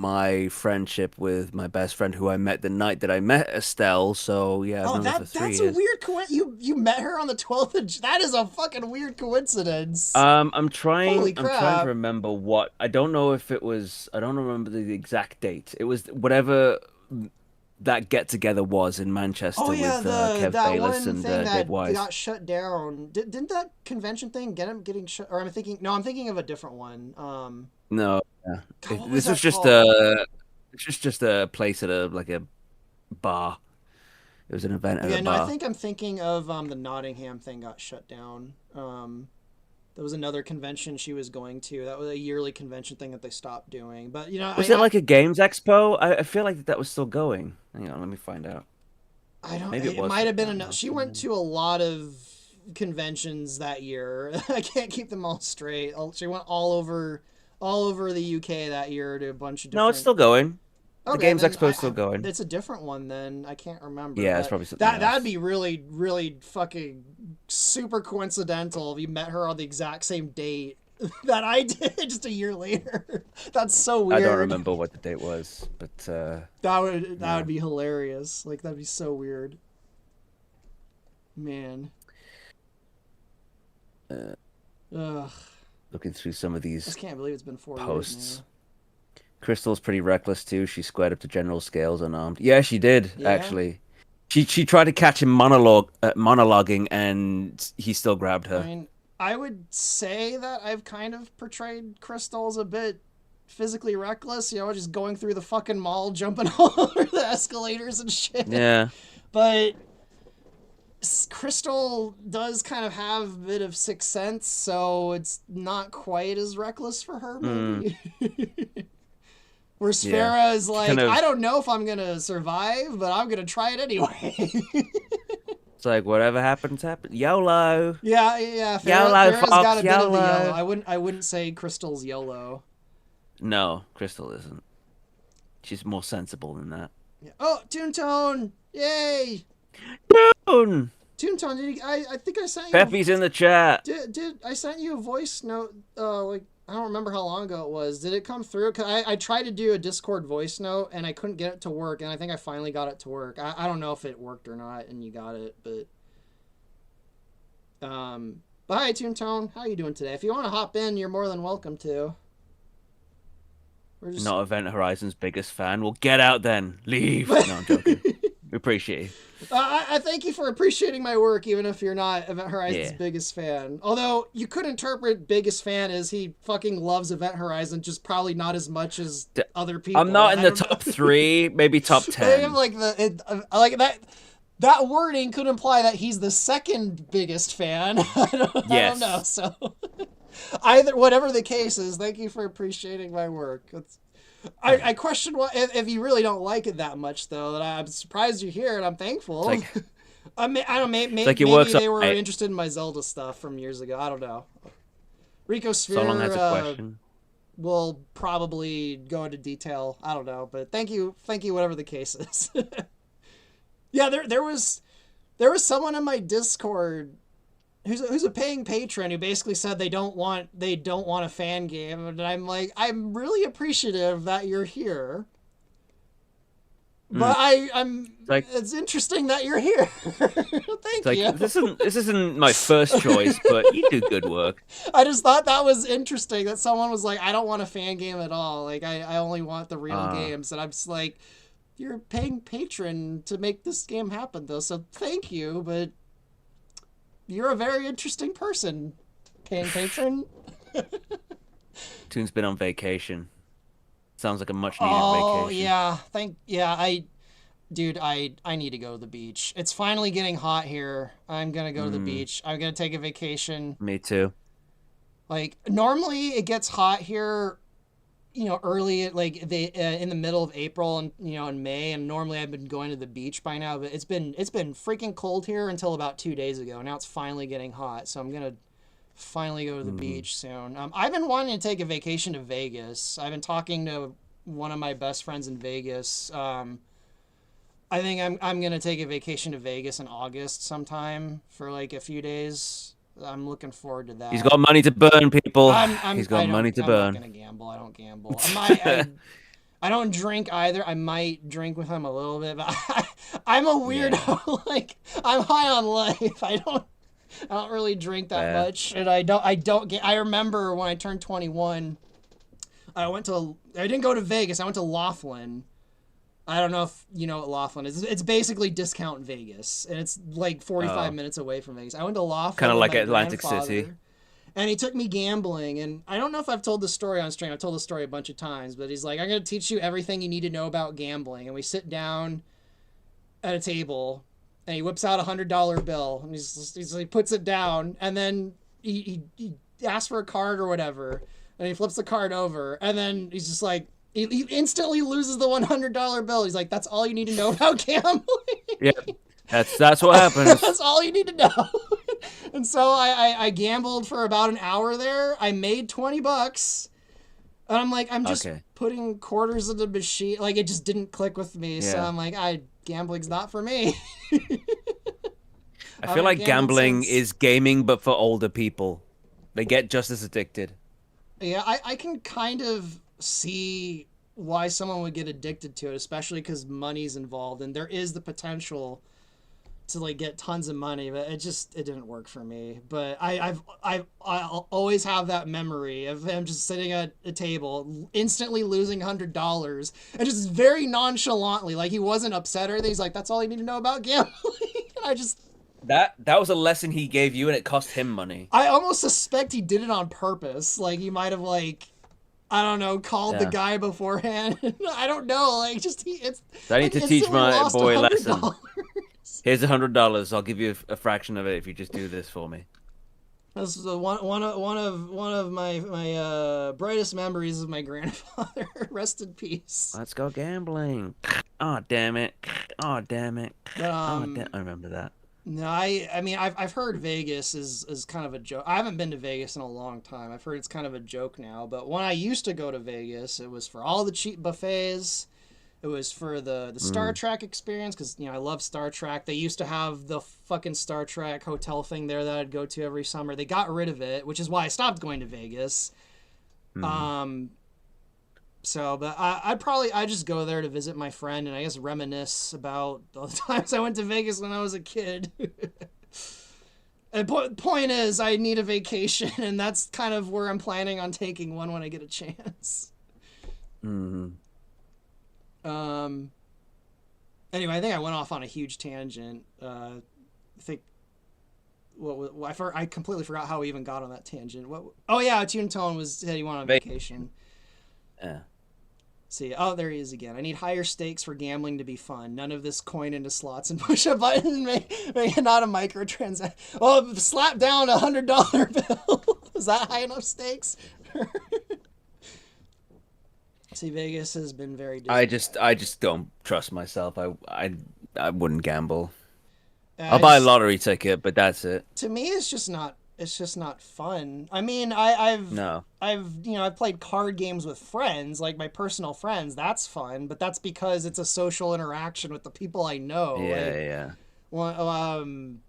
my friendship with my best friend who I met the night that I met Estelle. So yeah, I've Oh, known her for three that's a years. weird You met her on the 12th that is a fucking weird coincidence. I'm trying. Holy I'm trying to crap. remember what. I don't know if it was. I don't remember the exact date. It was whatever that get together was in Oh Manchester yeah, with the Kev that Bayless one and thing Dave that Wise. got shut down. Didn't that convention thing get him getting shut? Or I'm thinking. No, I'm thinking of a different one. No, yeah. God, what was This that was just called? a. It's just a place at a like a bar. It was an event at a Okay, no, I bar. think I'm thinking of the Nottingham thing got shut down. There was another convention she was going to. That was a yearly convention thing that they stopped doing. But Was it like a games expo? I feel like that was still going. Hang on, let me find out. I don't. Maybe it It was might have shut been down enough. now. She went to a lot of conventions that year. I can't keep them all straight. She went all over the UK that year to a bunch of No, it's different. still going. The Okay, games then expo is still going. it's a different one. Then I can't remember. Yeah, it's But probably something that'd else. be really fucking super coincidental if you met her on the exact same date that I did just a year later. That's so I don't weird. remember what the date was, but That would no. be hilarious. Like that'd be so weird, man. Uh, Ugh. looking through some of I just these can't believe it's been 4 years now. posts. Crystal's pretty reckless too. She squared up to General Scales unarmed. Yeah, she did Yeah, actually. She tried to catch him monologuing, and he still grabbed I her. mean, I would say that I've kind of portrayed Crystal as a bit physically reckless, just going through the fucking mall, jumping all over the escalators and shit. Yeah. But Crystal does kind of have a bit of sixth sense, so it's not quite as reckless for her, Mm, maybe. Where yeah. Sphera is She kind like, I of. don't know if I'm gonna survive, but I'm gonna try it anyway. It's like whatever happens, happens. YOLO. Yeah. YOLO, Farrah's got Fox. a bit of the YOLO. YOLO. I wouldn't say Crystal's YOLO. No, Crystal isn't. She's more sensible than that. Yeah. Oh, Toontown! Yay! Boom! Toontown, I think I sent you. Peppy's in the chat. Did I sent you a voice note? Like I don't remember how long ago it was. Did it come through? Cause I tried to do a Discord voice note and I couldn't get it to work, and I think I finally got it to work. I don't know if it worked or not, and you got it, but hi Toontown, how you doing today? If you want to hop in, you're more than welcome to. We're just Not Event Horizon's biggest fan. Well, get out then. Leave. No, I'm joking. We appreciate you. I thank you for appreciating my work, even if you're not Event Horizon's Yeah. biggest fan. Although you could interpret biggest fan as he fucking loves Event Horizon, just probably not as much as D- other I'm people. not in I the don't top know. three, maybe top I think I'm 10. like like that. That wording could imply that he's the second biggest fan. I don't know. Yes. So either whatever the case is, thank you for appreciating my work. I question what if you really don't like it that much though. That I'm surprised you're here and I'm It's thankful. like I don't it's like your maybe work's all they were right. interested in my Zelda stuff from years ago. I don't know. Rico Solon Sphere has a question. will probably go into detail. I don't know, but thank you, whatever the case is. Yeah, there was someone in my Discord who's a paying patron who basically said they don't want a fan game, and I'm like, I'm really appreciative that you're here, Mm. but I'm It's like it's interesting that you're here. it's Thank like you. this isn't my first choice, but you do good work. I just thought that was interesting that someone was like, I don't want a fan game at all. Like I only want the real Uh, games, and I'm just like, you're a paying patron to make this game happen though, so thank you, but you're a very interesting person, paying patron. Toon's been on vacation. Sounds like a much needed Oh vacation. yeah, dude, I need to go to the beach. It's finally getting hot here. I'm gonna go to the Mm, beach. I'm gonna take a vacation. me too. Like normally it gets hot here, early like in the middle of April and in May, and normally I've been going to the beach by now, but it's been freaking cold here until about 2 days ago. Now it's finally getting hot, so I'm gonna finally go to the Mm. beach soon. I've been wanting to take a vacation to Vegas. I've been talking to one of my best friends in Vegas. I think I'm gonna take a vacation to Vegas in August sometime for like a few days. I'm looking forward to He's that. got money to burn, people. I'm He's got I money don't to I'm not burn. gonna gamble. I don't gamble. I don't drink either. I might drink with him a little bit, but I'm a Yeah, weirdo. Like I'm high on life. I don't really drink that fair. much, and I don't get. I remember when I turned 21, I didn't go to Vegas. I went to Laughlin. I don't know if you know what Laughlin is. It's basically discount Vegas, and it's like 45 Oh, minutes away from Vegas. I went to kind Laughlin of with like my Atlantic City. grandfather, and he took me gambling. And I don't know if I've told the story on stream. I've told the story a bunch of times, but he's like, "I'm gonna teach you everything you need to know about gambling." And we sit down at a table, and he whips out $100 bill, and he puts it down, and then he asks for a card or whatever, and he flips the card over, and then he's just like. He instantly loses the $100 bill. He's like, "That's all you need to know about gambling." Yeah, that's what happens. That's all you need to know. And so I gambled for about an hour there. I made $20, and I'm like, I'm just Okay. putting quarters in the machine. Like it just didn't click with me. So Yeah. I'm like, gambling's not for me. I I feel haven't like gambled gambling since. is gaming, but for older people. They get just as addicted. Yeah, I can kind of see why someone would get addicted to it, especially because money's involved, and there is the potential to like get tons of money, but it didn't work for me. But I'll always have that memory of him just sitting at a table, instantly losing $100, and just very nonchalantly, like he wasn't upset or anything. He's like, "That's all you need to know about gambling." And That was a lesson he gave you, and it cost him money. I almost suspect he did it on purpose. Like he might have like. I don't know, called the Yeah. guy beforehand. I don't know, like just it's So I need like to teach instantly my lost a boy a hundred lesson. dollars. Here's $100. I'll give you a fraction of it if you just do this for me. This is one of my brightest memories of my grandfather. Rest in peace. Let's go gambling. Oh, damn it. Oh, damn it. But Oh, damn. I remember that. no, I mean I've heard Vegas is kind of a joke. I haven't been to Vegas in a long time. I've heard it's kind of a joke now. But when I used to go to Vegas, it was for all the cheap buffets. It was for the Star Mm. Trek experience because I love Star Trek. They used to have the fucking Star Trek hotel thing there that I'd go to every summer. They got rid of it, which is why I stopped going to Vegas. Mm. Um, but I'd just go there to visit my friend and I guess reminisce about all the times I went to Vegas when I was a kid. And point is, I need a vacation, and that's kind of where I'm planning on taking one when I get a chance. Mm. Um, anyway, I think I went off on a huge tangent. I think I completely forgot how we even got on that tangent. What? Oh yeah, Tune Tone said he went on vacation. Yeah. See, oh, there he is again. I need higher stakes for gambling to be fun. None of this coin into slots and push a button, make it not a microtransaction. Oh, slap down $100 bill. Is that high enough stakes? See, Vegas has been very I just don't trust myself. I wouldn't gamble. I'll I buy a just lottery ticket, but that's it. to me it's just not fun. I mean, No. I've played card games with friends, like my personal friends. That's fun, but that's because it's a social interaction with the people I know. Yeah, yeah.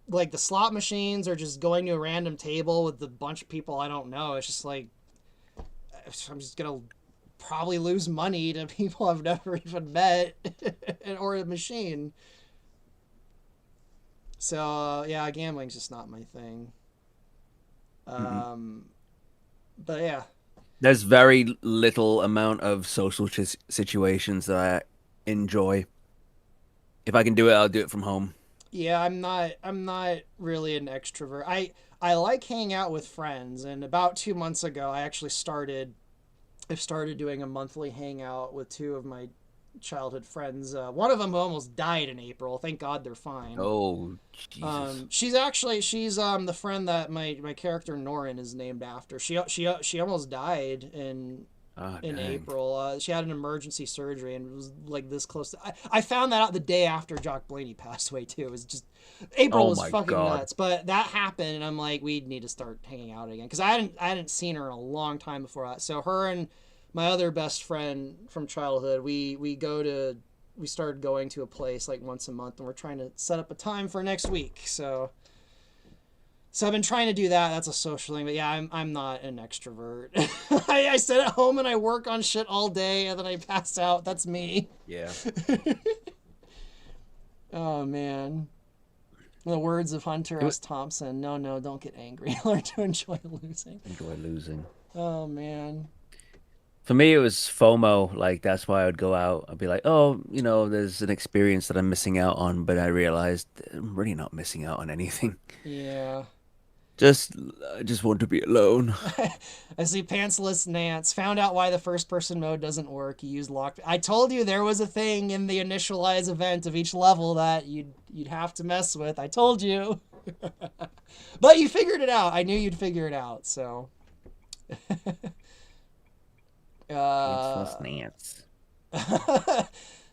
Like the slot machines or just going to a random table with a bunch of people I don't know. It's just like I'm just gonna probably lose money to people I've never even met or a machine. So yeah, gambling's just not my thing. Mm-mm. Um, but yeah, There's very little amount of social situations that I enjoy. If I can do it, I'll do it from home. yeah, I'm not really an extrovert. I like hanging out with friends, and about 2 months ago, I've started doing a monthly hangout with two of my childhood friends. One of them almost died in April. Thank God they're fine. Oh, Jesus. She's the friend that my character Norin is named after. She almost died Ah, in dang. April. She had an emergency surgery and it was like this close. I found that out the day after Jock Blaney passed away too. It was just April Oh was my fucking God. nuts. But that happened and I'm like, we need to start hanging out again because I hadn't seen her in a long time before that. So her and my other best friend from childhood, we started going to a place like once a month and we're trying to set up a time for next week. So I've been trying to do that. That's a social thing, but yeah, I'm not an extrovert. I sit at home and I work on shit all day and then I pass out. That's me. Yeah. Oh man. The words of Hunter It wa- S. Thompson. No, no, don't get angry. Learn to enjoy losing. Enjoy losing. Oh man. For me, it was FOMO. Like, that's why I would go out. I'd be like, oh, there's an experience that I'm missing out on. But I realized I'm really not missing out on anything. Yeah. Just, I just want to be alone. I see Pantsless Nance found out why the first person mode doesn't work. You use locked. I told you there was a thing in the initialize event of each level that you'd have to mess with. I told you. But you figured it out. I knew you'd figure it out. So Pantsless uh Nance.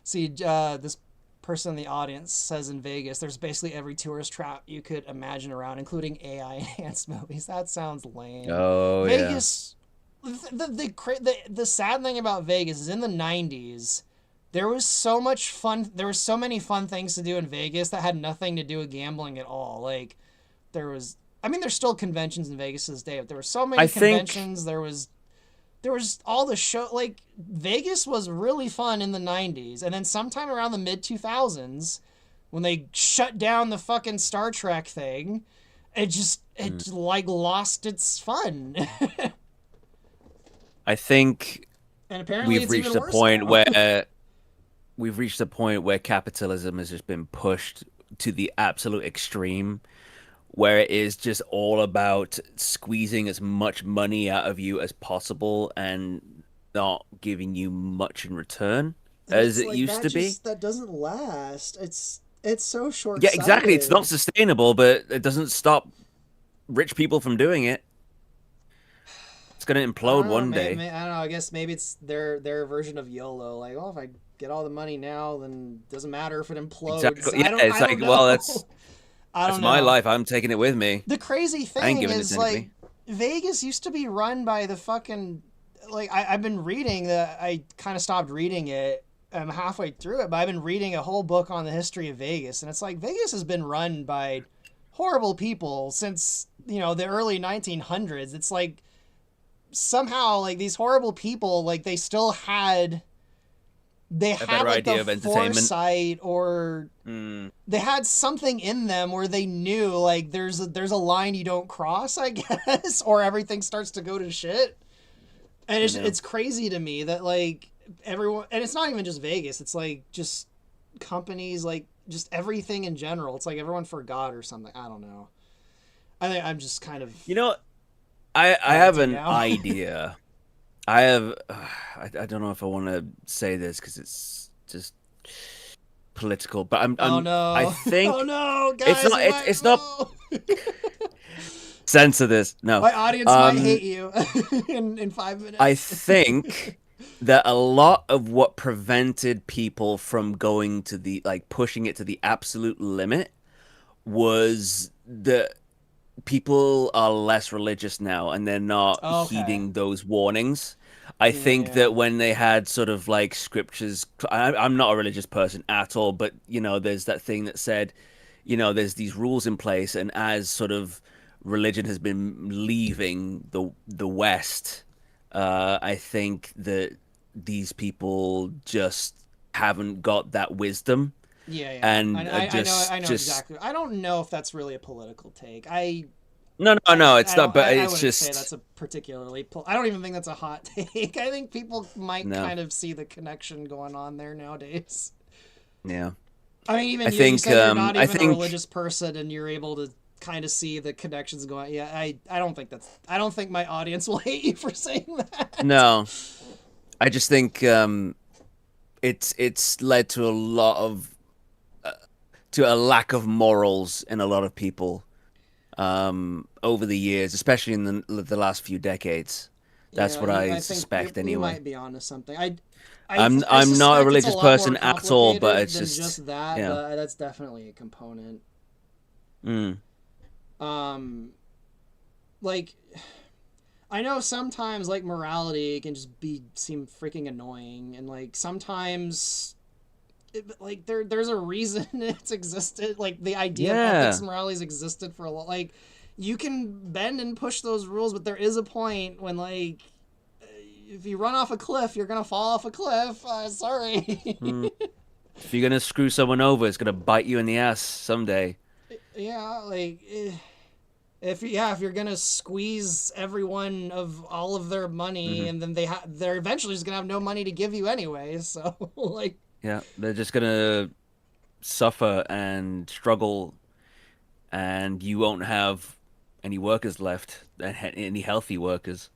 see this person in the audience says in Vegas there's basically every tourist trap you could imagine around including AI enhanced movies. That sounds lame. Oh, yeah. Vegas the sad thing about Vegas is in the 90s there was so much fun there were so many fun things to do in Vegas that had nothing to do with gambling at all. Like there was I mean there's still conventions in Vegas to this day, but there were so I many think, conventions. There was all the show like Vegas was really fun in the 90s and then sometime around the mid 2000s when they shut down the fucking Star Trek thing mm, it like lost its fun. I think And apparently we've it's reached even a worse point now. where capitalism has just been pushed to the absolute extreme, where it is just all about squeezing as much money out of you as possible and not giving you much in return And as it's it like used to be. that doesn't last. It's so Yeah, exactly. It's not short-sighted. sustainable, but it doesn't stop rich people from doing it. It's going to I implode don't know. one day. I don't know. I guess maybe it's their version of YOLO. Like, oh, if I get all the money now, then it doesn't matter if it implodes. Exactly. Yeah, it's I don't like, well, know. I that's don't my know. life. I'm taking it with me. The crazy I ain't thing giving it to is like anybody. Vegas used to be run by the fucking like I've been reading that I kind of stopped reading it. I'm halfway through it, but I've been reading a whole book on the history of Vegas, and it's like Vegas has been run by horrible people since the early 1900s. It's like somehow like these horrible people like they A had better like the idea of entertainment. foresight or Mm, they had something in them where they knew like there's a line you don't cross, I guess, or everything starts to go to shit. And you know. it's crazy to me that like everyone, and it's not even just Vegas, it's like just companies, like just everything in general. It's like everyone forgot or something. I don't know. I think I'm just kind of You know, I have salty an now. idea. I have I don't know if I want to say this because it's just political, but Oh I no. Oh think no, it's guys, not you might it's not know. censor this. No. My audience might hate Um you in five I minutes. think that a lot of what prevented people from going to the like pushing it to the absolute limit was that people are less religious now and they're not Okay. heeding those warnings. I think Yeah. that when they had sort of I'm not a religious person at all, but there's that thing that said, there's these rules in place, and as sort of religion has been leaving the West, I think that these people just haven't got that wisdom, Yeah, yeah. and I know just exactly. I don't know if that's really a political take. no, it's not. But I it's wouldn't say that's just a particularly. I don't even think that's a hot take. I think people might no, kind of see the connection going on there nowadays. yeah. I mean, even I you. You think said you're not I even a think religious person, and you're able to kind of see the connections going. Yeah, I don't think that's. I don't think my audience will hate you for saying that. no. I just think it's led to a lot of to a lack of morals in a lot of people over the years, especially in the last few decades. That's Yeah, what I I think suspect you anyway. might be onto something. I I'm not a suspect it's a religious lot more person at all, but complicated it's than just just that, yeah. but that's definitely a component. Mm, Um, like I know sometimes like morality can just be seem freaking annoying, and like sometimes like there's a reason it's existed. Like the idea of ethics yeah. and morality has existed for a lot. Like you can bend and push those rules, but there is a point when like if you run off a cliff, you're gonna fall off a cliff. Sorry. Mm. If you're gonna screw someone over, it's gonna bite you in the ass someday. Yeah, like if you're gonna squeeze everyone of all of their money, Hmm. and then they're eventually just gonna have no money to give you anyway. So like Yeah, they're just gonna suffer and struggle, and you won't have any workers left, any healthy workers.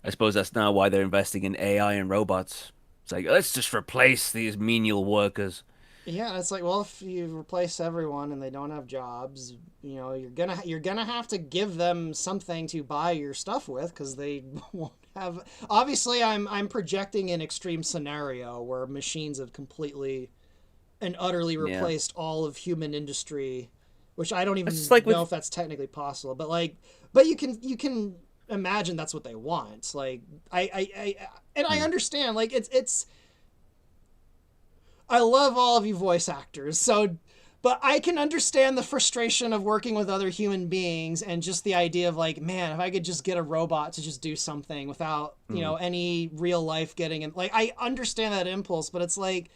I suppose that's now why they're investing in AI and robots. It's like, let's just replace these menial workers. yeah, it's like, well, if you replace everyone and they don't have jobs, you're gonna have to give them something to buy your stuff with because they won't have. Obviously, I'm projecting an extreme scenario where machines have completely and utterly Yeah. replaced all of human industry, which I don't It's just even like know with if that's technically possible. But like, but you can imagine that's what they want. Like, and I mm, understand. Like, it's I love all of you voice actors. So, but I can understand the frustration of working with other human beings and just the idea of like, man, if I could just get a robot to just do something without, mm. any real life getting in. Like, I understand that impulse, but it's like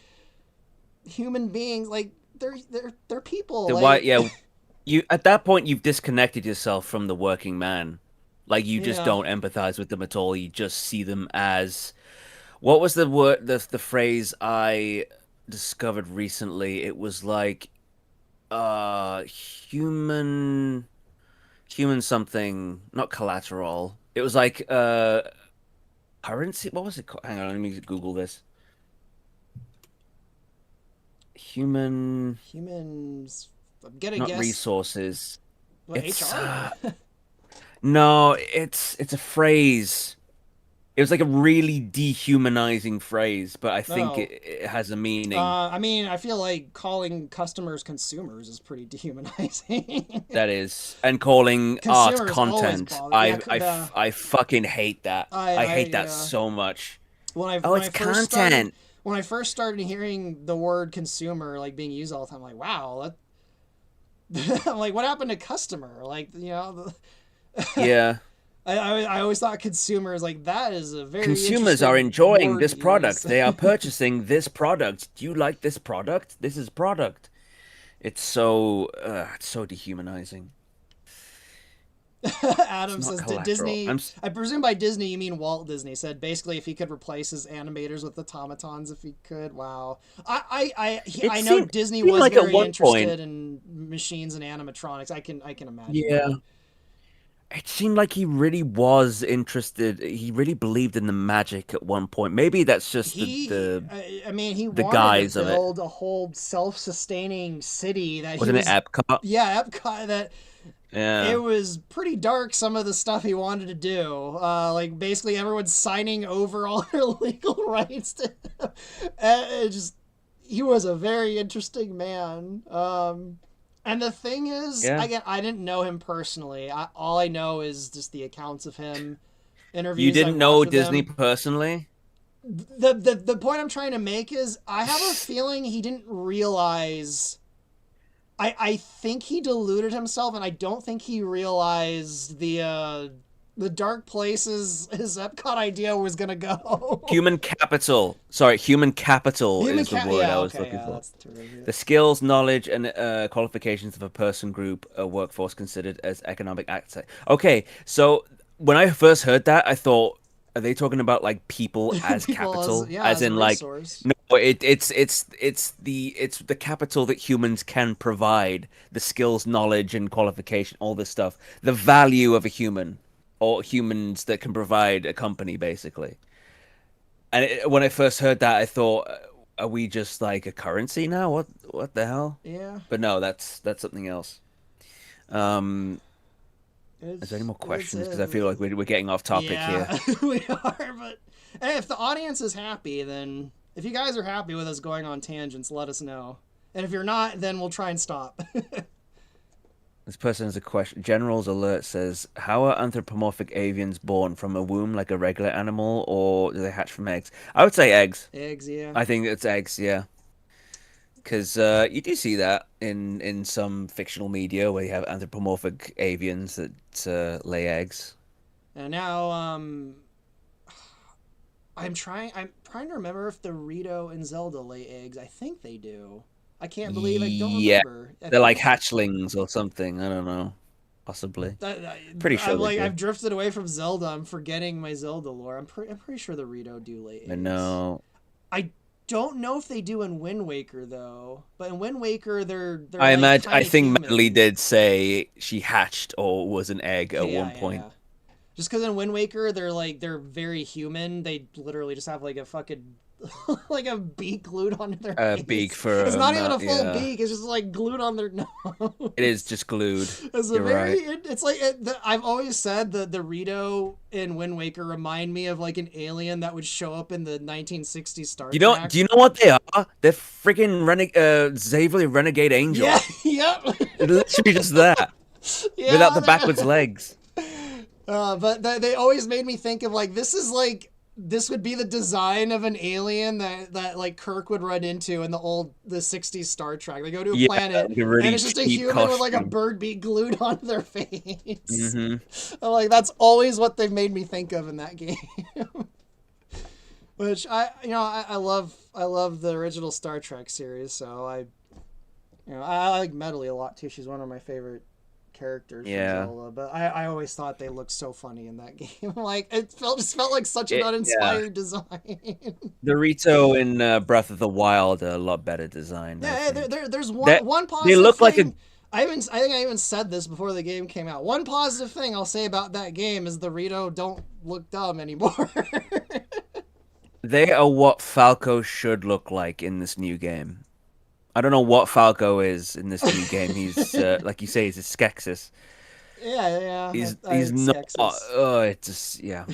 human beings, like they're people. The why Like, yeah, you at that point you've disconnected yourself from the working man. Like you just yeah. don't empathize with them at all. You just see them as what was the word the phrase I discovered recently? It was like human something, not collateral. It was like currency. What was it called? Hang on, let me Google this. Human, Humans. I'm gonna not guess. resources. What, It's HR? no, it's a phrase. It was like a really dehumanizing phrase, but I think No. it has a meaning. I mean, I feel like calling customers consumers is pretty dehumanizing. That is, and calling art Consumers always content. bother. Yeah, I fucking hate that. I hate that yeah. so much. Oh, When it's I first started content. when I first started hearing the word consumer like being used all the time, I'm like, wow, I'm like, what happened to customer? Like, Yeah. I always thought consumer is like that is a very Consumers are interesting enjoying word this to use. product. They are purchasing this product. Do you like this product? This is product. It's so dehumanizing. It's Adam not says collateral. Disney. I presume by Disney you mean Walt Disney. Said basically if he could replace his animators with automatons, if he could. Wow. It I know seemed Disney seemed was like at very one point, interested in machines and animatronics. I can imagine yeah, that. it seemed like he really was interested. He really believed in the magic at one point. Maybe that's just I mean, he the wanted to guise of it. build a whole self-sustaining city that he Wasn't it was. Epcot? Yeah, Epcot. That it Yeah. was pretty dark. Some of the stuff he wanted to do, like basically everyone's signing over all their legal rights to. It just he was a very interesting man. And the thing is, Yeah. again, I didn't know him personally. All I know is just the accounts of him, You interviews I've didn't watched know with Disney him. personally? The point I'm trying to make is I have a feeling he didn't realize I think he deluded himself, and I don't think he realized the dark places his Epcot idea was gonna go. Human capital. Sorry, human capital is the word I Yeah, was okay, looking yeah, for. that's the term. The skills, knowledge, and qualifications of a person, group, a workforce considered as economic actor. Okay, so when I first heard that, I thought, are they talking about like people as People as capital, yeah as as a in like, resource. no, it's the capital that humans can provide, the skills, knowledge, and qualification, all this stuff, the value of a human, or humans that can provide a company, basically. And when I first heard that, I thought, are we just like a currency now? What the hell? Yeah, But no, that's something else. Um, is there any more it's questions? Because I feel like we're getting off topic here. yeah, we are. But hey, if the audience is happy, then if you guys are happy with us going on tangents, let us know. And if you're not, then we'll try and stop. This person has a question. General's alert says, "How are anthropomorphic avians born from a womb like a regular animal, or do they hatch from eggs?" I would say eggs. Eggs, yeah. I think it's eggs. Yeah, because you do see that in some fictional media where you have anthropomorphic avians that lay eggs. And now, I'm trying to remember if the Rito and Zelda lay eggs. I think they do. I can't believe I don't Yeah, remember. I they're think like hatchlings or something. I don't know. Possibly. Pretty sure I'm they like do. I've drifted away from Zelda. I'm forgetting my Zelda lore. I'm pretty sure the Rito do lay I eggs. know. I don't know if they do in Wind Waker though. But in Wind Waker, they're I like imagine. kind I of think Medley human. did say she hatched or was an egg at Yeah, one yeah, point. yeah. Just because in Wind Waker they're very human. They literally just have like a fucking like a beak glued onto their A beak face. for It's a not even mouth. a full Yeah, beak. It's just like glued on their it is nose. just glued. It's a You're very. right. It's like I've always said the Rito in Wind Waker remind me of like an alien that would show up in the 1960s Star You know? Trek. Do you know what they are? They're freaking Xavier Renegade Yeah. Angel. Yep. They're literally just that without Yeah. the backwards legs. But they always made me think of like this would be the design of an alien that like Kirk would run into in the 60s Star Trek. They go to a Yeah, planet like a and really it's just a cheap human with like a costume. bird beak glued onto their face. Hmm. I'm like that's always what they've made me think of in that game. Which I love the original Star Trek series, so I like Medley a lot too. She's one of my favorite characters from Yeah. Zelda, but I always thought they looked so funny in that game. Like it just felt like such an Yeah. uninspired design. The Rito in Breath of the Wild are a lot better designed, I Yeah, think. there's That one they positive look like a thing. I think I even said this before the game came out. One positive thing I'll say about that game is the Rito don't look dumb anymore. they are what Falco should look like in this new game. I don't know what Falco is in this new game. He's like you say, he's a Skeksis. Yeah, He's it's not. Skeksis. Oh, it's just yeah.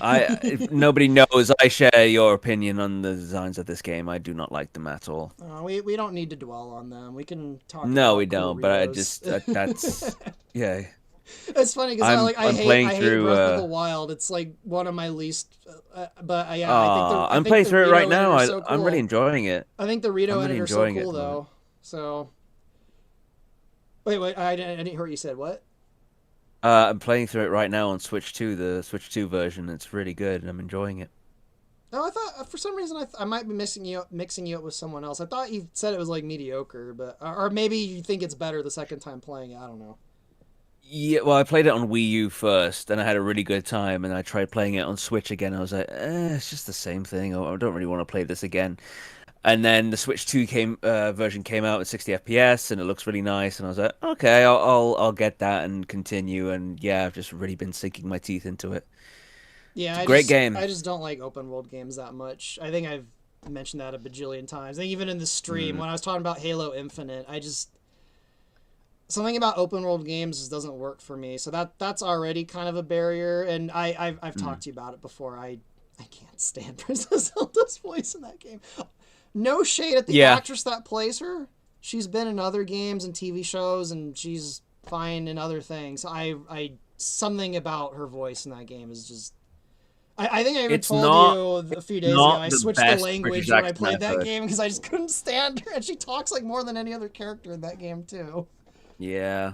If nobody knows, I share your opinion on the designs of this game. I do not like them at all. We don't need to dwell on them. We can talk No, we about cool don't. But I Ritos. just that's yeah. It's funny because I'm playing I hate through. Breath of the Wild. It's like one of my least. But yeah, I I'm think playing the through it right Rito in it now. are so I'm really cool. enjoying it. I think the Rito I'm in really it are so enjoying it at cool the moment. though. So wait, I didn't hear what you said. What? I'm playing through it right now on Switch 2, the Switch 2 version. It's really good, and I'm enjoying it. Oh, I thought for some reason I might be mixing you up with someone else. I thought you said it was like mediocre, but or maybe you think it's better the second time playing it. I don't know. Yeah, well, I played it on Wii U first, and I had a really good time. And I tried playing it on Switch again. I was like, it's just the same thing. I don't really want to play this again. And then the Switch 2 version came out at 60 FPS, and it looks really nice. And I was like, okay, I'll get that and continue. And yeah, I've just really been sinking my teeth into it. Yeah, It's a great I game. just don't like open world games that much. I think I've mentioned that a bajillion times. I think even in the stream Mm, when I was talking about Halo Infinite, I just something about open world games just doesn't work for me. So that's already kind of a barrier. And I've mm. talked to you about it before. I can't stand Princess Zelda's voice in that game. No shade at the Yeah, actress that plays her. She's been in other games and TV shows, and she's fine in other things. I something about her voice in that game is just. I think I even it's told not you a it's few days ago. not I the switched the best British language when I accent played I've that heard. game because I just couldn't stand her, and she talks like more than any other character in that game too. Yeah.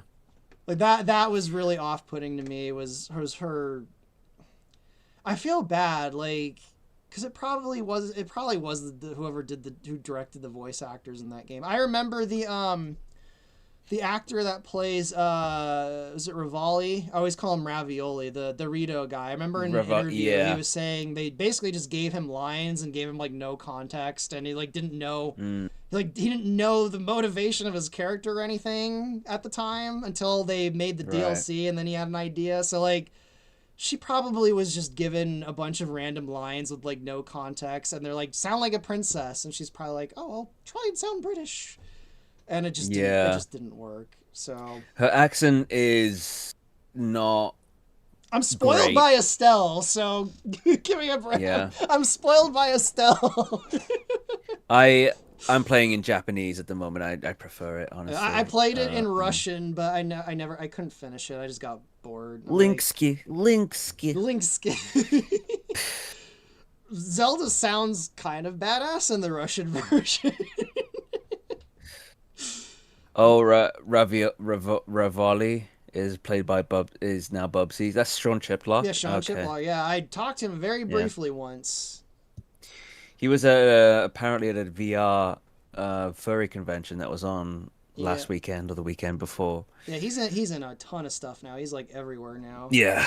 Like that was really off putting to me. Was her. I feel bad, like, because it probably was whoever who directed the voice actors in that game. I remember the actor that plays is it Rivali? I always call him Ravioli, the Rito guy. I remember in an interview he Yeah. was saying they basically just gave him lines and gave him like no context, and he like didn't know, Mm, like he didn't know the motivation of his character or anything at the time until they made the right. DLC, and then he had an idea. So like she probably was just given a bunch of random lines with like no context, and they're like sound like a princess, and she's probably like, oh, I'll try and sound British, and it Yeah. just didn't work. So Her accent is not I'm spoiled great. by Estelle, so give me a break. Yeah. I'm spoiled by Estelle. I I'm playing in Japanese at the moment. I prefer it, I honestly. played it in Russian, but I couldn't finish it. I just got bored. I'm like, Linkski. Linkski. Link's Zelda sounds kind of badass in the Russian version. Oh, Ravali is played by is now Bubsy. That's Sean Chiplock. Yeah, Sean Okay. Chiplaw. Yeah, I talked to him very Yeah. briefly once. He was apparently at a VR furry convention that was on Yeah, last weekend or the weekend before. yeah, he's in a ton of stuff now. He's like everywhere now. Yeah.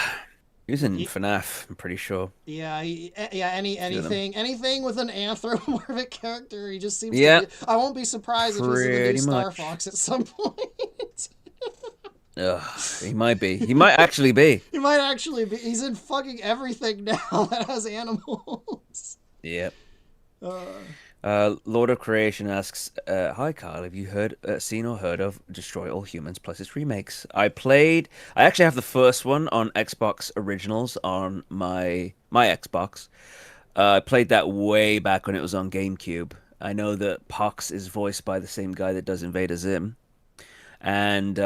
He was in He, FNAF, I'm pretty sure. yeah, yeah. A few of them. Anything with an anthropomorphic character, he just seems to Yeah, be. I won't be surprised if he's in the new pretty Star much. Fox at some point. Ugh, he might be. He might actually be. He might actually be. He's in fucking everything now that has animals. Yep. Uh, Lord of Creation asks, "Hi Kyle, have you seen or heard of Destroy All Humans plus its remakes?" I actually have the first one on Xbox Originals on my Xbox. I played that way back when it was on GameCube. I know that Pox is voiced by the same guy that does Invader Zim, and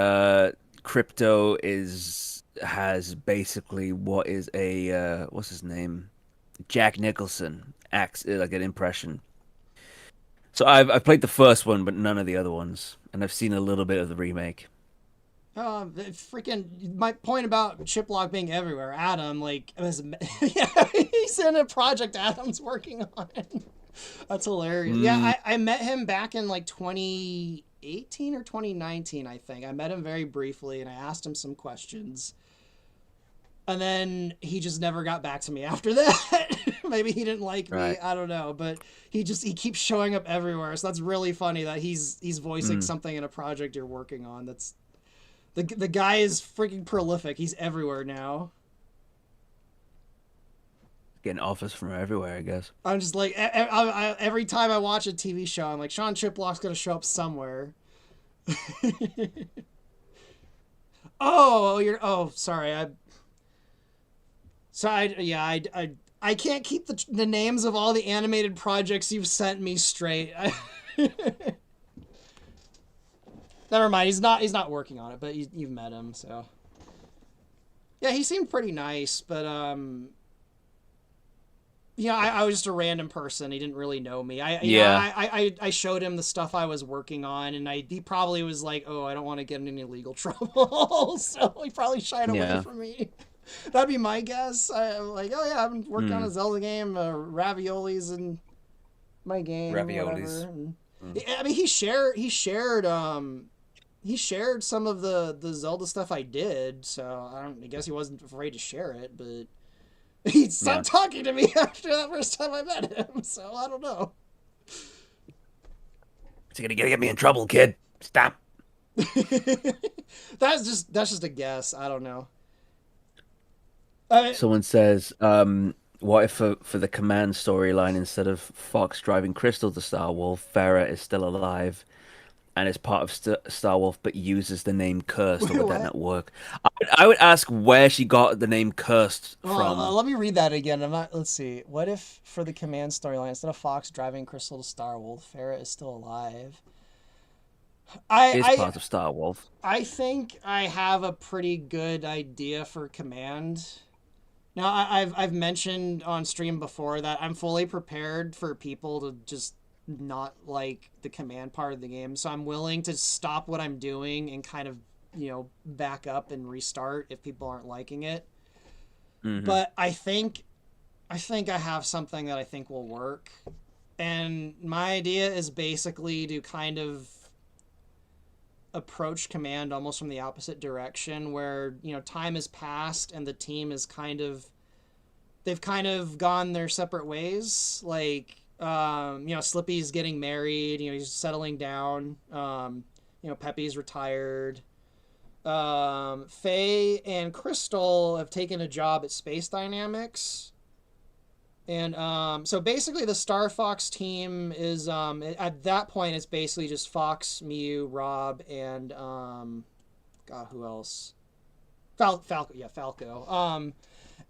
Crypto is has basically what is a what's his name? Jack Nicholson acts like an impression. So I've played the first one, but none of the other ones, and I've seen a little bit of the remake. freaking my point about Chiplock being everywhere. Adam, like, yeah, he's in a project Adam's working on. That's hilarious. Yeah, Mm, I met him back in like 2018 or 2019, I think. I met him very briefly and I asked him some questions. And then he just never got back to me after that. Maybe he didn't like me. right. I don't know, but he keeps showing up everywhere. So that's really funny that he's voicing Mm. something in a project you're working on. That's the guy is freaking prolific. He's everywhere now. Getting offers from everywhere, I guess. I'm just like every time I watch a TV show, I'm like Sean Chiplock's gonna show up somewhere. Oh, sorry. Yeah, I can't keep the names of all the animated projects you've sent me straight. Never mind. He's not working on it, but you've met him, so yeah, he seemed pretty nice, but yeah, I was just a random person. He didn't really know me. Yeah. I showed him the stuff I was working on, and he probably was like, "Oh, I don't want to get in any legal trouble," so he probably shied away Yeah. from me. That'd be my guess. I'm like, "Oh yeah, I've been working on Mm. a Zelda game, raviolis in my game, Raviolis. whatever." And, Mm. I mean, he shared some of the Zelda stuff I did, so I guess he wasn't afraid to share it, but he Yeah. stopped talking to me after that first time I met him, so I don't know. So you're gonna get me in trouble, kid. Stop. That's just a guess. I don't know. I, Someone says, what if for the command storyline, instead of Fox driving Crystal to Star Wolf, Farah is still alive and is part of Star Wolf, but uses the name Cursed, or wait, would that what? not work? I would ask where she got the name Cursed Well, from. let me read that again. I'm not. Let's see. What if for the command storyline, instead of Fox driving Crystal to Star Wolf, Farah is still alive? Is I part of Star Wolf. I think I have a pretty good idea for command. Now I've mentioned on stream before that I'm fully prepared for people to just not like the command part of the game. So I'm willing to stop what I'm doing and kind of, back up and restart if people aren't liking it. Mm-hmm. But I think I have something that I think will work. And my idea is basically to kind of approach command almost from the opposite direction where, time has passed and the team is they've kind of gone their separate ways. Like, Slippy's getting married, he's settling down. Pepe's retired. Faye and Crystal have taken a job at Space Dynamics. And so basically, the Star Fox team is at that point it's basically just Fox, Mew, Rob, and God, who else? Falco, yeah, Falco.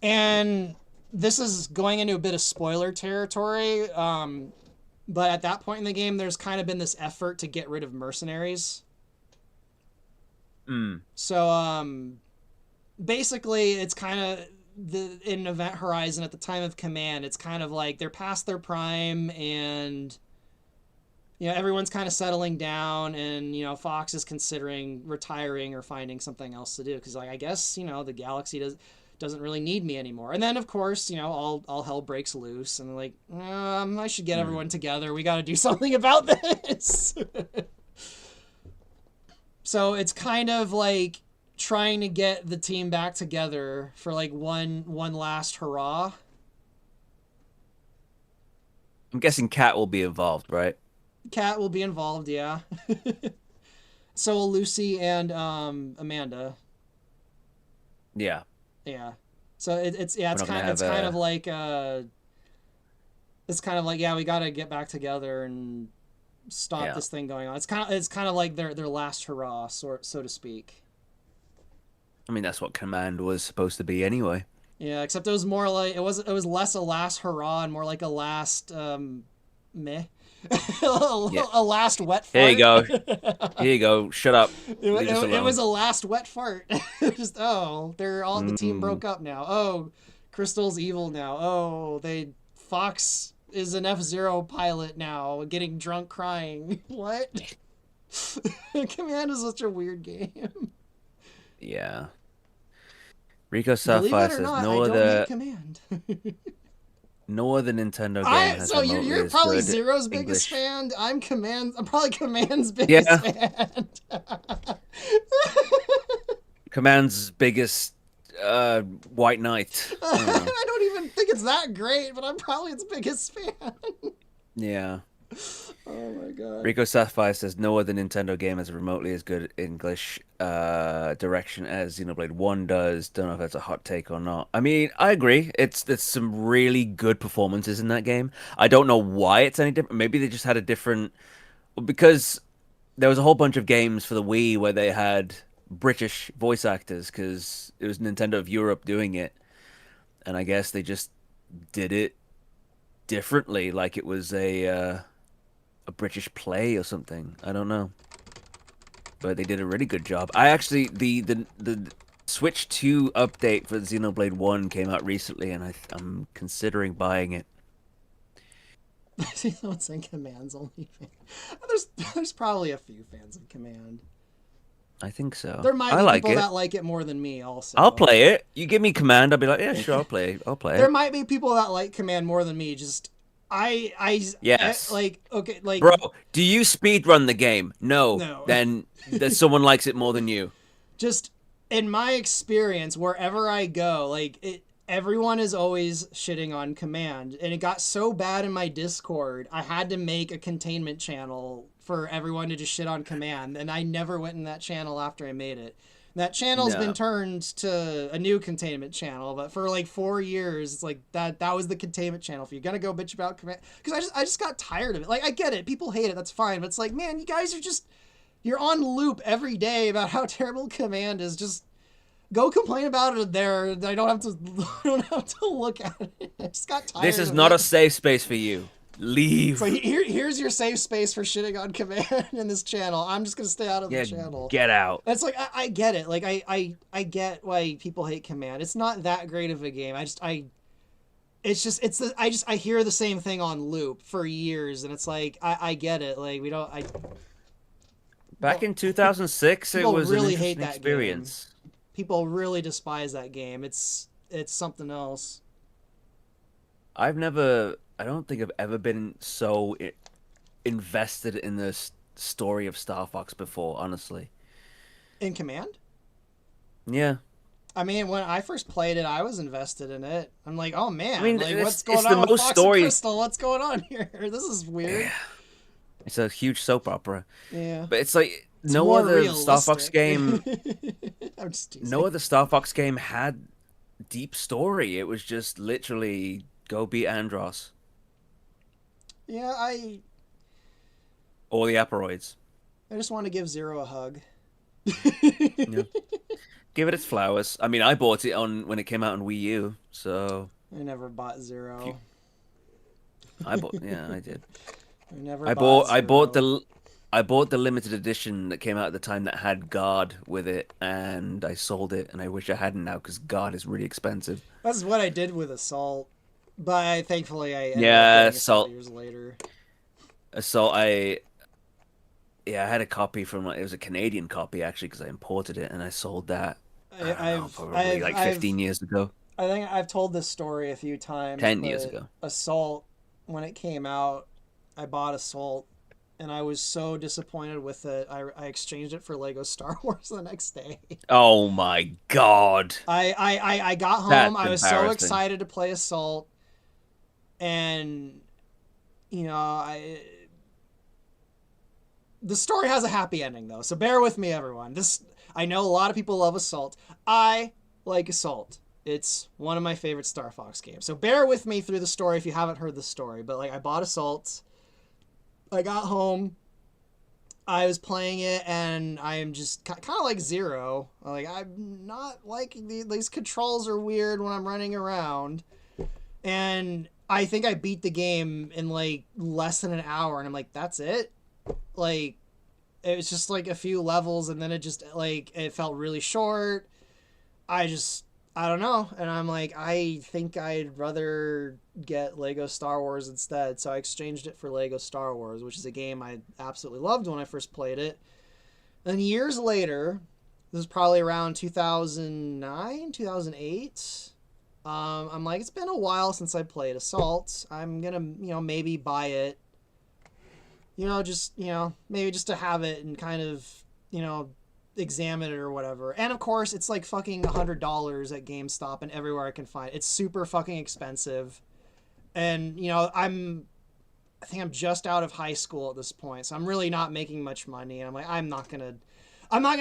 And this is going into a bit of spoiler territory. But at that point in the game, there's kind of been this effort to get rid of mercenaries. Mm. So basically, it's kind of in Event Horizon at the time of command, it's kind of like they're past their prime and everyone's kind of settling down and Fox is considering retiring or finding something else to do because like I guess the galaxy doesn't really need me anymore. And then of course all hell breaks loose and like I should get everyone together. We got to do something about this. So it's kind of like trying to get the team back together for like one last hurrah. I'm guessing Cat will be involved, right? Cat will be involved, yeah. So will Lucy and Amanda. Yeah. Yeah. So it's We're not gonna have kind of like it's kind of like we got to get back together and stop this thing going on. It's kind of like their last hurrah, so to speak. I mean, that's what Command was supposed to be anyway. Yeah, except it was more like it was less a last hurrah and more like a last meh. A last wet fart. Here you go. Here you go. Shut up. It was a last wet fart. Just they're all the team broke up now. Oh, Crystal's evil now. Oh, Fox is an F-Zero pilot now, getting drunk crying. What? Command is such a weird game. Yeah. Rico Sapphire says no other Nintendo game has so you're probably Zero's English. biggest fan. I'm probably Command's biggest fan. Command's biggest White Knight. I don't even think it's that great, but I'm probably its biggest fan. Yeah. Oh my god. Rico Sapphire says no other Nintendo game has remotely as good English direction as Xenoblade 1 does. Don't know if that's a hot take or not. I mean, I agree. There's some really good performances in that game. I don't know why it's any different. Maybe they just had a different because there was a whole bunch of games for the Wii where they had British voice actors because it was Nintendo of Europe doing it. And I guess they just did it differently, like it was a British play or something. I don't know, but they did a really good job. I actually the Switch 2 update for Xenoblade 1 came out recently, and I'm considering buying it. I see someone saying Command's only fan. There's probably a few fans of Command. I think so. There might be people that like it more than me. Also, I'll play it. You give me Command, I'll be like, yeah, sure, I'll play it. There might be people that like Command more than me. Just yes. Okay, like bro, do you speed run the game? No. Then someone likes it more than you. Just in my experience, wherever I go, everyone is always shitting on Command, and it got so bad in my Discord, I had to make a containment channel for everyone to just shit on Command, and I never went in that channel after I made it. That channel's been turned to a new containment channel, but for 4 years, it's like that was the containment channel. If you're gonna go bitch about Command, because I just got tired of it. I get it, people hate it, that's fine, but it's like, man, you guys are you're on loop every day about how terrible Command is. Just go complain about it there. I don't have to look at it. I just got tired. This is not a safe space for you. Leave. So here's your safe space for shitting on Command in this channel. I'm just gonna stay out of the channel. Get out. It's like I get it. I get why people hate Command. It's not that great of a game. it's just it's the I hear the same thing on loop for years, and it's like I get it. Like we don't I Back well, in 2006, it people was an really hate interesting that game. experience. People really despise that game. It's something else. I don't think I've ever been so invested in the story of Star Fox before, honestly. In Command? Yeah. I mean, when I first played it, I was invested in it. I'm like, oh I man, mean, like what's it's going the on with most Fox and story. Crystal? What's going on here? This is weird. Yeah. It's a huge soap opera. Yeah, But it's like it's more realistic. I'm just No teasing. other Star Fox game had deep story. It was just literally go beat Andros Yeah, or the Aperoids. I just want to give Zero a hug. Yeah. Give it its flowers. I mean, I bought it on when it came out on Wii U, so I never bought if you, Zero. yeah, I did. I never bought I bought Zero. I bought the limited edition that came out at the time that had God with it, and I sold it, and I wish I hadn't now because God is really expensive. That's what I did with Assault, but thankfully I ended up Yeah, getting Assault years later. so I had a copy from it was a Canadian copy actually because I imported it and I sold that. I don't know, probably like 15 years ago, I think I've told this story a few times, 10 years but ago. Assault, when it came out, I bought Assault, and I was so disappointed with it. I exchanged it for Lego Star Wars the next day. Oh my God. I got home. That's I was so embarrassing. excited to play Assault, and you know the story has a happy ending though, so bear with me, everyone. This I know a lot of people love Assault. I like Assault. It's one of my favorite Star Fox games. So bear with me through the story if you haven't heard the story. But like I bought Assault. I got home. I was playing it, and I am just kind of like Zero. Like I'm not liking these controls are weird when I'm running around, and I think I beat the game in like less than an hour, and I'm like, that's it. Like it was just like a few levels, and then it just like it felt really short. I don't know, and I'm like, I think I'd rather get Lego Star Wars instead. So I exchanged it for Lego Star Wars, which is a game I absolutely loved when I first played it. And years later, this is probably around 2009, 2008. I'm like, it's been a while since I played Assault. I'm gonna, maybe buy it. Just maybe just to have it and kind of, examine it or whatever. And of course, it's like fucking $100 at GameStop and everywhere I can find it. It's super fucking expensive. And I think I'm just out of high school at this point, so I'm really not making much money. And I'm like, I'm not gonna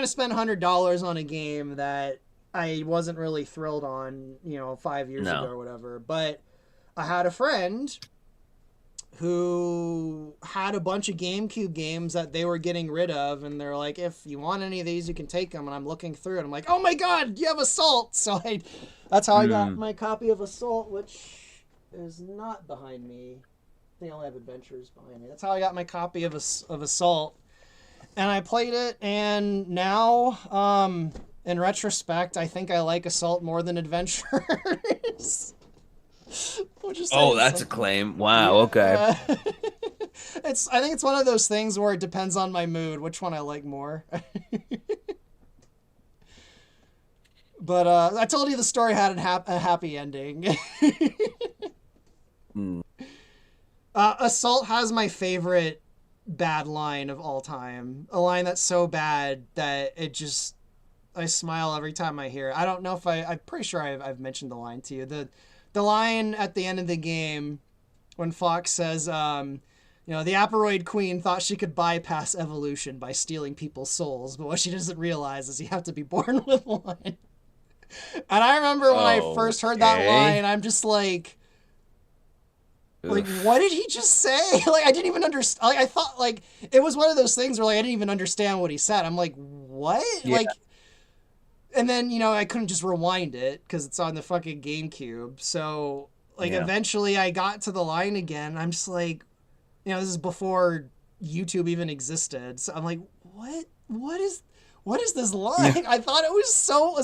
spend $100 on a game that I wasn't really thrilled on, 5 years ago No. or whatever. But I had a friend who had a bunch of GameCube games that they were getting rid of, and they're like, if you want any of these, you can take them. And I'm looking through it, I'm like, oh my god, you have Assault! So that's how I got Mm. my copy of Assault, which is not behind me. They only have Adventures behind me. That's how I got my copy of Assault, and I played it, and now, in retrospect, I think I like Assault more than Adventures. Which is Oh, saying that's a something. claim. Wow, okay. Yeah. I think it's one of those things where it depends on my mood, which one I like more. But I told you the story had a happy ending. Mm. Assault has my favorite bad line of all time. A line that's so bad that I smile every time I hear it. I don't know if I'm pretty sure I've mentioned the line to you. The line at the end of the game when Fox says, the Aperoid Queen thought she could bypass evolution by stealing people's souls, but what she doesn't realize is you have to be born with one. And I remember when I first heard that line, Okay. I'm just like, what Oof. did he just say? Like, I didn't even understand. Like, I thought, like, it was one of those things where, like, I didn't even understand what he said. I'm like, what? Yeah. Like, and then, I couldn't just rewind it because it's on the fucking GameCube. So, like, Yeah. eventually I got to the line again. I'm just like, this is before YouTube even existed. So I'm like, what is this Yeah. line? I thought it was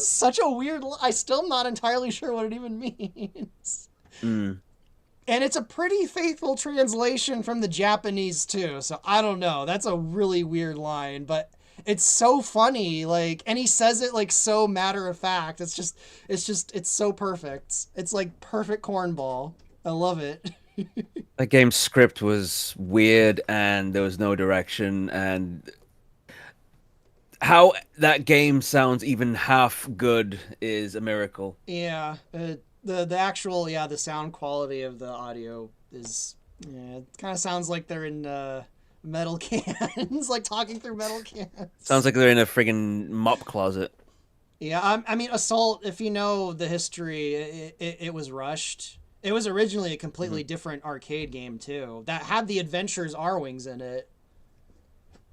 such a weird line. I still am not entirely sure what it even means. Mm. And it's a pretty faithful translation from the Japanese too. So I don't know. That's a really weird line, but it's so funny. Like, and he says it like so matter of fact. It's so perfect. It's like perfect cornball. I love it. That game's script was weird and there was no direction, and how that game sounds even half good is a miracle. Yeah, the actual the sound quality of the audio is it kind of sounds like they're in metal cans, like talking through metal Sounds cans. like they're in a friggin' mop closet. Yeah, I mean, Assault. If you know the history, it was rushed. It was originally a Mhm. completely different arcade game too that had the Adventures R wings in it.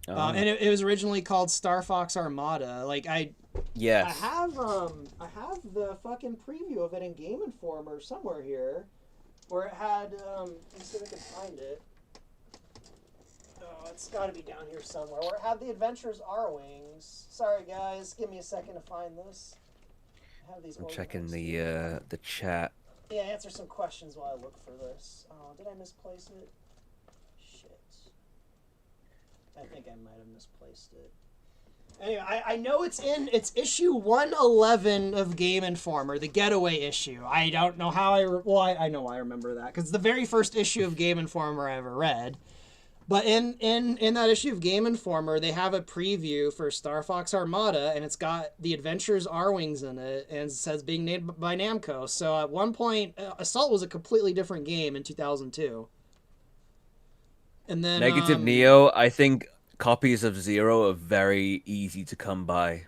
Oh, And it was originally called Star Fox Armada. Like yes. I have the fucking preview of it in Game Informer somewhere here, where it had let me see if I can find it. Oh, it's got to be down here somewhere. Where it had the Adventures R wings. Sorry guys, give me a second to find this. I have these I'm checking organized here. the chat. Yeah, answer some questions while I look for this. Oh, did I misplace it? Shit. I think I might have misplaced it. Anyway, I know it's issue 111 of Game Informer, the getaway issue. I don't know how I know I remember that because it's the very first issue of Game Informer I ever read. But in that issue of Game Informer, they have a preview for Star Fox Armada, and it's got the Adventures R wings in it, and it says being made by Namco. So at one point, Assault was a completely different game in 2002, and then Negative Neo, I think copies of Zero are very easy to come by.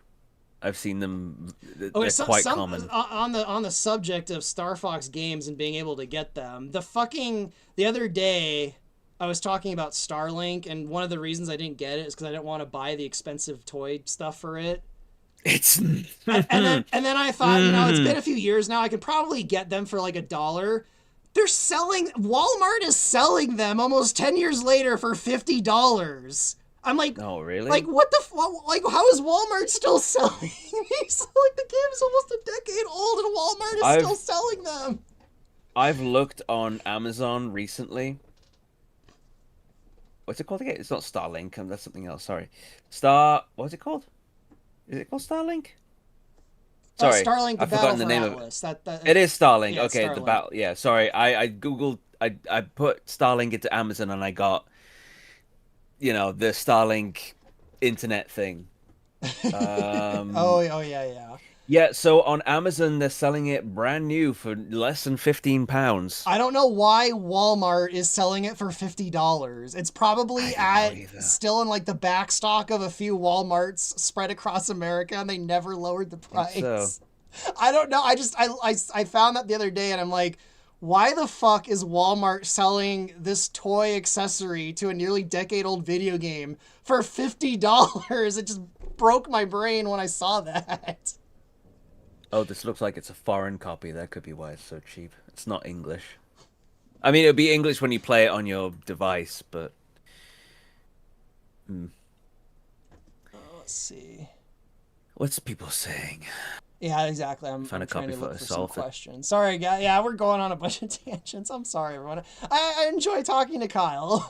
I've seen them, okay, they're quite some common. on the subject of Star Fox games and being able to get them. The other day I was talking about Starlink, and one of the reasons I didn't get it is because I didn't want to buy the expensive toy stuff for it. It's. And then I thought, it's been a few years now. I could probably get them for like $1. They're selling. Walmart is selling them almost 10 years later for $50. I'm Oh, really? what the like? How is Walmart still selling these? Like the game is almost a decade old, and Walmart is still I've selling them. I've looked on Amazon recently. What's it called again? It's not Starlink, that's something else. Sorry. What's it called? Is it called Starlink? Sorry, Starlink, the I've Battle forgotten the for name of it. Atlas. That It is Starlink. yeah, Okay, the Starlink. battle. Yeah, sorry. I googled. I put Starlink into Amazon and I got the Starlink internet thing. Oh, Um, oh yeah, yeah. yeah. So on Amazon they're selling it brand new for less than £15. I don't know why Walmart is selling it for $50. It's I probably don't know at either. still in like the back stock of a few Walmarts spread across America, and they never lowered the I think so. price. I don't know. I found that the other day, and I'm like, why the fuck is Walmart selling this toy accessory to a nearly decade old video game for $50? It just broke my brain when I saw that. Oh, this looks like it's a foreign copy. That could be why it's so cheap. It's not English. I mean, it'll be English when you play it on your device, but hmm, Let's see. what's people saying? Yeah, exactly. I'm, Find I'm a trying copy to for look for some Assault. questions. Sorry, guys. Yeah, we're going on a bunch of tangents. I'm sorry, everyone. I enjoy talking to Kyle.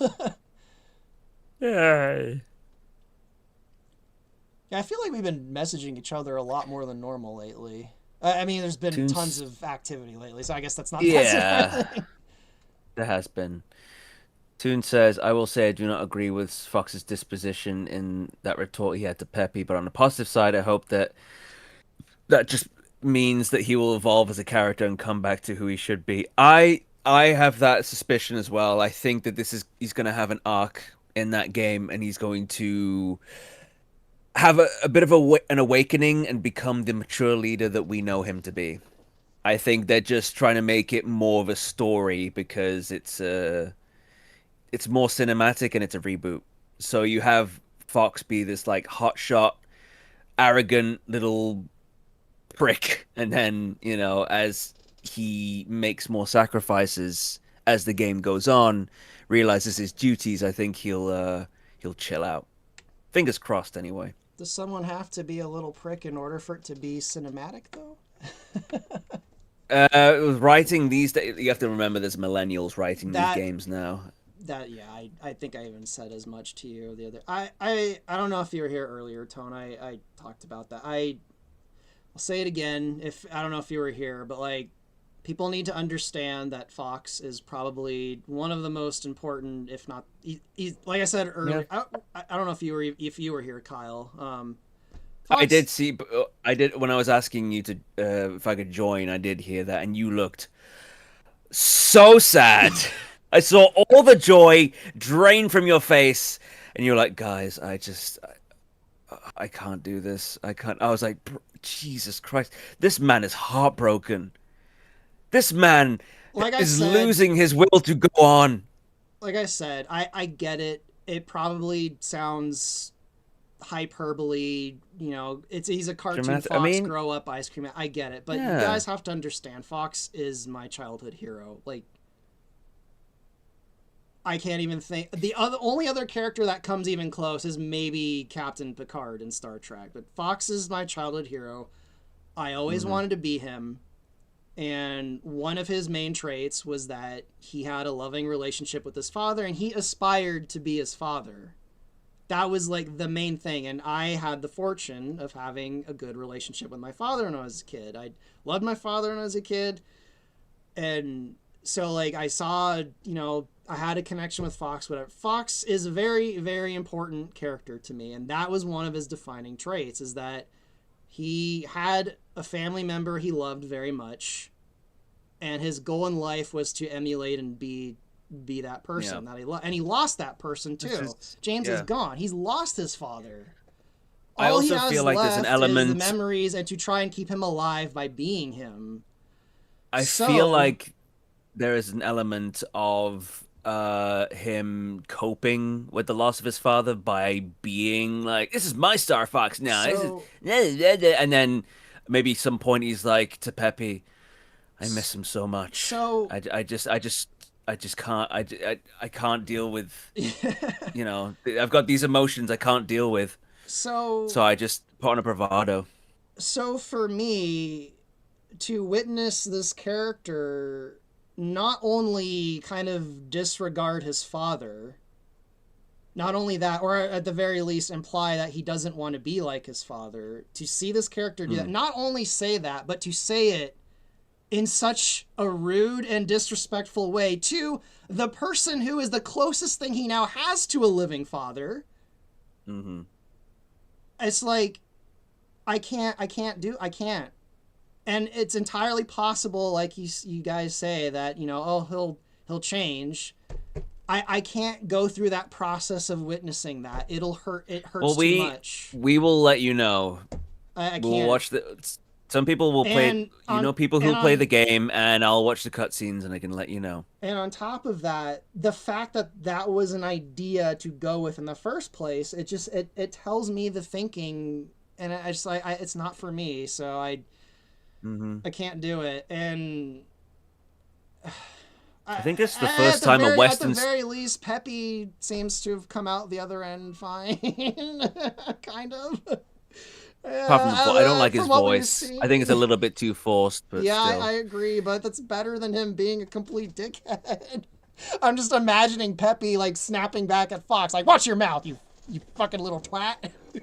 Yay. Yeah, I feel like we've been messaging each other a lot more than normal lately. I mean, there's been tons Tunes. of activity lately, so I guess that's not that Yeah, surprising. there has been. Toon says, I will say I do not agree with Fox's disposition in that retort he had to Peppy, but on the positive side, I hope that just means that he will evolve as a character and come back to who he should be. I have that suspicion as well. I think that he's going to have an arc in that game, and he's going to have a bit of an awakening and become the mature leader that we know him to be. I think they're just trying to make it more of a story because it's more cinematic and it's a reboot. So you have Fox be this like hotshot, arrogant little prick, and then as he makes more sacrifices as the game goes on, realizes his duties. I think he'll chill out. Fingers crossed, anyway. Does someone have to be a little prick in order for it to be cinematic, though? It was writing these days. You have to remember there's millennials writing these That games now. yeah, I think I even said as much to you the other. I don't know if you were here earlier, Tone. I talked about that. I'll say it again. If I don't know if you were here, but like, people need to understand that Fox is probably one of the most important, if not, like I said Yeah. earlier. I don't know if you were here, Kyle. I did Fox. see. I did when I was asking you to if I could join. I did hear that, and you looked so sad. I saw all the joy drain from your face, and you're like, "Guys, I can't do this. I can't." I was like, "Jesus Christ, this man is heartbroken. This man Like I is said, losing his will to go on." I get it. It probably sounds hyperbole. You know, he's a cartoon Dramatic. I fox, mean, grow up ice cream. I get it, but you yeah. guys have to understand. Fox is my childhood hero. Like, I can't even think only other character that comes even close is maybe Captain Picard in Star Trek. But Fox is my childhood hero. I always Hmm. wanted to be him. And one of his main traits was that he had a loving relationship with his father and he aspired to be his father. That was like the main thing. And I had the fortune of having a good relationship with my father when I was a kid. I loved my father when I was a kid. And so, like, I saw, I had a connection with Fox, whatever. Fox is a very, very important character to me. And that was one of his defining traits, is that he had a family member he loved very much, and his goal in life was to emulate and be that Yeah. person that he loved. And he lost that person This too. is James is yeah. gone. He's lost his father. I All he also feel has like there's an left is the element. memories and to try and keep him alive by being him. I feel So, like there is an element of him coping with the loss of his father by being like, this is my Star Fox now. This is so, and then maybe some point he's like to Peppy, I miss him so much. so, I just can't I can't deal with, I've got these emotions I can't deal with. so, So I just put on a bravado. so for me, to witness this character not only kind of disregard his father, not only that, or at the very least imply that he doesn't want to be like his father, to see this character do that, Mm, not only say that, but to say it in such a rude and disrespectful way to the person who is the closest thing he now has to a living father. hmm It's like, I can't. And it's entirely possible, like you guys say, that, oh, he'll change. I can't go through that process of witnessing that. It'll hurt. It Well, hurts too we much. we will let you know. I We'll can't. watch the. Some people will play. And You know, on people and who play the on game, and I'll watch the cutscenes, and I can let you know. and on top of that, the fact that that was an idea to go with in the first place, it tells me the thinking, and I just like, it's not for me. So Hmm I can't do it. And I think it's the first time a at the Western. very least, Peppy seems to have come out the other end fine, kind of. Apart from I don't like his From what we've voice. I think it's a seen. little bit too forced, but Yeah, I still. agree, but that's better than him being a complete dickhead. I'm just imagining Peppy like snapping back at Fox, like, "Watch your mouth, you fucking little twat."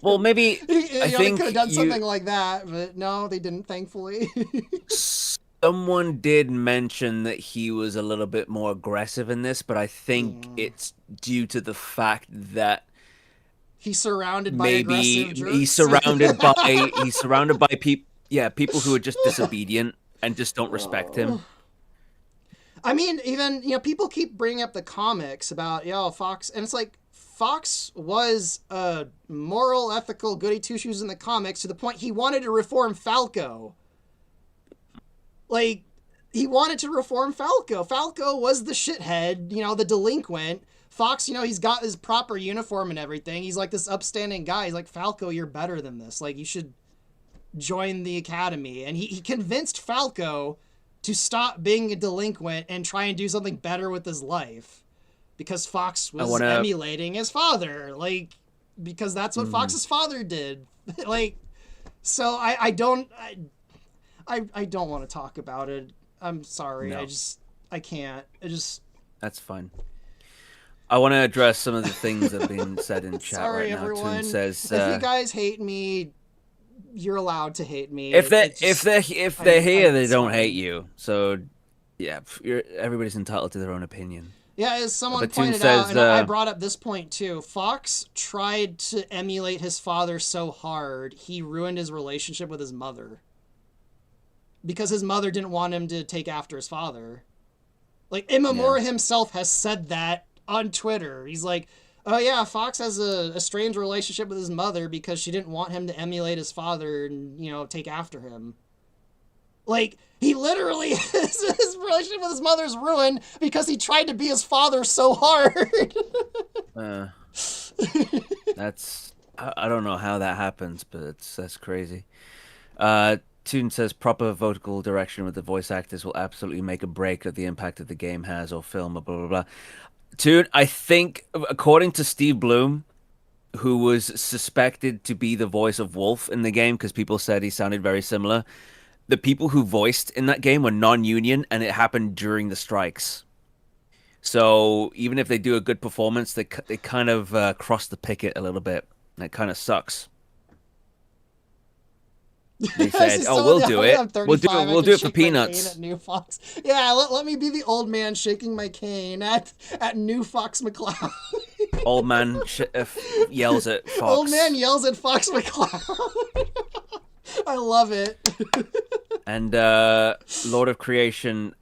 Well, maybe I They could have think done something like that, but no, they didn't, thankfully. someone did mention that he was a little bit more aggressive in this, but I think Yeah. it's due to the fact that He's surrounded by maybe aggressive jerks. he's surrounded by people, yeah, people who are just disobedient and just don't respect him. I mean, even, people keep bringing up the comics about, Fox, and it's like, Fox was a moral, ethical goody two shoes in the comics to the point he wanted to reform Falco. Like, he wanted to reform Falco. Falco was the shithead, the delinquent. Fox, he's got his proper uniform and everything. He's like this upstanding guy. He's like, Falco, you're better than this. Like, you should join the academy. And he convinced Falco to stop being a delinquent and try and do something better with his life. Because Fox I was wanna. emulating his father. Like, because that's what Mhm. Fox's father did. Like, so I don't want to talk about it. I'm sorry. No, I can't. I just that's fine. I want to address some of the things that have been said in chat right sorry, now. Toon everyone. says, If you guys hate me, you're allowed to hate me. if they It just if they're here, they it's don't hate fine. you. So yeah, everybody's entitled to their own opinion. Yeah, as someone But Toon pointed out, says, and I brought up this point too, Fox tried to emulate his father so hard, he ruined his relationship with his mother. Because his mother didn't want him to take after his father. Like, yeah, Imamura himself has said that on Twitter. He's like, oh yeah, Fox has a strange relationship with his mother because she didn't want him to emulate his father and, take after him. Like, he literally, his relationship with his mother is ruined because he tried to be his father so hard. uh, that's I don't know how that happens, but that's crazy. Toon says proper vocal direction with the voice actors will absolutely make a break of the impact that the game has or film or blah blah blah. Toon, I think according to Steve Bloom, who was suspected to be the voice of Wolf in the game because people said he sounded very similar. The people who voiced in that game were non-union, and it happened during the strikes. So even if they do a good performance, they kind of cross the picket a little bit. And it kind of sucks. They said, "Oh, we'll do it. I'm We'll do it. 35. I We'll can do it for shake my cane peanuts." at New Fox. Yeah, let me be the old man shaking my cane at New Fox McCloud. Old man yells at Old Fox. man yells at Fox McCloud. I love it. And Lord of Creation,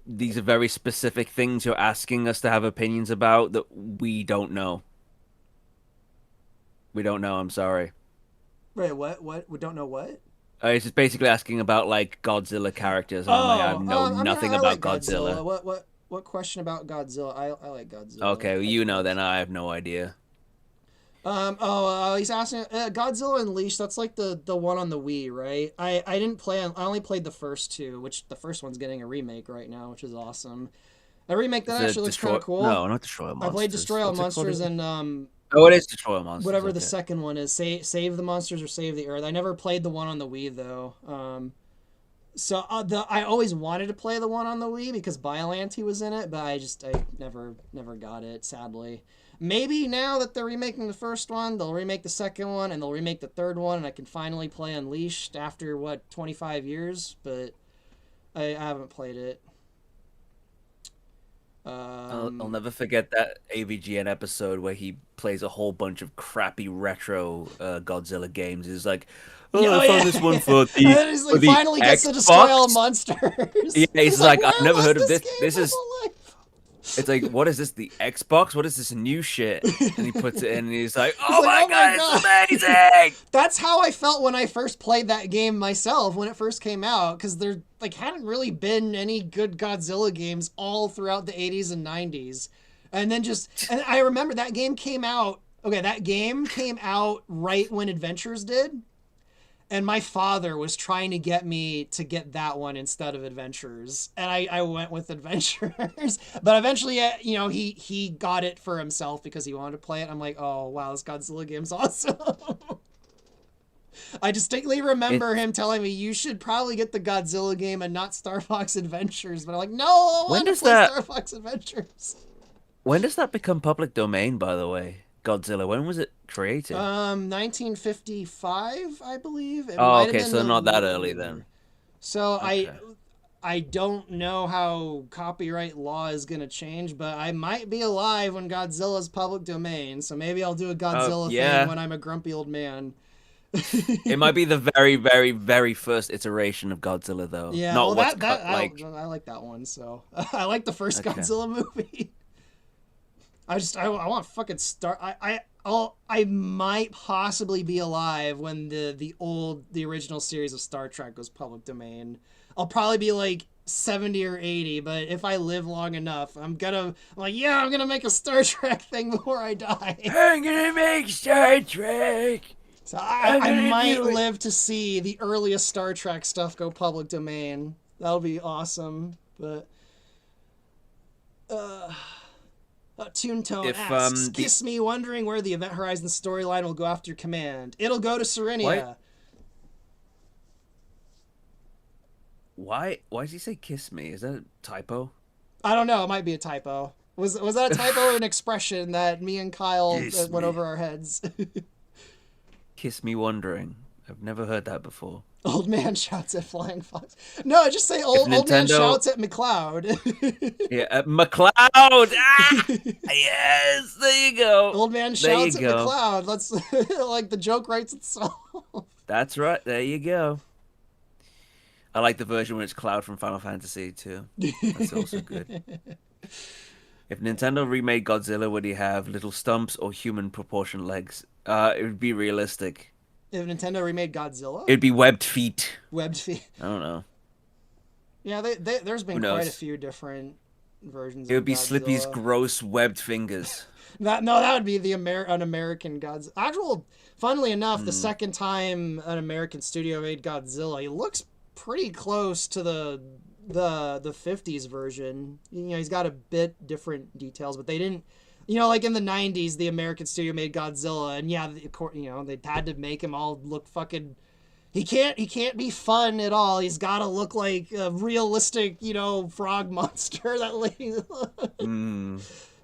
these are very specific things you're asking us to have opinions about that we don't know. We don't know. I'm sorry. Wait, what? What? We don't know what? It's just basically asking about like Godzilla characters, and I'm like, I Oh, know I mean, nothing I about like Godzilla. Godzilla. What question about Godzilla? I like Godzilla. Okay, well, I, you know, then I have no idea. he's asking Godzilla Unleashed. That's like the one on the Wii, right? I didn't play. I only played the first two, which the first one's getting a remake right now, which is awesome. A remake Is that it actually looks kind destroy? of cool. No, not Destroy All I played Monsters. Destroy All What's it called Monsters again? and Oh, it is Destroy All Monsters. whatever the Okay. second one is. Save the Monsters or Save the Earth. I never played the one on the Wii though. So I always wanted to play the one on the Wii because Biollante was in it, but I never got it, sadly. Maybe now that they're remaking the first one, they'll remake the second one and they'll remake the third one, and I can finally play Unleashed after 25 years. But I haven't played it. I'll never forget that AVGN episode where he plays a whole bunch of crappy retro Godzilla games. He's like, "Oh, I Oh found yeah, this one and then he's for like the finally gets to destroy all Xbox." monsters. Yeah, He's he's like, like, "I've where never was heard of this this. game This my is." whole life? It's like, what is this? The Xbox? What is this new shit? And he puts it in, and he's like, It's "Oh like, my oh my god, god. it's amazing!" That's how I felt when I first played that game myself when it first came out, because there like hadn't really been any good Godzilla games all throughout the 80s and 90s. And then and I remember that game came out. Okay, that game came out right when Adventures did. And my father was trying to get me to get that one instead of Adventures, and I went with Adventures. But eventually, he got it for himself because he wanted to play it. I'm like, oh wow, this Godzilla game's awesome. I distinctly remember It's him telling me you should probably get the Godzilla game and not Star Fox Adventures. But I'm like, no, I when want to does play that Star Fox Adventures. when does that become public domain? By the way, Godzilla. When was it created? 1955, I believe. It Oh, might have okay, been so a not that little early earlier. then. So Okay. I don't know how copyright law is going to change, but I might be alive when Godzilla's public domain. So maybe I'll do a Godzilla thing Yeah. when I'm a grumpy old man. It might be the very, very, very first iteration of Godzilla, though. Yeah, well Not what's that cut like. I like that one. So I like the first Okay. Godzilla movie. I want fucking Star. I might possibly be alive when the original series of Star Trek goes public domain. I'll probably be like 70 or 80, but if I live long enough, I'm gonna make a Star Trek thing before I die. I'm gonna make Star Trek. So I'm I gonna might do it. live to see the earliest Star Trek stuff go public domain. That'll be awesome. But Toontone If asks, the "Kiss me, wondering where the Event Horizon storyline will go after Command. It'll go to what? Serenia." Why does he say kiss me? Is that a typo? I don't know. It might be a typo. Was that a typo or an expression that me and Kyle Kiss went me. over our heads? Kiss me wondering. I've never heard that before. Old man shouts at Flying Fox. No, just say If old man Nintendo, shouts at McCloud. yeah, McLeod. Ah, yes, there you go. Old man There you shouts at go. McCloud. Let's like the joke writes itself. That's right. There you go. I like the version where it's Cloud from Final Fantasy too. That's also good. If Nintendo remade Godzilla, would he have little stumps or human proportioned legs? It would be realistic. If Nintendo remade Godzilla, It'd be webbed feet. webbed feet. I don't know. Yeah, there's Who been quite a knows? few different versions It of would be Slippy's Godzilla. gross webbed fingers. That would be the an American Godzilla. Funnily enough, the Mm. second time an American studio made Godzilla, he looks pretty close to the 50s version. You know, he's got a bit different details, but they didn't. You know, like in the 90s, the American studio made Godzilla, and yeah, you know, they had to make him all look fucking. He can't be fun at all. He's got to look like a realistic, you know, frog monster. That lady Mm.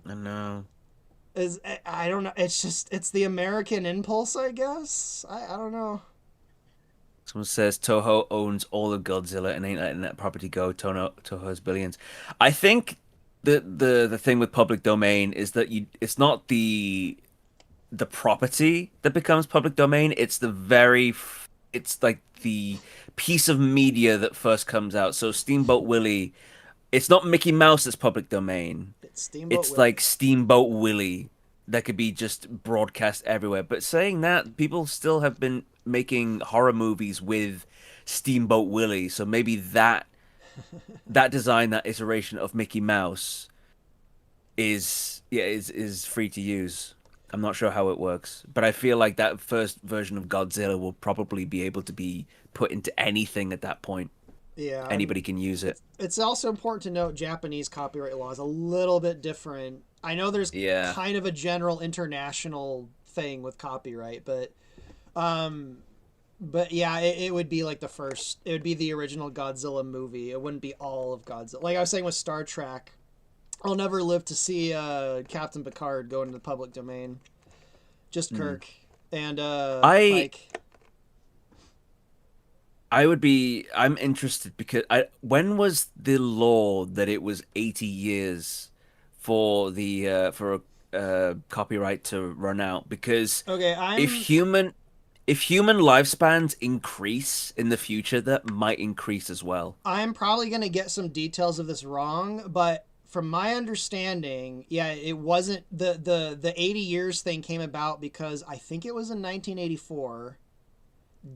I know. is. I don't know. It's the American impulse, I guess. I don't know. Someone says Toho owns all of Godzilla and ain't letting that property go. Toho has billions. I think the thing with public domain is that it's not the property that becomes public domain. It's like the piece of media that first comes out. So Steamboat Willie, it's not Mickey Mouse that's public domain. It's Steamboat It's Willie. like Steamboat Willie that could be just broadcast everywhere. But saying that, people still have been making horror movies with Steamboat Willie. So maybe that design, that iteration of Mickey Mouse is free to use. I'm not sure how it works, but I feel like that first version of Godzilla will probably be able to be put into anything at that point. Yeah, Anybody can use it. it's also important to note Japanese copyright law is a little bit different. I know there's Yeah. kind of a general international thing with copyright, um, but yeah, it would be like the first. It would be the original Godzilla movie. It wouldn't be all of Godzilla. Like I was saying with Star Trek, I'll never live to see Captain Picard go into the public domain. Just Mm. Kirk and I Pike. I'm interested because when was the law that it was 80 years for the for a copyright to run out? Because Okay, if human lifespans increase in the future, that might increase as well. I'm probably going to get some details of this wrong, but from my understanding, yeah, it wasn't the 80 years thing came about because I think it was in 1984.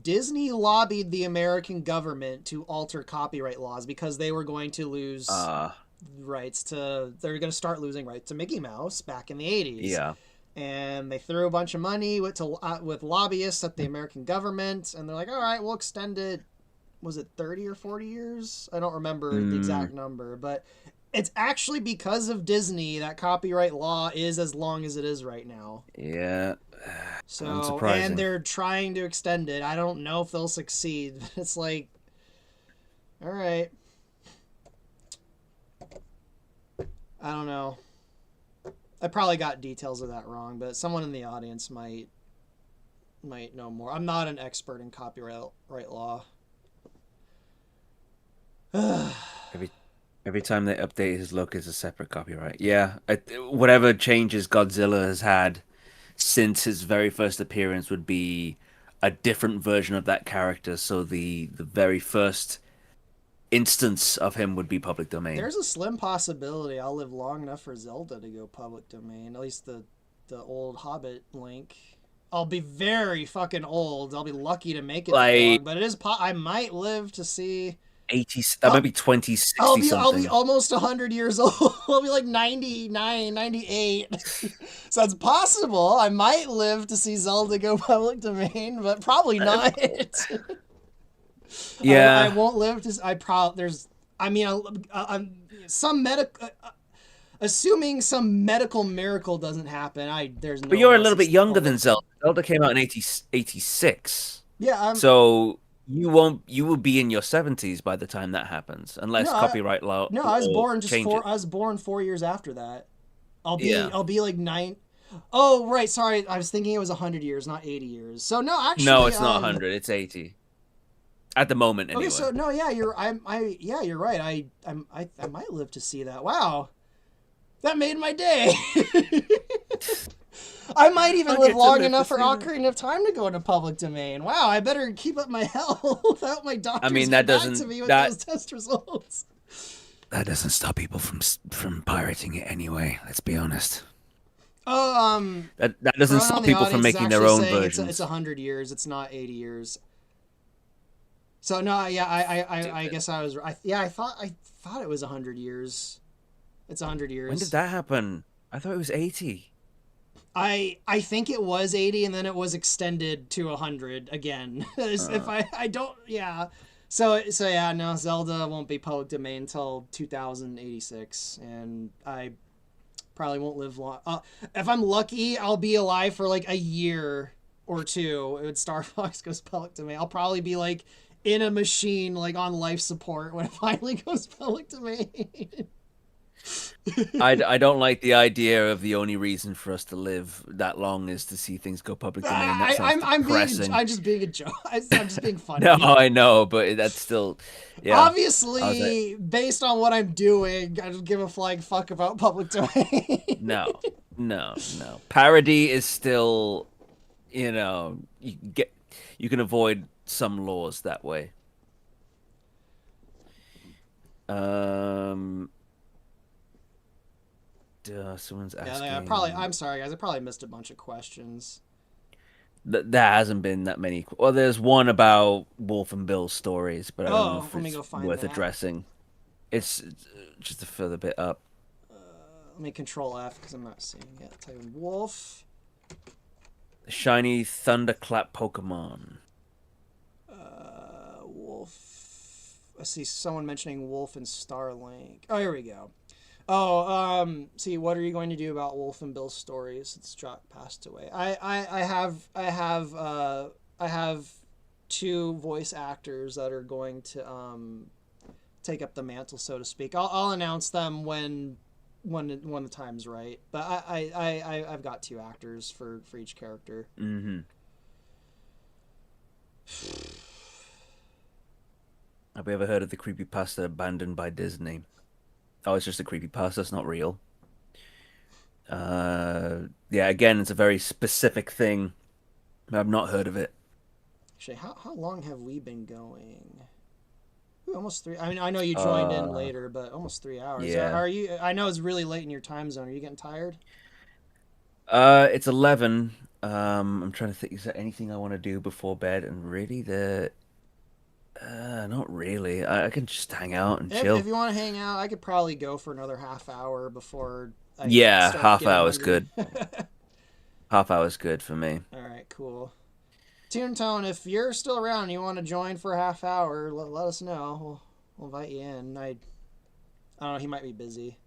Disney lobbied the American government to alter copyright laws because they were going to lose Uh, rights to they're going to start losing rights to Mickey Mouse back in the 80s. yeah. And they threw a bunch of money with lobbyists at the American government, and they're like, all right, we'll extend it. Was it 30 or 40 years? I don't remember the Mm, exact number, but it's actually because of Disney that copyright law is as long as it is right now. yeah. So, and Unsurprising. they're trying to extend it. I don't know if they'll succeed. It's like, all right, I don't know. I probably got details of that wrong, but someone in the audience might know more. I'm not an expert in copyright law. Every every time they update his look is a separate copyright. Yeah, whatever changes Godzilla has had since his very first appearance would be a different version of that character. So the very first instance of him would be public domain. There's a slim possibility I'll live long enough for Zelda to go public domain. At least the old Hobbit Link. I'll be very fucking old. I'll be lucky to make it that long, Like but it is. I might live to see. 80, that might be 2060 I'll be something. almost 100 years old. I'll be like 99, 98. So it's possible. I might live to see Zelda go public domain, but probably not. I Yeah, won't live to. There's. I mean, some medical. Assuming some medical miracle doesn't happen, there's but no you're a little bit realistic younger public. than Zelda. Zelda came out in 86. Yeah, So You will be in your 70s by the time that happens, No, unless copyright no, I was law born just changes. four. I was born 4 years after that. Yeah. I'll be like nine. Oh, right. Sorry, I was thinking it was 100 years, not 80 years. So no, No, actually, it's not 100. It's 80 at the moment, okay. anyway. So no, yeah, yeah, you're right. I might live to see that. Wow, that made my day. I might even I'll live get to long live to enough for see that. Ocarina of Time to go into public domain. Wow, I better keep up my health. Without my I doctors mean, get back to me with those test results. that doesn't stop people from pirating it anyway. Let's be honest. Oh, That doesn't Crone on stop the people from audience is making their actually own saying it's versions. 100 years. It's not 80 years. So no, yeah, I Stupid. guess I thought it was 100 years. It's 100 years. When did that happen? I thought it was 80. I think it was 80, and then it was extended to 100 again. If Uh, I don't, yeah. So yeah, no, Zelda won't be public domain until 2086, and I probably won't live long. If I'm lucky, I'll be alive for like a year or two when Star Fox goes public domain. I'll probably be like in a machine, like on life support when it finally goes public domain. I don't like the idea of the only reason for us to live that long is to see things go public domain. That sounds depressing. I'm just being a joke. I'm just being No, funny. I know, but that's still, yeah. I was like, Obviously, based on what I'm doing, I just give a flying fuck about public domain. no, no. Parody is still, you can avoid some laws that way. Um, someone's Yeah, probably. asking. I'm sorry, guys. I probably missed a bunch of questions. There hasn't been that many. Well, there's one about Wolf and Bill's stories, but I don't know Oh, if let me it's go find worth that. addressing. It's just a further bit up. Let me control F because I'm not seeing it. Type in Wolf. Shiny Thunderclap Pokemon. Wolf. I see someone mentioning Wolf and Starlink. Oh, here we go. Oh, see, what are you going to do about Wolf and Bill's stories since Jock passed away? I have two voice actors that are going to take up the mantle, so to speak. I'll announce them when the time's right. But I've got two actors for each character. Mm-hmm. Have you ever heard of the creepypasta abandoned by Disney? Oh, it's just a creepypasta. It's not real. Yeah, again, it's a very specific thing. I've not heard of it. Actually, how long have we been going? Ooh, almost three. I mean, I know you joined in Uh, later, but almost 3 hours. yeah. Are you? I know it's really late in your time zone. Are you getting tired? It's 11. I'm trying to think, is there anything I want to do before bed? And really, not really. I can just hang out and If chill. you want to hang out, I could probably go for another half hour before I Yeah, start half getting hour's hungry. good. Half hour's good for me. All right, cool. Tune Tone, if you're still around and you want to join for a half hour, let us know. We'll invite you in. I don't know. He might be busy.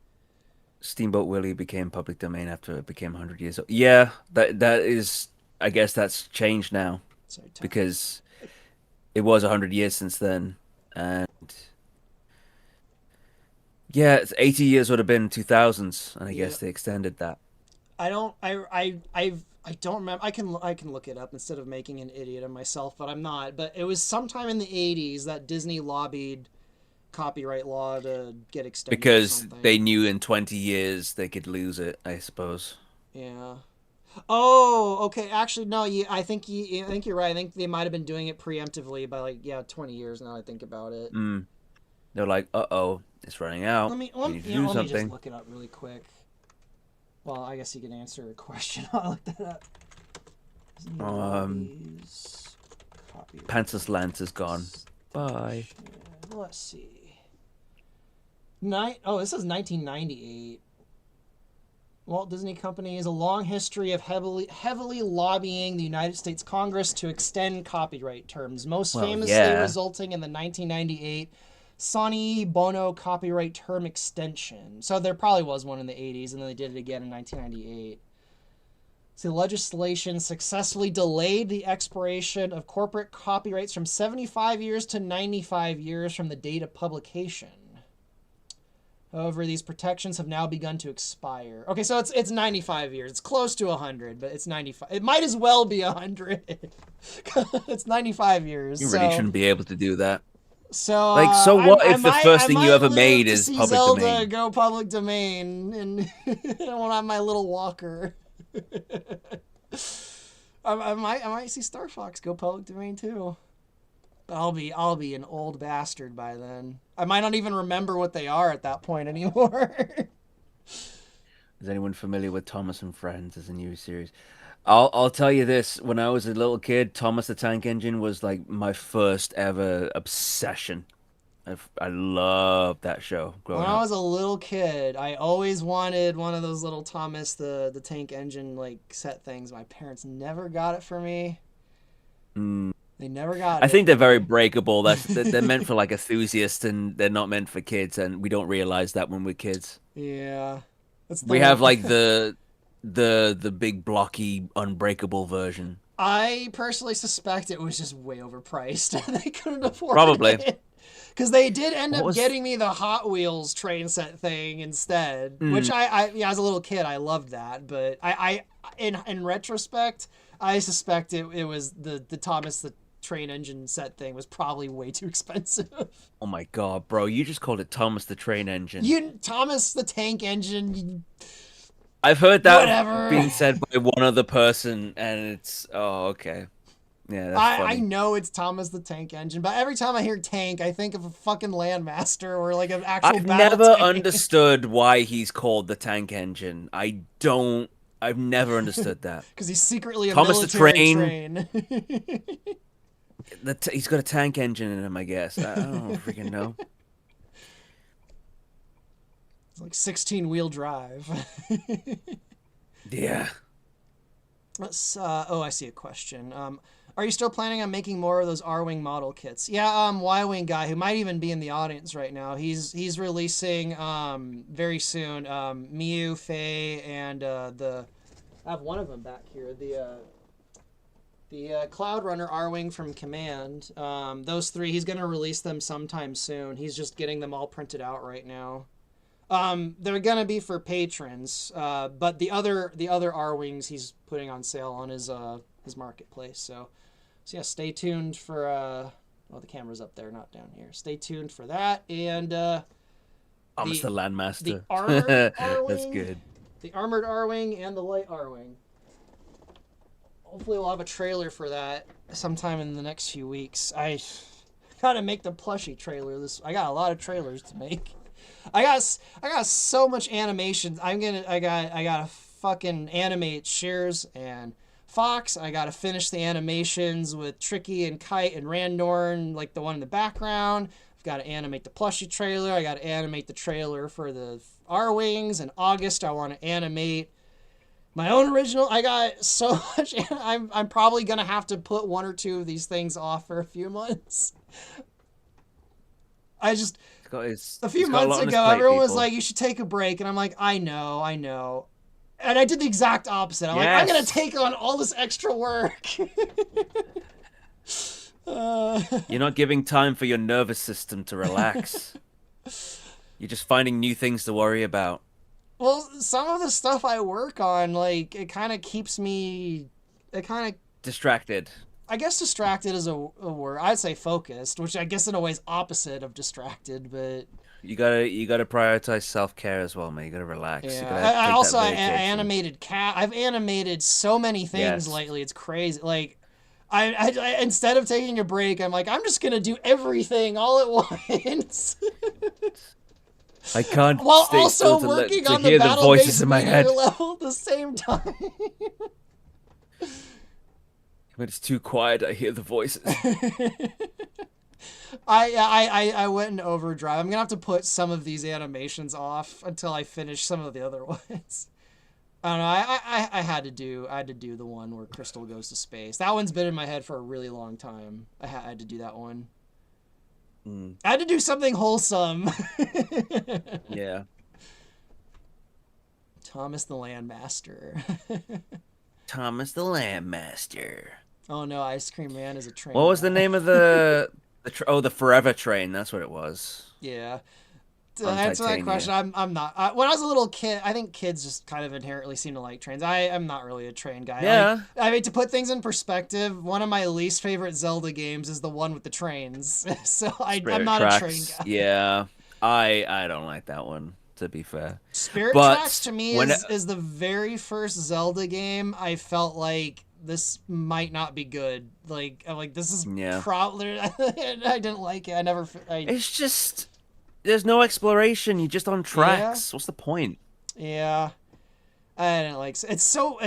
Steamboat Willie became public domain after it became 100 years old. Yeah, that is, I guess that's changed now Sorry, time. because it was 100 years since then. And yeah, 80 years would have been 2000s, and I Yeah. guess they extended that. I don't. I don't remember. I can look it up instead of making an idiot of myself, but I'm not. But it was sometime in the '80s that Disney lobbied copyright law to get extended or Because something. they knew in 20 years they could lose it, I suppose. Yeah. Oh, okay. Actually, no. I think you're right. I think they might have been doing it preemptively by like 20 years. Now I think about it. Mm. They're like, uh-oh, it's running out. We need to do Let me just something. look it up really quick. Well, I guess you can answer a question. I'll look that up. Disney Um, lobbies copyright Pantsas Lance is gone. Bye. extension. Let's see. This is 1998. Walt Disney Company has a long history of heavily lobbying the United States Congress to extend copyright terms, most Well, famously yeah, resulting in the 1998 Sonny Bono copyright term extension. So there probably was one in the 80s, and then they did it again in 1998. So legislation successfully delayed the expiration of corporate copyrights from 75 years to 95 years from the date of publication. However, these protections have now begun to expire. Okay, so it's 95 years. It's close to 100, but it's 95. It might as well be 100. It's 95 years. You really So shouldn't be able to do that. so Like, so what I if the might first thing you ever live made to is see public Zelda domain? go public domain, and I won't have my little walker. I might see Star Fox go public domain too. I'll be an old bastard by then. I might not even remember what they are at that point anymore. Is anyone familiar with Thomas and Friends as a new series? I'll tell you this. When I was a little kid, Thomas the Tank Engine was like my first ever obsession. I loved that show When growing I up. was a little kid, I always wanted one of those little Thomas the Tank Engine like set things. My parents never got it for me. Mm. They never got I it think they're for very me. breakable. They're meant for like enthusiasts, and they're not meant for kids. And we don't realize that when we're kids. Yeah, that's the We have one. like the big blocky unbreakable version. I personally suspect it was just way overpriced. They couldn't afford Probably. it. Because they did end What up was getting me the Hot Wheels train set thing instead, which mm, yeah, as a little kid, I loved that. But in retrospect, I suspect it was the Thomas the Train Engine set thing was probably way too expensive. oh my God, bro. You just called it Thomas the Train Engine. You Thomas the Tank Engine, I've heard that whatever. being said by one other person, and it's oh, okay. Yeah, that's I funny. know it's Thomas the Tank Engine, but every time I hear tank, I think of a fucking Landmaster or like an actual I've battle never tank. understood why he's called the Tank Engine. I've never understood that. Because he's secretly a Thomas the military Train, train. he's got a tank engine in him, I guess. I don't freaking know. It's like 16-wheel drive. Yeah. Let's, oh, I see a question. Are you still planning on making more of those R-Wing model kits? Yeah, Y-Wing guy, who might even be in the audience right now, he's releasing very soon Miu, Fei, and I have one of them back here, the Cloud Runner R-Wing from Command. Those three, he's going to release them sometime soon. He's just getting them all printed out right now. They're gonna be for patrons, but the other R wings he's putting on sale on his marketplace. So yeah, stay tuned for oh, the camera's up there, not down here. Stay tuned for that, and Thomas the the Landmaster. armored R That's wing, good. the armored R wing, and the light R wing. Hopefully, we'll have a trailer for that sometime in the next few weeks. I gotta make the plushie trailer. I got a lot of trailers to make. I got so much animation. I gotta fucking animate Shears and Fox. I gotta finish the animations with Tricky and Kite and Randorn, like the one in the background. I've got to animate the plushie trailer. I got to animate the trailer for the R Wings. In August, I want to animate my own original. I got so much. I'm probably gonna have to put one or two of these things off for a few months. I just a few He's got a months lot on his ago, plate, everyone was people. like, "You should take a break," and I'm like, "I know," and I did the exact opposite. I'm like, "I'm gonna Yes. take on all this extra work." uh, You're not giving time for your nervous system to relax. You're just finding new things to worry about. well, some of the stuff I work on, like, it kind of keeps me. It kind of, Distracted. I guess, distracted is a word. I'd say focused, which I guess in a way is opposite of distracted, but You gotta prioritize self-care as well, man. You gotta relax. You yeah. gotta I take that also I vacation. animated cat. I've animated so many things Yes. lately. It's crazy. Like, I instead of taking a break, I'm like, I'm just gonna do everything all at once, I can't while stay still also working to on the hear the voices battle-based in my meteor head. level at the same time. When it's too quiet, I hear the voices. I went in overdrive. I'm gonna have to put some of these animations off until I finish some of the other ones. I don't know. I had to do the one where Crystal goes to space. That one's been in my head for a really long time. I had to do that one. Mm, I had to do something wholesome. yeah. Thomas the Landmaster. Thomas the Landmaster. Oh no, Ice Cream Man is a What train was the guy. name of the Forever Train? That's what it was Yeah. To on answer that question, Titania. I'm not. When I was a little kid, I think kids just kind of inherently seem to like trains. I am not really a train guy. Like, Yeah, I mean, to put things in perspective, one of my least favorite Zelda games is the one with the trains. So I'm Spirit not a train Tracks. guy. Yeah, I don't like that one, to be fair. Spirit Tracks But to me when is the very first Zelda game I felt like this might not be good. Like I'm like this is yeah, probably I didn't like it. I never I it's just there's no exploration. You're just on yeah tracks. What's the point? yeah. I didn't like it's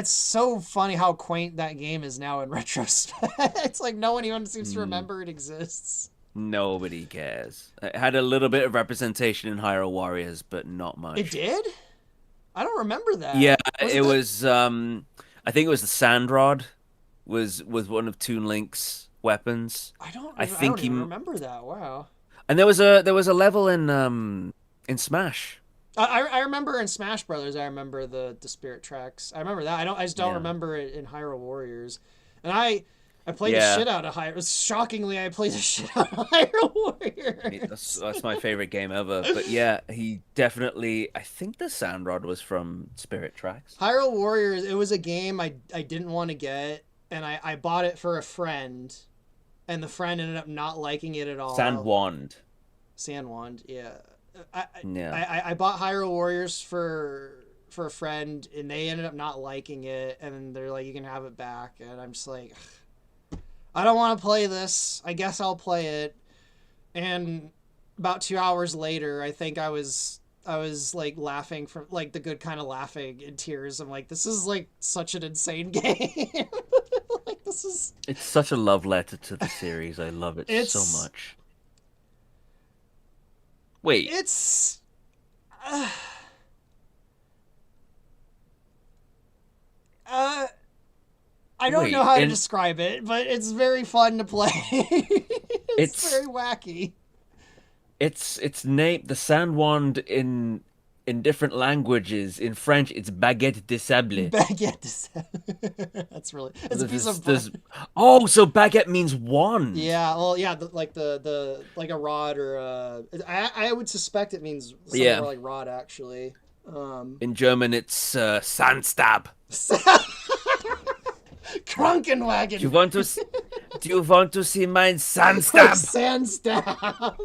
so funny how quaint that game is now in retrospect. It's like no one even seems to Hmm. remember it exists. Nobody cares. It had a little bit of representation in Hyrule Warriors, but not It much. did? I don't remember Yeah, that. Was it it the was. I think it was the Sand Rod was one of Toon Link's weapons. I I don't think even he remember that. Wow. and there was a level in Smash. I remember in Smash Brothers. I remember the Spirit Tracks. I remember that. I just don't Yeah, remember it in Hyrule Warriors. And I played the yeah. shit out of Hyrule. Shockingly, I played the shit out of Hyrule That's Warriors. that's my favorite game ever. But yeah, he definitely. I think the Sand Rod was from Spirit Tracks. Hyrule Warriors. It was a game I didn't want to get, and I bought it for a friend, and the friend ended up not liking it at Sand all. Wand. Sandwand, yeah. I, Yeah. I bought Hyrule Warriors for a friend, and they ended up not liking it, and they're like, "You can have it back," and I'm just like, "I don't want to play this. I guess I'll play it." And about 2 hours later, I think I was like laughing from like the good kind of laughing in tears. I'm like, "This is like such an insane game." Like this is It's such a love letter to the series. I love it so it's much. Wait, it's. Uh, uh, I don't know wait, how to and describe it, but it's very fun to play. It's it's very wacky. it's named the Sand Wand in different languages. In French, it's baguette de sable. Baguette. That's really. It's a piece of There's bread. oh, so baguette means wand. Yeah, well, yeah, like the like a rod or I would suspect it means something Yeah, more like rod actually. Um, in German, it's Sandstab. Do you Krankenwagen. want to do you want to see my Like Sandstab? sand stab.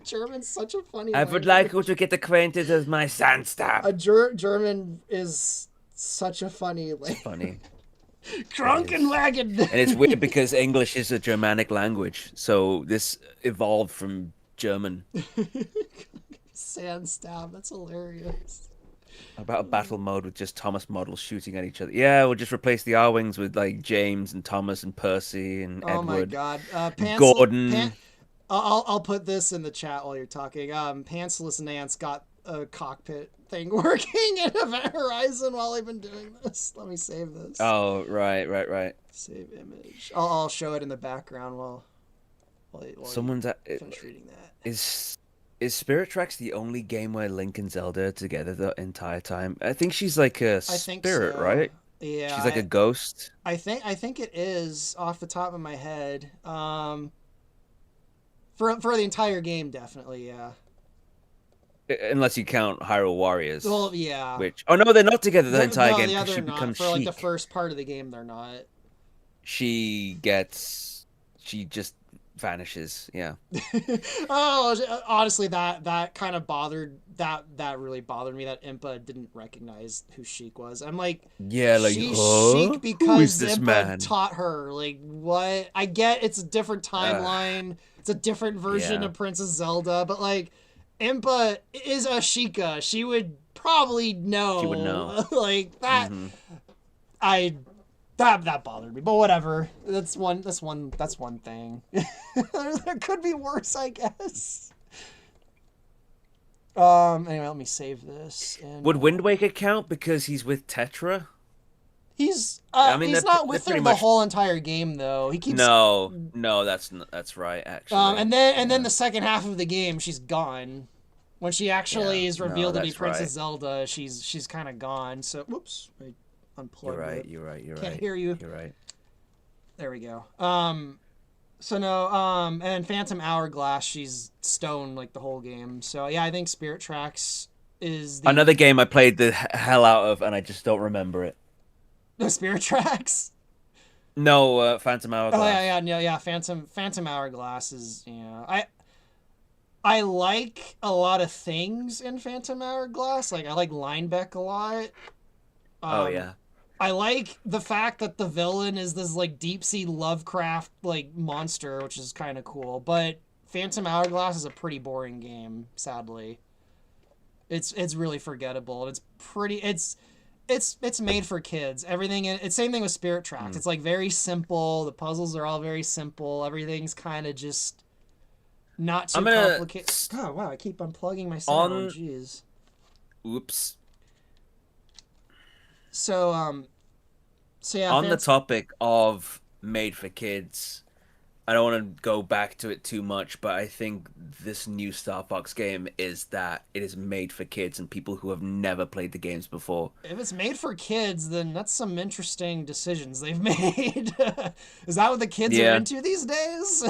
German's such a funny I would like you language. to get acquainted with my Sandstab. German is such a funny It's language. funny. It is. Krankenwagen. And it's weird because English is a Germanic language, so this evolved from German. Sand stab. That's hilarious. About a battle mode with just Thomas models shooting at each other. Yeah, we'll just replace the R-Wings with like James and Thomas and Percy and Oh my Edward, god. Gordon. I'll put this in the chat while you're talking. Pantsless Nance got a cockpit thing working in Event Horizon while I've been doing this. Let me save this. Oh, right. Save image. I'll show it in the background while you Someone's at, finish reading that. is Spirit Tracks the only game where Link and Zelda are together the entire time? I think she's like a I think spirit, so. right? Yeah, She's like a ghost. I think it is off the top of my head. For the entire game, definitely, yeah. Unless you count Hyrule Warriors, Well, yeah. which oh no, they're not together the entire No, game yeah, because they're she not. becomes For like the Sheik. first part of the game, they're not. She just vanishes. Yeah. Oh, honestly, that kind of that really bothered me that Impa didn't recognize who Sheik was. I'm like, Yeah, like, she's huh? Sheik Who is because this Impa man? taught her. Like, what? I get it's a different Uh, timeline. It's a different version yeah, of Princess Zelda, but like, Impa is a Sheikah. She would probably she would know. know. Like that. Hmm. I that bothered me, but whatever. That's one thing. There could be worse, I guess. Anyway, let me save this. And Would Wind Waker count because he's with Tetra? I mean, he's not they're with her pretty the much whole entire game though. He keeps no, that's right actually. and then Yeah, the second half of the game, she's gone. When she yeah, actually is no, revealed to be that's Princess right. Zelda, she's kind of gone. So, whoops. Wait. You're unplugged right. it. You're right. You're Can't right. hear you. You're right. There we go. So no, and Phantom Hourglass, she's stoned like the whole game. So yeah, I think Spirit Tracks is Another the game I played the hell out of, and I just don't remember it. the Spirit Tracks. No, Phantom Oh yeah, Hourglass. yeah, no, yeah. Phantom Hourglass is I like a lot of things in Phantom Hourglass. Like I like Linebeck a lot. Oh Um, yeah. I like the fact that the villain is this like deep sea Lovecraft like monster, which is kind of cool. But Phantom Hourglass is a pretty boring game, sadly. It's really forgettable. It's pretty. It's made for kids. Everything. It's same thing with Spirit Tracks. Hmm. It's like very simple. The puzzles are all very simple. Everything's kind of just not I'm too gonna complicated. Oh wow! I keep unplugging my sound. on. Jeez. Oops. So so yeah, On the fans. topic of made for kids, I don't want to go back to it too much, but I think this new Star Fox game is that it is made for kids and people who have never played the games before. If it's made for kids, then that's some interesting decisions they've made. Is that what the kids are Yeah, into these days?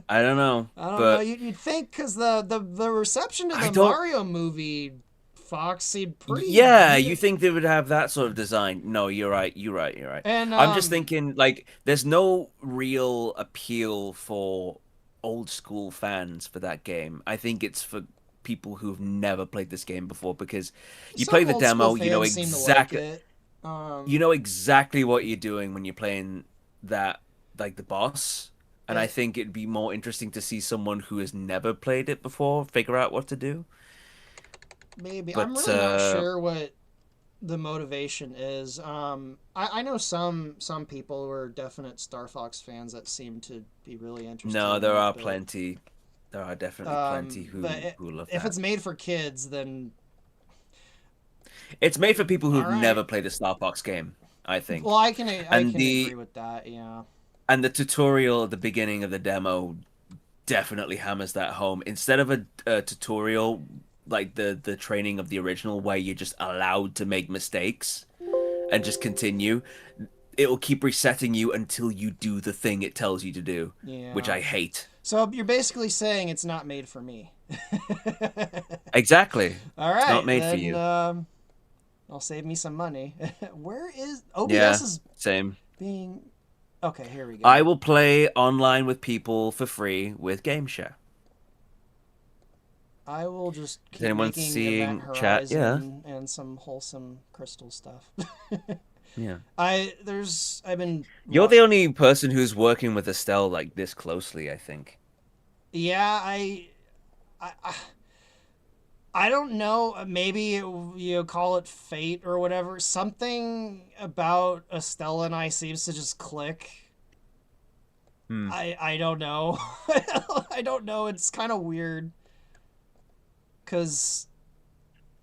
I don't know, I don't know. but You'd think because the reception to I the don't. Mario movie, Fox seemed pretty Yeah, you good. think they would have that sort of design? No, you're right. You're right. You're right. And I'm just thinking like there's no real appeal for old school fans for that game. I think it's for people who've never played this game before because you play some the old school demo, fans seem to like it. you know exactly what you're doing when you're playing that like the boss. And I It, think it'd be more interesting to see someone who has never played it before figure out what to do. maybe I'm But really not sure what the motivation is. I know some people who are definite Star Fox fans that seem to be really interested no, in there it, are but plenty. There are definitely plenty but who love if that. it's made for kids, then It's made for people all who've right. never played a Star Fox game, I Well, think. I And can agree the with that. Yeah. and the tutorial at the beginning of the demo definitely hammers that home. Instead of a tutorial like the training of the original where you're just allowed to make mistakes and just continue, it will keep resetting you until you do the thing it tells you to do, which Yeah. I hate. So you're basically saying it's not made for me. Exactly. All It's not right, made for then you. I'll save me some money. Where is OBS Yeah, is same. being okay, here we I go. will play online with people for free with GameShare. I will just Is keep anyone making Event seeing chat? Yeah. Horizon and some wholesome crystal stuff. Yeah. I've been You're the only person who's working with Estelle like this closely, I think. yeah, I I don't know. Maybe you call it fate or whatever. Something about Estella and I seems to just click. Hmm. I don't know. I don't know. It's kind of weird because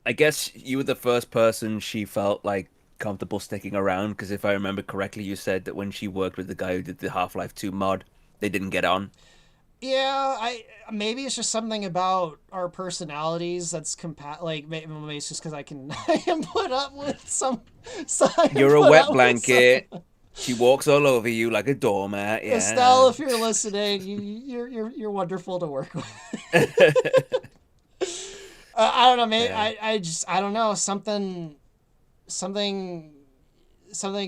I guess you were the first person she felt like comfortable sticking around because if I remember correctly, you said that when she worked with the guy who did the Half-Life 2 mod, they didn't get on. yeah, I maybe it's just something about our personalities that's like maybe it's just because I can I can put up with some I can You're a put wet up with some. blanket. She walks all over you like a doormat. Estelle, Yeah. if you're listening, you're wonderful to work with. I don't know. Maybe Yeah. I don't know something something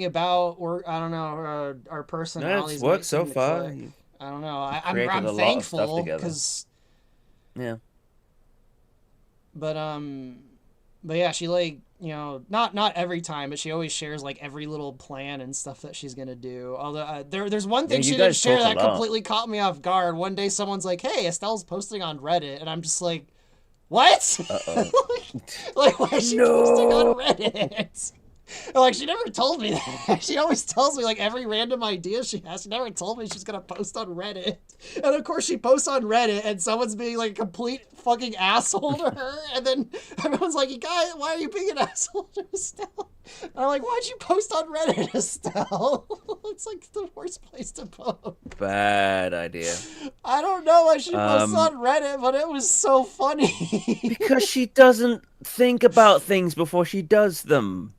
about or I don't know our No, it's personalities worked so seem to far. click. I don't know. You've I'm created a lot of stuff thankful together. because Yeah. but but yeah, she like not every time, but she always shares like every little plan and stuff that she's gonna do. Although there's one Yeah, thing you she didn't guys share talk a that lot. completely caught me off guard. One day someone's like, "Hey, Estelle's posting on Reddit," and I'm just like, "What? Uh-oh. like why is she posting on No. Reddit?" Like she never told me that. She always tells me like every random idea she has. She never told me she's gonna post on Reddit. And of course she posts on Reddit and someone's being like a complete fucking asshole to her. And then everyone's like, "You guys, why are you being an asshole to Estelle?" And I'm like, "Why'd you post on Reddit, Estelle?" It's like the worst place to post. Bad idea. I don't know why she posts Um, on Reddit, but it was so funny. because she doesn't think about things before she does them.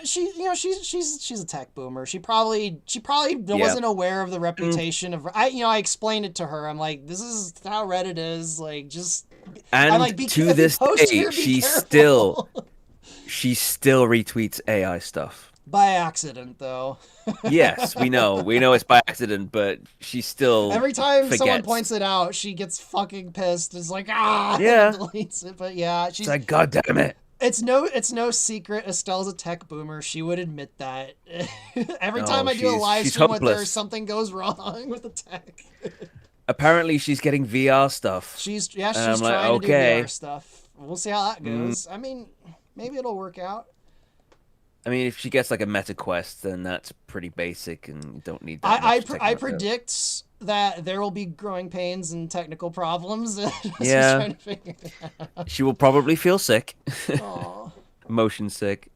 She's a tech boomer. She probably Yeah. wasn't aware of the And, reputation of. I explained it to her. I'm like, this is how Reddit is. Like, just I'm and like, to if you this post day, here, be careful. she still retweets AI stuff. By accident, though. Yes, we know it's by accident, but she still Every time someone forgets. points it out, she gets fucking pissed. It's like and then Yeah, deletes it. But yeah, it's like, God damn it. it's no secret. Estelle's a tech boomer. She would admit that. Every time No, I do a live she's stream with her, hopeless. something goes wrong with the tech. Apparently, she's getting VR stuff, and She's I'm like, trying to do VR okay. stuff. We'll see how that Mm, goes. I mean, maybe it'll work out. I mean, if she gets like a Meta Quest, then that's pretty basic, and you don't need that much I techno. predict that there will be growing pains and technical problems. She's Yeah, trying to figure it out. she will probably feel sick, Aw. motion sick.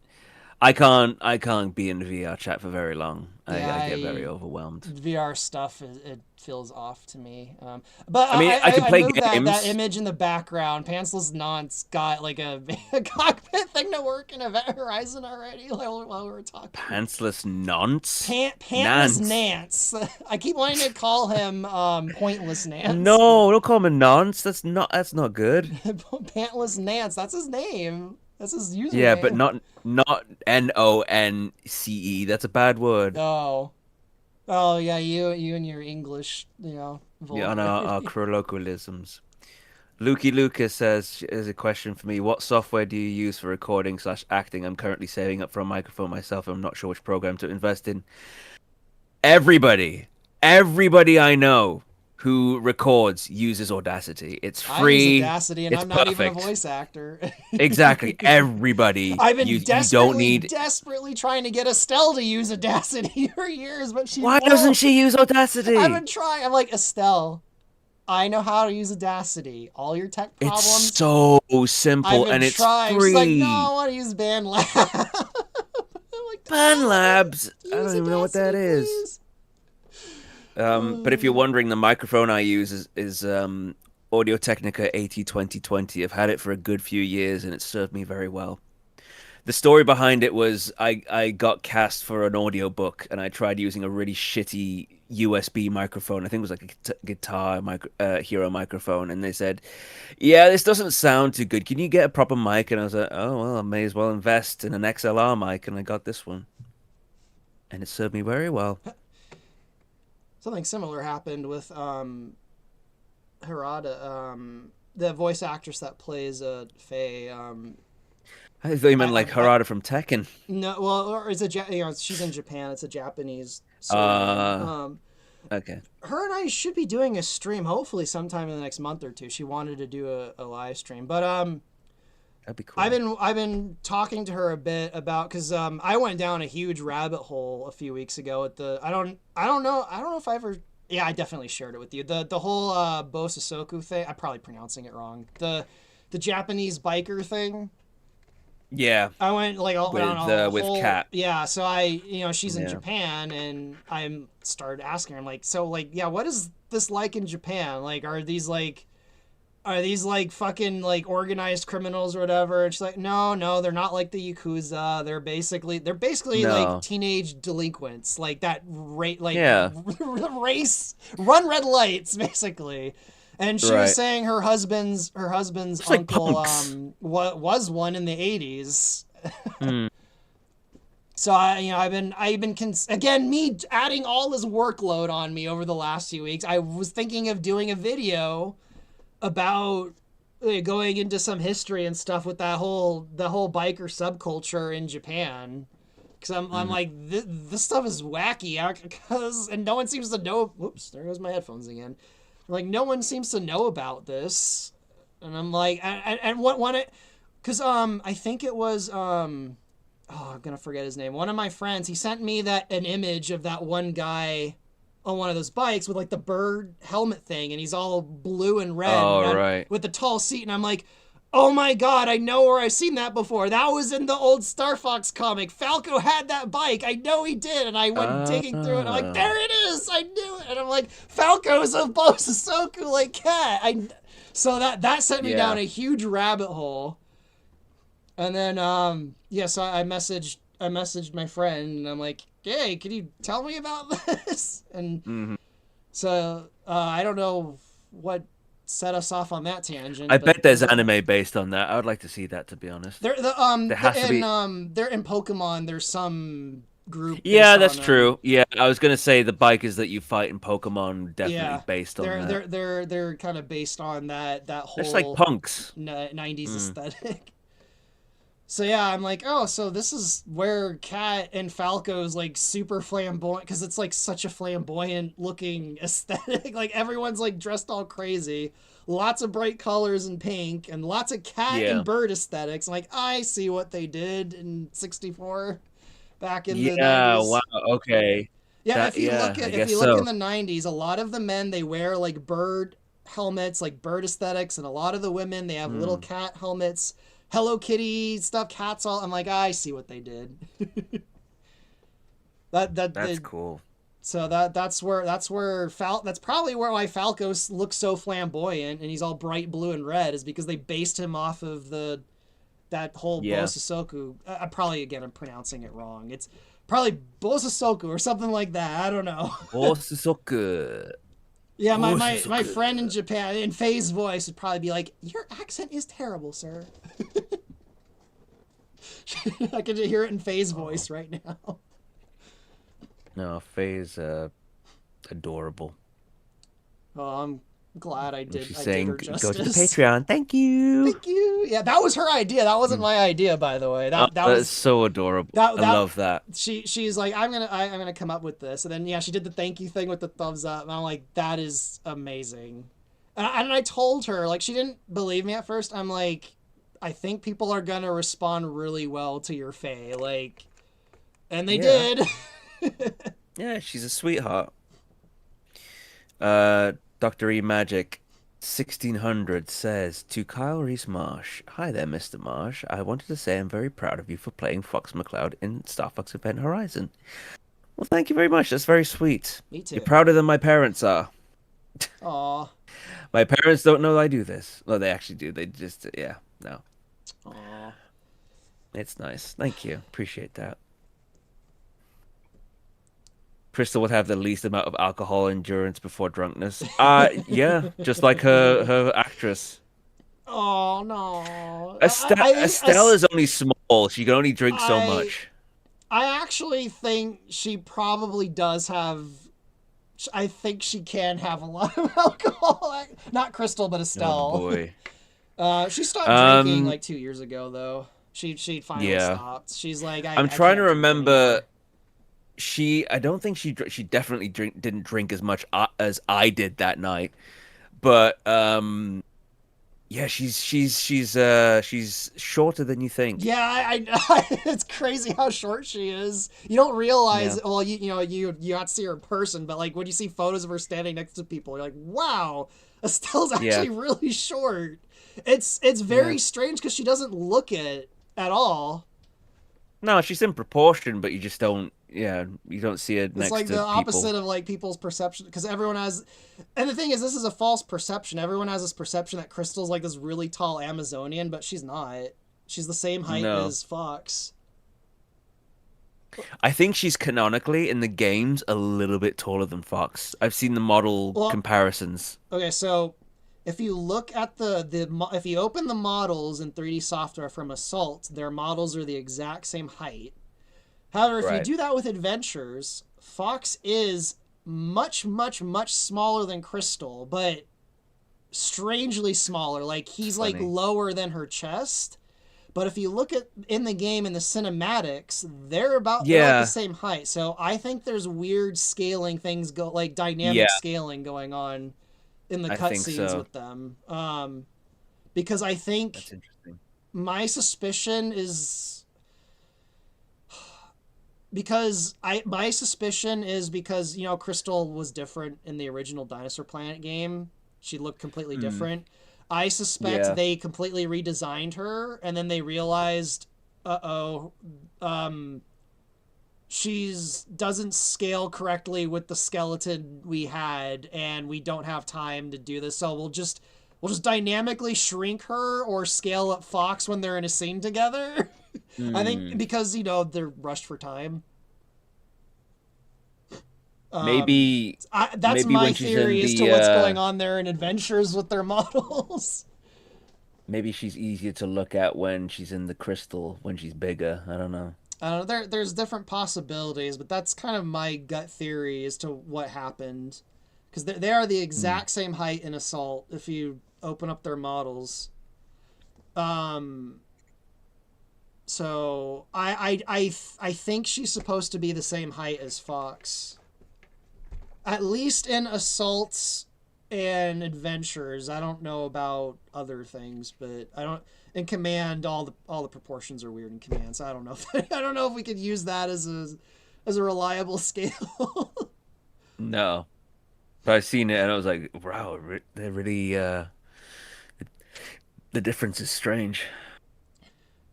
I can't be in VR chat for very long. Yeah, I get very overwhelmed. VR stuff it feels off to me. But I mean, I can I play moved that games. image in the background. Pantsless Nonce got like a cockpit thing to work in Event Horizon already while we were talking. Pantsless nonce. Pantless Nance. Nance. I keep wanting to call him Pointless Nance, but No, don't call him a nonce. That's not good. Pantless Nance. That's his name. That's his Yeah, but username. not Nonce. That's a bad word. Oh. Oh yeah, you and your English, Yeah, on our vulgarity. colloquialisms. Lukey Lucas says, "Is a question for me. What software do you use for recording slash acting? I'm currently saving up for a microphone myself. I'm not sure which program to invest in. Everybody, everybody I know who records uses Audacity. It's I use free. Audacity, and It's I'm not even a perfect. voice actor. Exactly. Everybody. I've been You don't desperately, need. desperately trying to get Estelle to use Audacity for years, but she Why doesn't won't. she use I've Audacity? been trying. I'm like, Estelle, I know how to use Audacity. All your tech It's problems, so I've simple been and it's trying. She's like, no, I free. want to use BandLab. I'm like, Ban no, Labs. I use don't even know what that Audacity, is. please. But if you're wondering, the microphone I use is Audio Technica 80 2020. I've had it for a good few years and it served me very well. The story behind it was I got cast for an audio book and I tried using a really shitty USB microphone. I think it was like a Hero microphone, and they said, "Yeah, this doesn't sound too good. Can you get a proper mic?" And I was like, "Oh well, I may as well invest in an XLR mic," and I got this one, and it served me very well. Something similar happened with Harada, the voice actress that plays Faye. I thought you I, meant like I Harada from Tekken. no, well, or it's she's in Japan. It's a Japanese pseudonym. Uh, okay, Her and I should be doing a stream, hopefully sometime in the next month or two. She wanted to do a live stream, but that'd be cool. I've been talking to her a bit about because I went down a huge rabbit hole a few weeks ago at the I don't know if I ever yeah, I definitely shared it with you. The whole Bo Sissoko thing. I'm probably pronouncing it wrong. The Japanese biker thing. Yeah, I went like on a with whole Cat. yeah. So she's in Yeah. Japan, and I started asking her. I'm like, so like yeah, what is this like in Japan? Like, are these like fucking like organized criminals or whatever? And she's like, no, they're not like the Yakuza. They're basically like No. teenage delinquents, like that Yeah. race run red lights basically. And she was Right. saying her husband's It's like uncle punks. was one in the 80s. Hmm. So again, me adding all this workload on me over the last few weeks. I was thinking of doing a video about going into some history and stuff with the whole biker subculture in Japan. Because I'm Mhm. like, this stuff is wacky. And no one seems to know. Whoops, there goes my headphones again. Like, no one seems to know about this. And I'm like, and what one it, because I think it was oh, I'm gonna forget his name. One of my friends, he sent me an image of that one guy on one of those bikes with like the bird helmet thing, and he's all blue and red, Oh, and right. with the tall seat, and I'm like, oh my god, I know where I've seen that before. That was in the old Star Fox comic. Falco had that bike. I know he did, and I went digging through it. And I'm like, Ah. there it is. I knew it, and I'm like, Falco's a Bo Sissoko like cat. So that sent me Yeah. down a huge rabbit hole. And then yeah, so I messaged my friend and I'm like, hey, can you tell me about this? And Hmm. so I don't know what set us off on that tangent, I but bet there's anime based on that. I would like to see that, to be honest. There has to be. they're in Pokemon. There's some group based Yeah, on that's them. true. Yeah, I was gonna say the bikers that you fight in Pokemon definitely Yeah, based on they're that. they're they're they're kind of based on that They're just like whole punks. 90s Mm. aesthetic. So yeah, I'm like, oh, so this is where Cat and Falco's like super flamboyant because it's like such a flamboyant looking aesthetic. Like everyone's like dressed all crazy, lots of bright colors and pink, and lots of cat and Yeah. bird aesthetics. Like I see what they did in '64 back in the Yeah. Wow. '90s. Okay. Yeah, That. Yeah. I if guess you look in so. the '90s, a lot of the men they wear like bird helmets, like bird aesthetics, and a lot of the women they have little Mm. cat helmets, Hello Kitty stuff, cats all. I'm like, I see what they did. that That's they, cool. so that's probably why Falco looks so flamboyant and he's all bright blue and red is because they based him off of the that whole Yeah. Bososoku. Probably again I'm pronouncing it wrong. It's probably Bososoku or something like that. I don't know. Bosusoku. Yeah, my Bosusoku. friend in Japan, in Faye's voice, would probably be like, "Your accent is terrible, sir." I can hear it in Faye's Oh voice right now. no, Faye's adorable. Oh, I'm glad And she's I did her saying, "Go to the justice. Patreon. Thank you." Thank you. Yeah, that was her idea. That wasn't Mm. my idea, by the way. Oh, That that's was so adorable. I that love that. she's like, I'm gonna come up with this, and then yeah, she did the thank you thing with the thumbs up, and I'm like, that is amazing. And I told her like she didn't believe me at first. I'm like, I think people are gonna respond really well to your Faye, like, and they Yeah. did. Yeah, she's a sweetheart. Dr. E Magic 1600 says to Kyle Reese Marsh, "Hi there, Mr. Marsh. I wanted to say I'm very proud of you for playing Fox McCloud in Star Fox Event Horizon." Well, thank you very much. That's very sweet. Me You're too. prouder than my parents are. Aw, My parents don't know I do this. Well, they actually do. They just, yeah, no. aw. It's nice. Thank you. Appreciate that. Crystal would have the least amount of alcohol endurance before drunkenness. Yeah, just like her actress. Oh no. Estelle is only small. She can only drink so I much. I actually think she probably does have. I think she can have a lot of alcohol. Not Crystal, but Oh Estelle. boy. She stopped drinking Um, like 2 years ago, though. She finally yeah. stopped. She's like, I'm I trying to can't drink remember. anymore. I don't think she definitely didn't drink as much as I did that night. But yeah, she's shorter than you think. Yeah, it's crazy how short she is. You don't Yeah. realize. Well, you not see her in person, but like when you see photos of her standing next to people, you're like, wow, Estelle's Yeah. actually really short. It's Yeah. very strange because she doesn't look it at all. No, she's in proportion, but you just don't, yeah, you don't see her It's next like the to people. opposite of like people's perception because everyone has, and the thing is, this is a false perception. Everyone has this perception that Crystal's like this really tall Amazonian, but she's not. She's the same height No. as Fox. I think she's canonically in the games a little bit taller than Fox. I've seen the model Well, comparisons. okay, so if you look at if you open the models in 3D software from Assault, their models are the exact same height. However, if you Right. do that with Adventures, Fox is much, much, much smaller than Crystal, but strangely smaller. Like It's he's like funny. lower than her chest. But if you look at in the game in the cinematics, they're like the Yeah, same height. So I think there's weird scaling things go like dynamic yeah, scaling going on in the I think cutscenes so. with them. Because I That's think interesting. my suspicion is because Crystal was different in the original Dinosaur Planet game. She looked completely Hmm. different. I suspect Yeah. they completely redesigned her, and then they realized, uh-oh, um, she's doesn't scale correctly with the skeleton we had, and we don't have time to do this. So we'll just dynamically shrink her or scale up Fox when they're in a scene together. I think Hmm. because they're rushed for time. Um, Maybe that's maybe my when she's in theory as to the what's going on there in Adventures with their models. maybe she's easier to look at when she's in the crystal when she's bigger. I don't know. There's different possibilities, but that's kind of my gut theory as to what happened, because they are the Hmm. exact same height in Assault if you open up their models. Um, so I think she's supposed to be the same height as Fox, at least in Assaults and Adventures. I don't know about other things, but I don't. In Command, all the proportions are weird in Command, so I don't know. I don't know if we could use that as a reliable scale. No. But I seen it and I was like, wow, they're really the difference is strange.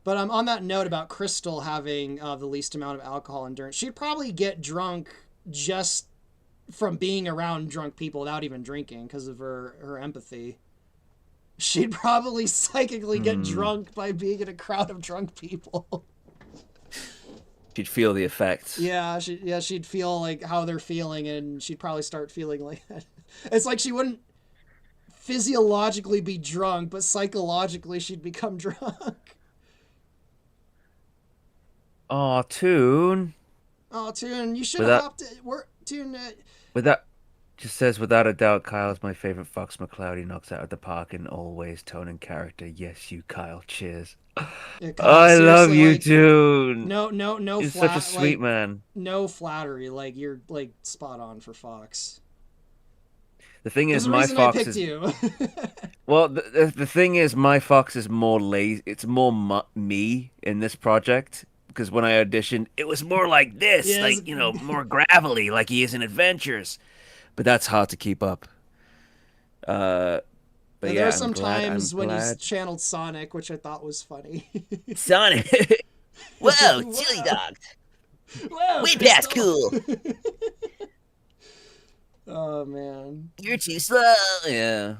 But on that note about Crystal having the least amount of alcohol endurance, she'd probably get drunk just from being around drunk people without even drinking because of her empathy. She'd probably psychically get Hmm. drunk by being in a crowd of drunk people. She'd feel the effects. She'd feel like how they're feeling, and she'd probably start feeling like that. It's like she wouldn't physiologically be drunk, but psychologically she'd become drunk. Oh, Tune. Oh, Tune, you should have Without hopped. We're Tune. without just says without a doubt, Kyle is my favorite Fox McCloud. He knocks out of the park in all ways, tone and character. Yes, you, Kyle. Cheers. Yeah, Kyle, I love seriously, you, like Tune. no You're such a flat, sweet like man. no flattery. Like you're like spot on for Fox. The thing There's is, a my reason I Fox picked is you. well. The thing is, my Fox is more lazy. It's more me in this project because when I auditioned, it was more like this, Yes. like more gravelly, like he is in Adventures. But that's hard to keep up. Uh, but There were yeah, some I'm times when you glad. channeled Sonic, which I thought was funny. Sonic. Whoa, chili Wow. dog. Wow, Way past Crystal. cool. Oh man. You're too slow. Yeah.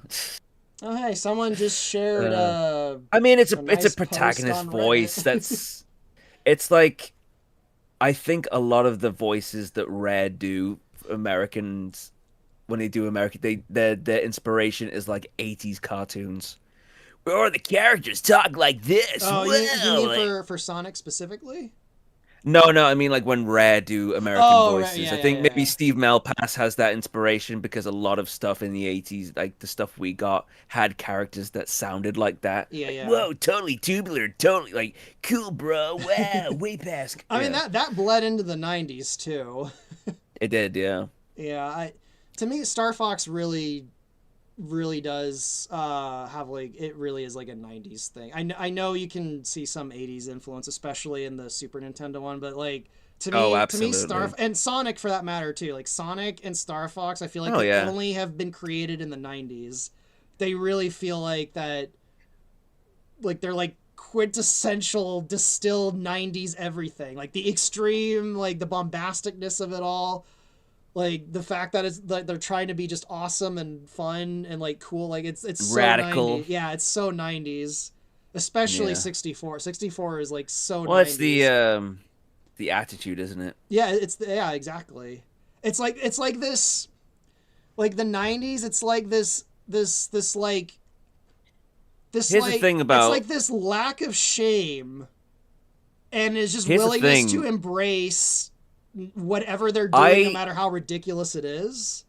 Oh hey, someone just shared Uh, I mean, a it's a nice post protagonist on voice. Reddit. That's it's like I think a lot of the voices that Rare do Americans when they do American, their inspiration is like 80s cartoons. Where the characters talk like this? Oh, you Whoa! mean Like for Sonic specifically? no, I mean like when Rare do American Oh right, voices. yeah, I yeah, think yeah, maybe yeah. Steve Malpass has that inspiration because a lot of stuff in the 80s, like the stuff we got, had characters that sounded like that. Yeah, Like, yeah. whoa, totally tubular, totally like cool, bro. Wow, way past. I mean Yeah, that bled into the '90s too. it did. Yeah. Yeah, to me Star Fox really does have like it really is like a '90s thing. I know you can see some '80s influence, especially in the Super Nintendo one, but like Oh, to me Star absolutely. and Sonic for that matter too. Like Sonic and Star Fox, I feel like Oh, could yeah. only have been created in the '90s. They really feel like that, like they're like quintessential distilled '90s everything, like the extreme, like the bombasticness of it all, like the fact that it's like they're trying to be just awesome and fun and like cool, like it's so Radical. 90s. Yeah, it's so 90s, especially Yeah. 64. 64 is like so Well, it's 90s. the attitude, isn't it? Yeah, yeah, exactly. It's like this, like the 90s, it's like this Here's the like thing it's about like this lack of shame and is just here's the willingness to thing. embrace whatever they're doing no I matter how ridiculous it is.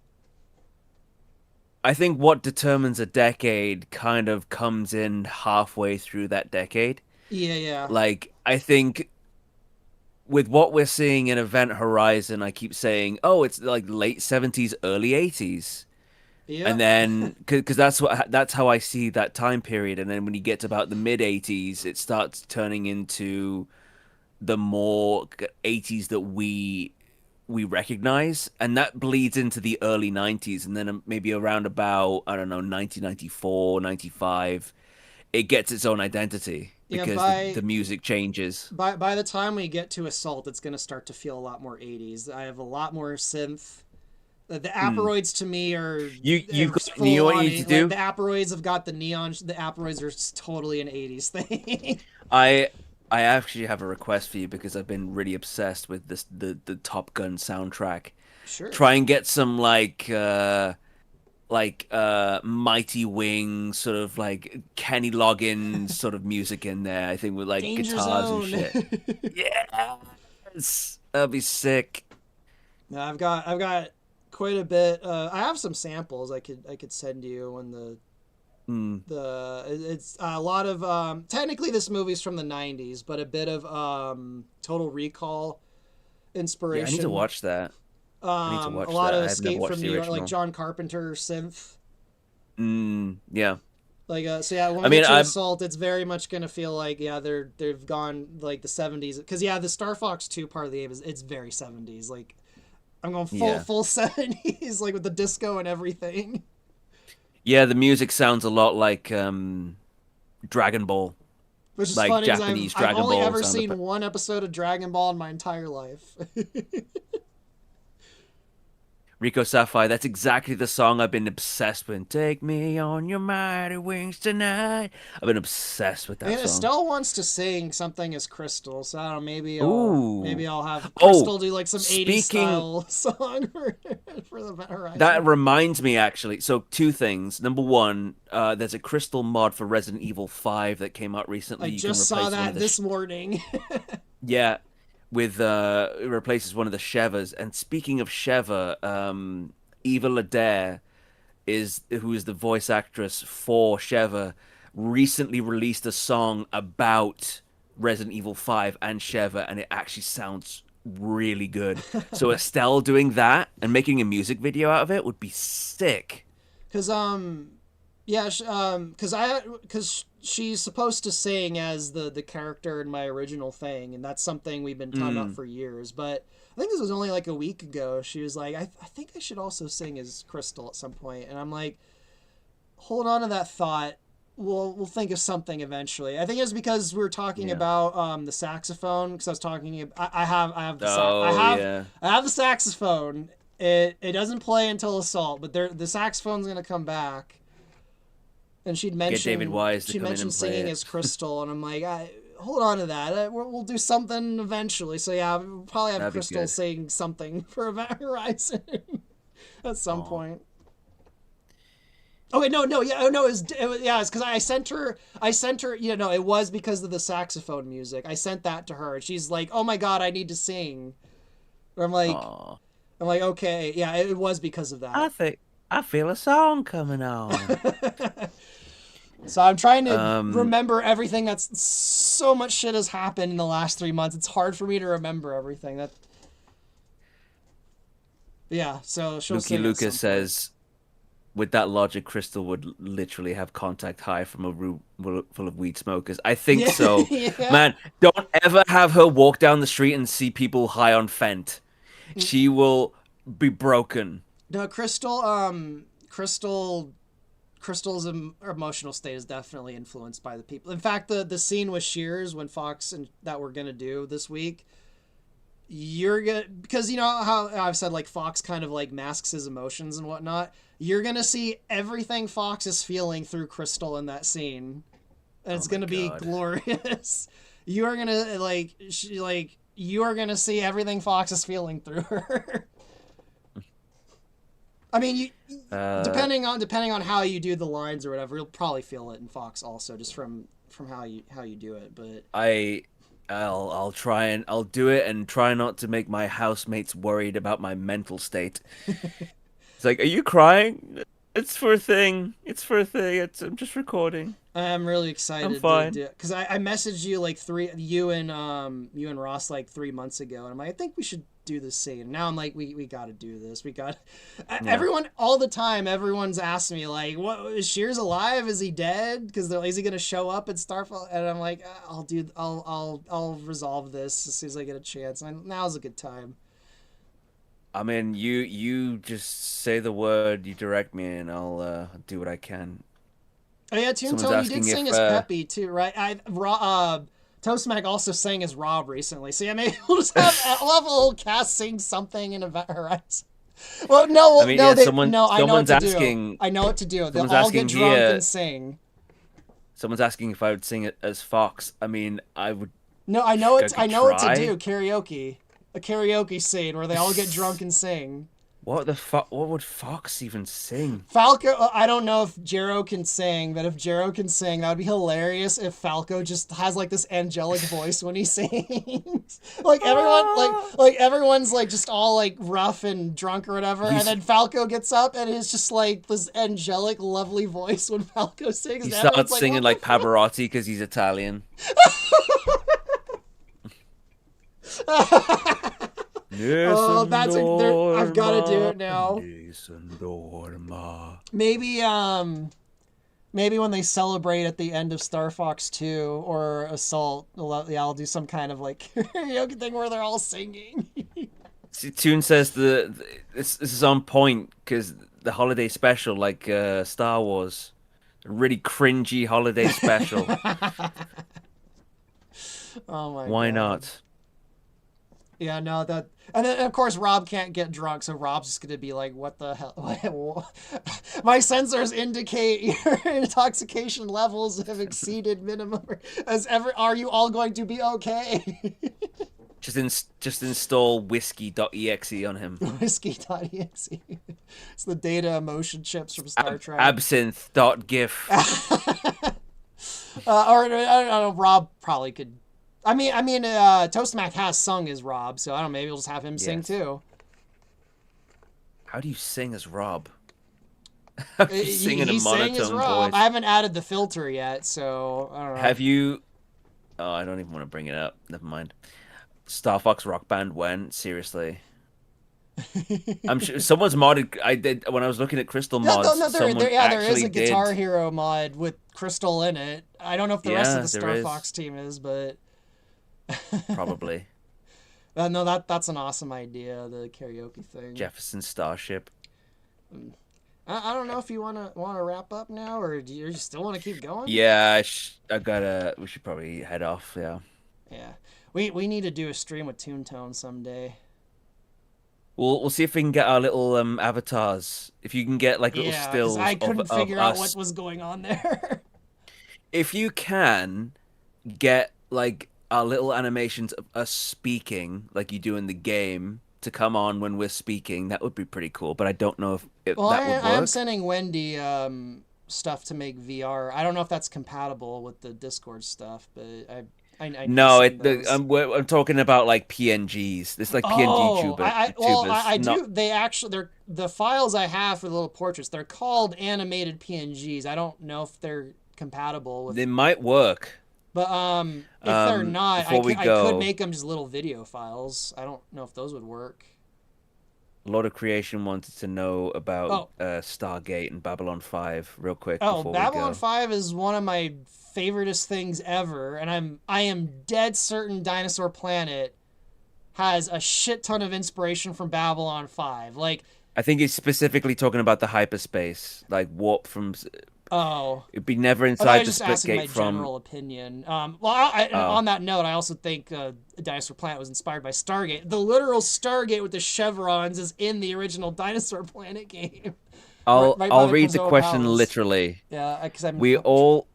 I think what determines a decade kind of comes in halfway through that decade. Yeah, yeah. Like, I think with what we're seeing in Event Horizon, I keep saying, oh, it's like late 70s, early 80s. And Yep. then, because that's how I see that time period. And then when you get to about the mid 80s, it starts turning into the more 80s that we recognize, and that bleeds into the early 90s, and then maybe around about, I don't know, 1994, 95, it gets its own identity Yeah, because the music changes. by the time we get to Assault, it's going to start to feel a lot more 80s. I have a lot more synth. The Mm. Aperoids to me are, You've got, you know full what you on. need to Like do? the Aperoids have got the neon. The Aperoids are totally an '80s thing. I I actually have a request for you because I've been really obsessed with the Top Gun soundtrack. Sure. Try and get some Mighty Wings, sort of like Kenny Loggins sort of music in there. I think with like Danger guitars and Zone. shit. Yes, that'd be sick. No, I've got quite a bit. I have some samples I could send you when Mm. it's a lot of technically this movie's from the '90s, but a bit of Total Recall Yeah, I need to inspiration. watch that. I need to A watch lot that. of I have never Escape watched from the New York, like original. John Carpenter synth. Yeah. Like so yeah, when I we mean, get to I'm Assault, it's very much gonna feel like yeah they've gone like the '70s because yeah the Star Fox 2 part of the game is it's very '70s like I'm going yeah. full '70s like with the disco and everything, Yeah, the music sounds a lot like Dragon Ball, which is like funny because I've Japanese I've Dragon only Ball ever sound seen effect. one episode of Dragon Ball in my entire life. Rico Sapphire, that's exactly the song I've been obsessed with. Take me on your mighty wings tonight. I've been obsessed with that And song. Estelle wants to sing something as Crystal, so I don't know. Maybe Ooh. I'll have Oh, Crystal do like some '80s speaking, style song for the that Horizon. reminds me actually. So, two things. Number one, there's a Crystal mod for Resident Evil 5 that came out I recently. You can just saw replace one of that the this morning. yeah, with it replaces one of the Shevas. And speaking of Sheva, Eva Adair is who is the voice actress for Sheva, recently released a song about Resident Evil 5 and Sheva, and it actually sounds really good. So Estelle doing that and making a music video out of it would be sick. Cause yeah, cause she's supposed to sing as the character in my original thing, and that's something we've been talking about Mm. for years. But I think this was only like a week ago. She was like, I think I should also sing as Crystal at some point, and I'm like, hold on to that thought. We'll think of something eventually. I think it's because we were talking Yeah. about the saxophone because I was talking. I have the Oh yeah. I have the saxophone. It doesn't play until Assault, but the saxophone's gonna come back. And Get David Wise to she come in mentioned and play singing it. as Crystal, and I'm like, hold on to that. We'll do something eventually. So yeah, we'll probably have That'd be Crystal good. sing something for Event Horizon at some Oh. point. Oh wait, no, yeah, oh no, yeah, it's because I sent her, no, it was because of the saxophone music. I sent that to her, and she's like, "Oh my god, I need to sing." Or Oh. I'm like, okay, yeah, it was because of I that. think I feel a song coming on. So I'm trying to Um, remember everything. That's so much shit has happened in the last 3 months. It's hard for me to remember everything. Yeah. So she'll Lukey sing at Lucas some point. says, with that logic, Crystal would literally have contact high from a room full of weed smokers. I think Yeah, so. yeah. Man, don't ever have her walk down the street and see people high on Fent. She will be broken. No, Crystal's emotional state is definitely influenced by the people. In fact, the scene with Shears when Fox and that we're gonna do this week, you're gonna because you know how I've said like Fox kind of like masks his emotions and whatnot. You're gonna see everything Fox is feeling through Crystal in that scene, and Oh it's my gonna be God. glorious. You are gonna you are gonna see everything Fox is feeling through her. I mean, Uh, depending on how you do the lines or whatever, you'll probably feel it in Fox also, just from how you do it. But I I'll try and I'll do it and try not to make my housemates worried about my mental state. It's like, are you crying? It's for a thing. It's for a thing. I'm just recording. I'm really I'm excited to fine. do because I messaged you like you and Ross like 3 months ago, and I'm like, I think we should do this scene. Now I'm like, we got to do this. We got Yeah. everyone all the time. Everyone's asking me like, what is Shears alive? Is he dead? Because they're like, is he gonna show up at Starfall? And I'm like, I'll resolve this as soon as I get a chance. And now's a good time. I mean, you just say the word, you direct me, and I'll do what I can. Oh yeah, Someone's Toontown, you did asking sing if as Peppy too, right? Toastmac also sang as Rob recently, so yeah, maybe we'll just have a little cast sing something in Event Horizon. Well, no, I well, mean, no, yeah, they no. I know what someone's to do. asking, I know what to do. They'll someone's all get asking drunk here, and sing. someone's asking if I would sing it as Fox. I mean, No, I know I it. I could know what to try. do. Karaoke, a karaoke scene where they all get drunk and sing. What the fuck? What would Fox even sing? Falco, I don't know if Jero can sing, but if Jero can sing, that would be hilarious if Falco just has like this angelic voice when he sings. Like everyone Ah! like everyone's like just all like rough and drunk or whatever, and He's then Falco gets up and it's just like this angelic, lovely voice when Falco sings, he and everyone's starts like, singing what the like fuck? Pavarotti because he's Italian. Oh, Nessun that's like there I've gotta do dorma, it now. nessun dorma. Maybe maybe when they celebrate at the end of Star Fox 2 or Assault, yeah, I'll do some kind of like karaoke thing where they're all singing. See, Toon says this is on point because the holiday special, like Star Wars, a really cringy holiday special. Oh my Why god. not? Yeah, no, that. And then, of course, Rob can't get drunk, so Rob's just going to be like, what the hell? My sensors indicate your intoxication levels have exceeded minimum. Are you all going to be okay? Just install whiskey.exe on him. Whiskey.exe. It's the data emotion chips from Star Trek. Absinthe.gif. Or I don't know. Rob probably could. Toastmac has sung as Rob, so I don't know. Maybe we'll just have him sing Yes. too. How do you sing as Rob? How do you sing in a He sang as monotone Rob. I voice? haven't added the filter yet, so I don't know. Have you? Oh, I don't even want to bring it up. Never mind. Star Fox Rock Band when? Seriously. I'm sure someone's modded. I did when I was looking at Crystal Yeah, no, mods. no, Someone there is actually a Guitar did. Hero mod with Crystal in it. I don't know if the rest of Yeah, the there Star is Fox team is, but probably no, that's an awesome idea. The karaoke thing. Jefferson Starship. I don't know if you wanna wrap up now, or do you still want to keep going? Yeah, I gotta. We should probably head off. Yeah, Yeah, we need to do a stream with Toontown someday. we'll see if we can get our little avatars. If you can get like little Yeah, because stills I couldn't of figure out what us. was going on there. If you can get like our little animations of us speaking, like you do in the game, to come on when we're speaking, that would be pretty cool. But I don't know if Well, that would I am work. sending Wendy stuff to make VR. I don't know if that's compatible with the Discord stuff, but I need to No, send those. I'm talking about like PNGs. It's like PNG Oh, tubers. I Not do. They actually, they're the files I have for the little portraits. They're called animated PNGs. I don't know if they're compatible with, they might work. but if they're not, Before we I could go, make them just little video files. I don't know if those would work. Lord of Creation wanted to know about Oh, Stargate and Babylon 5 real quick oh, before we Babylon go. 5 is one of my favoriteest things ever, and I am dead certain Dinosaur Planet has a shit ton of inspiration from Babylon 5. Like, I think he's specifically talking about the hyperspace, like warp from. oh, It'd be never I inside was the just split asking my gate from. general opinion. On Oh, that note, I also think Dinosaur Planet was inspired by Stargate. The literal Stargate with the chevrons is in the original Dinosaur Planet game, right by I'll the read the Krazoa question Palace. literally. Yeah, because I'm. We all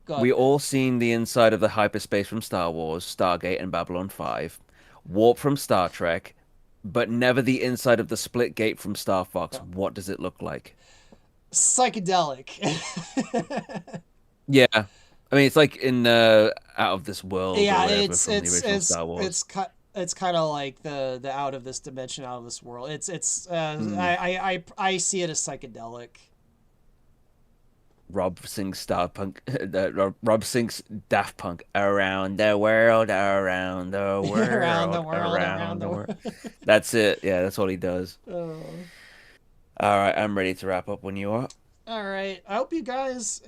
God, we all seen the inside of the hyperspace from Star Wars, Stargate, and Babylon 5. Warp from Star Trek, but never the inside of the split gate from Star Fox. yeah. What does it look like? Psychedelic. Yeah. I mean, it's like in Out of This World or Yeah, whatever from the original Star Wars. it's kind of like the out of this dimension, out of this world. Hmm. I see it as psychedelic. Rob sings Star Punk. Rob sings Daft Punk around the world, around the Around the world, world, around around the the world. world. That's it. Yeah, that's all he does. Oh. All right, I'm ready to wrap up when you are. All right. I hope you guys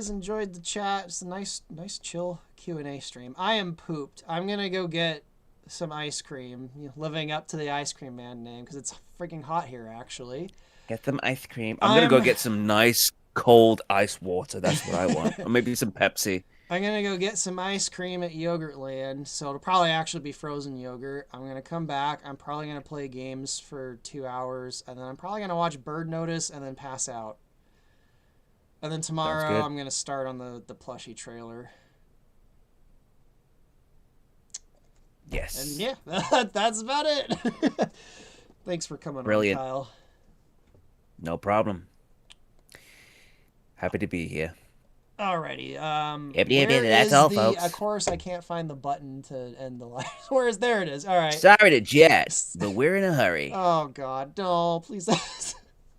enjoyed the chat. It's a nice chill Q&A stream. I am pooped. I'm gonna go get some ice cream. Living up to the ice cream man name because it's freaking hot here. Actually, Get them ice cream. I'm gonna go I'm get some nice cold ice water. That's what I want. Or maybe some Pepsi. I'm gonna go get some ice cream at Yogurtland, so it'll probably actually be frozen yogurt. I'm gonna come back. I'm probably gonna play games for 2 hours, and then I'm probably gonna watch Bird Notice and then pass out. And then Sounds tomorrow good. I'm gonna start on the plushie trailer. And Yes. yeah, that's about it. Thanks for coming on, Brilliant. Kyle. No problem. Happy to be here. Alrighty. Yep, yep, Where yep, that's is all, the? folks. Of course, I can't find the button to end the live. Where is? There it is. All right. Sorry to jet, but we're in a hurry. Oh God, no! Please.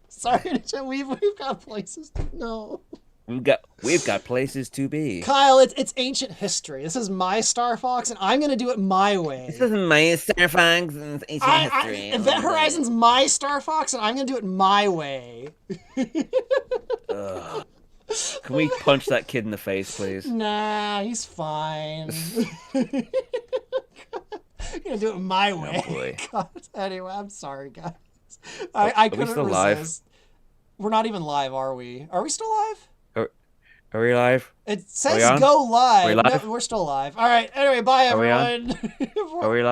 Sorry to jet. We've got places to no. We've got places to be. Kyle, it's ancient history. This is my Star Fox, and I'm gonna do it my way. This isn't my Star Fox and ancient history. Event Horizon's my Star Fox, and I'm gonna do it my way. Ugh. Can we punch that kid in the face, please? Nah, he's fine. I'm gonna do it my way. Oh boy. God. Anyway, I'm sorry, guys. I couldn't still resist. live? We're not even live, are we? Are we still live? Are we live? It says on? go live. Are we live? No, we're still live. All right. Anyway, bye Are we on? everyone. Are we live?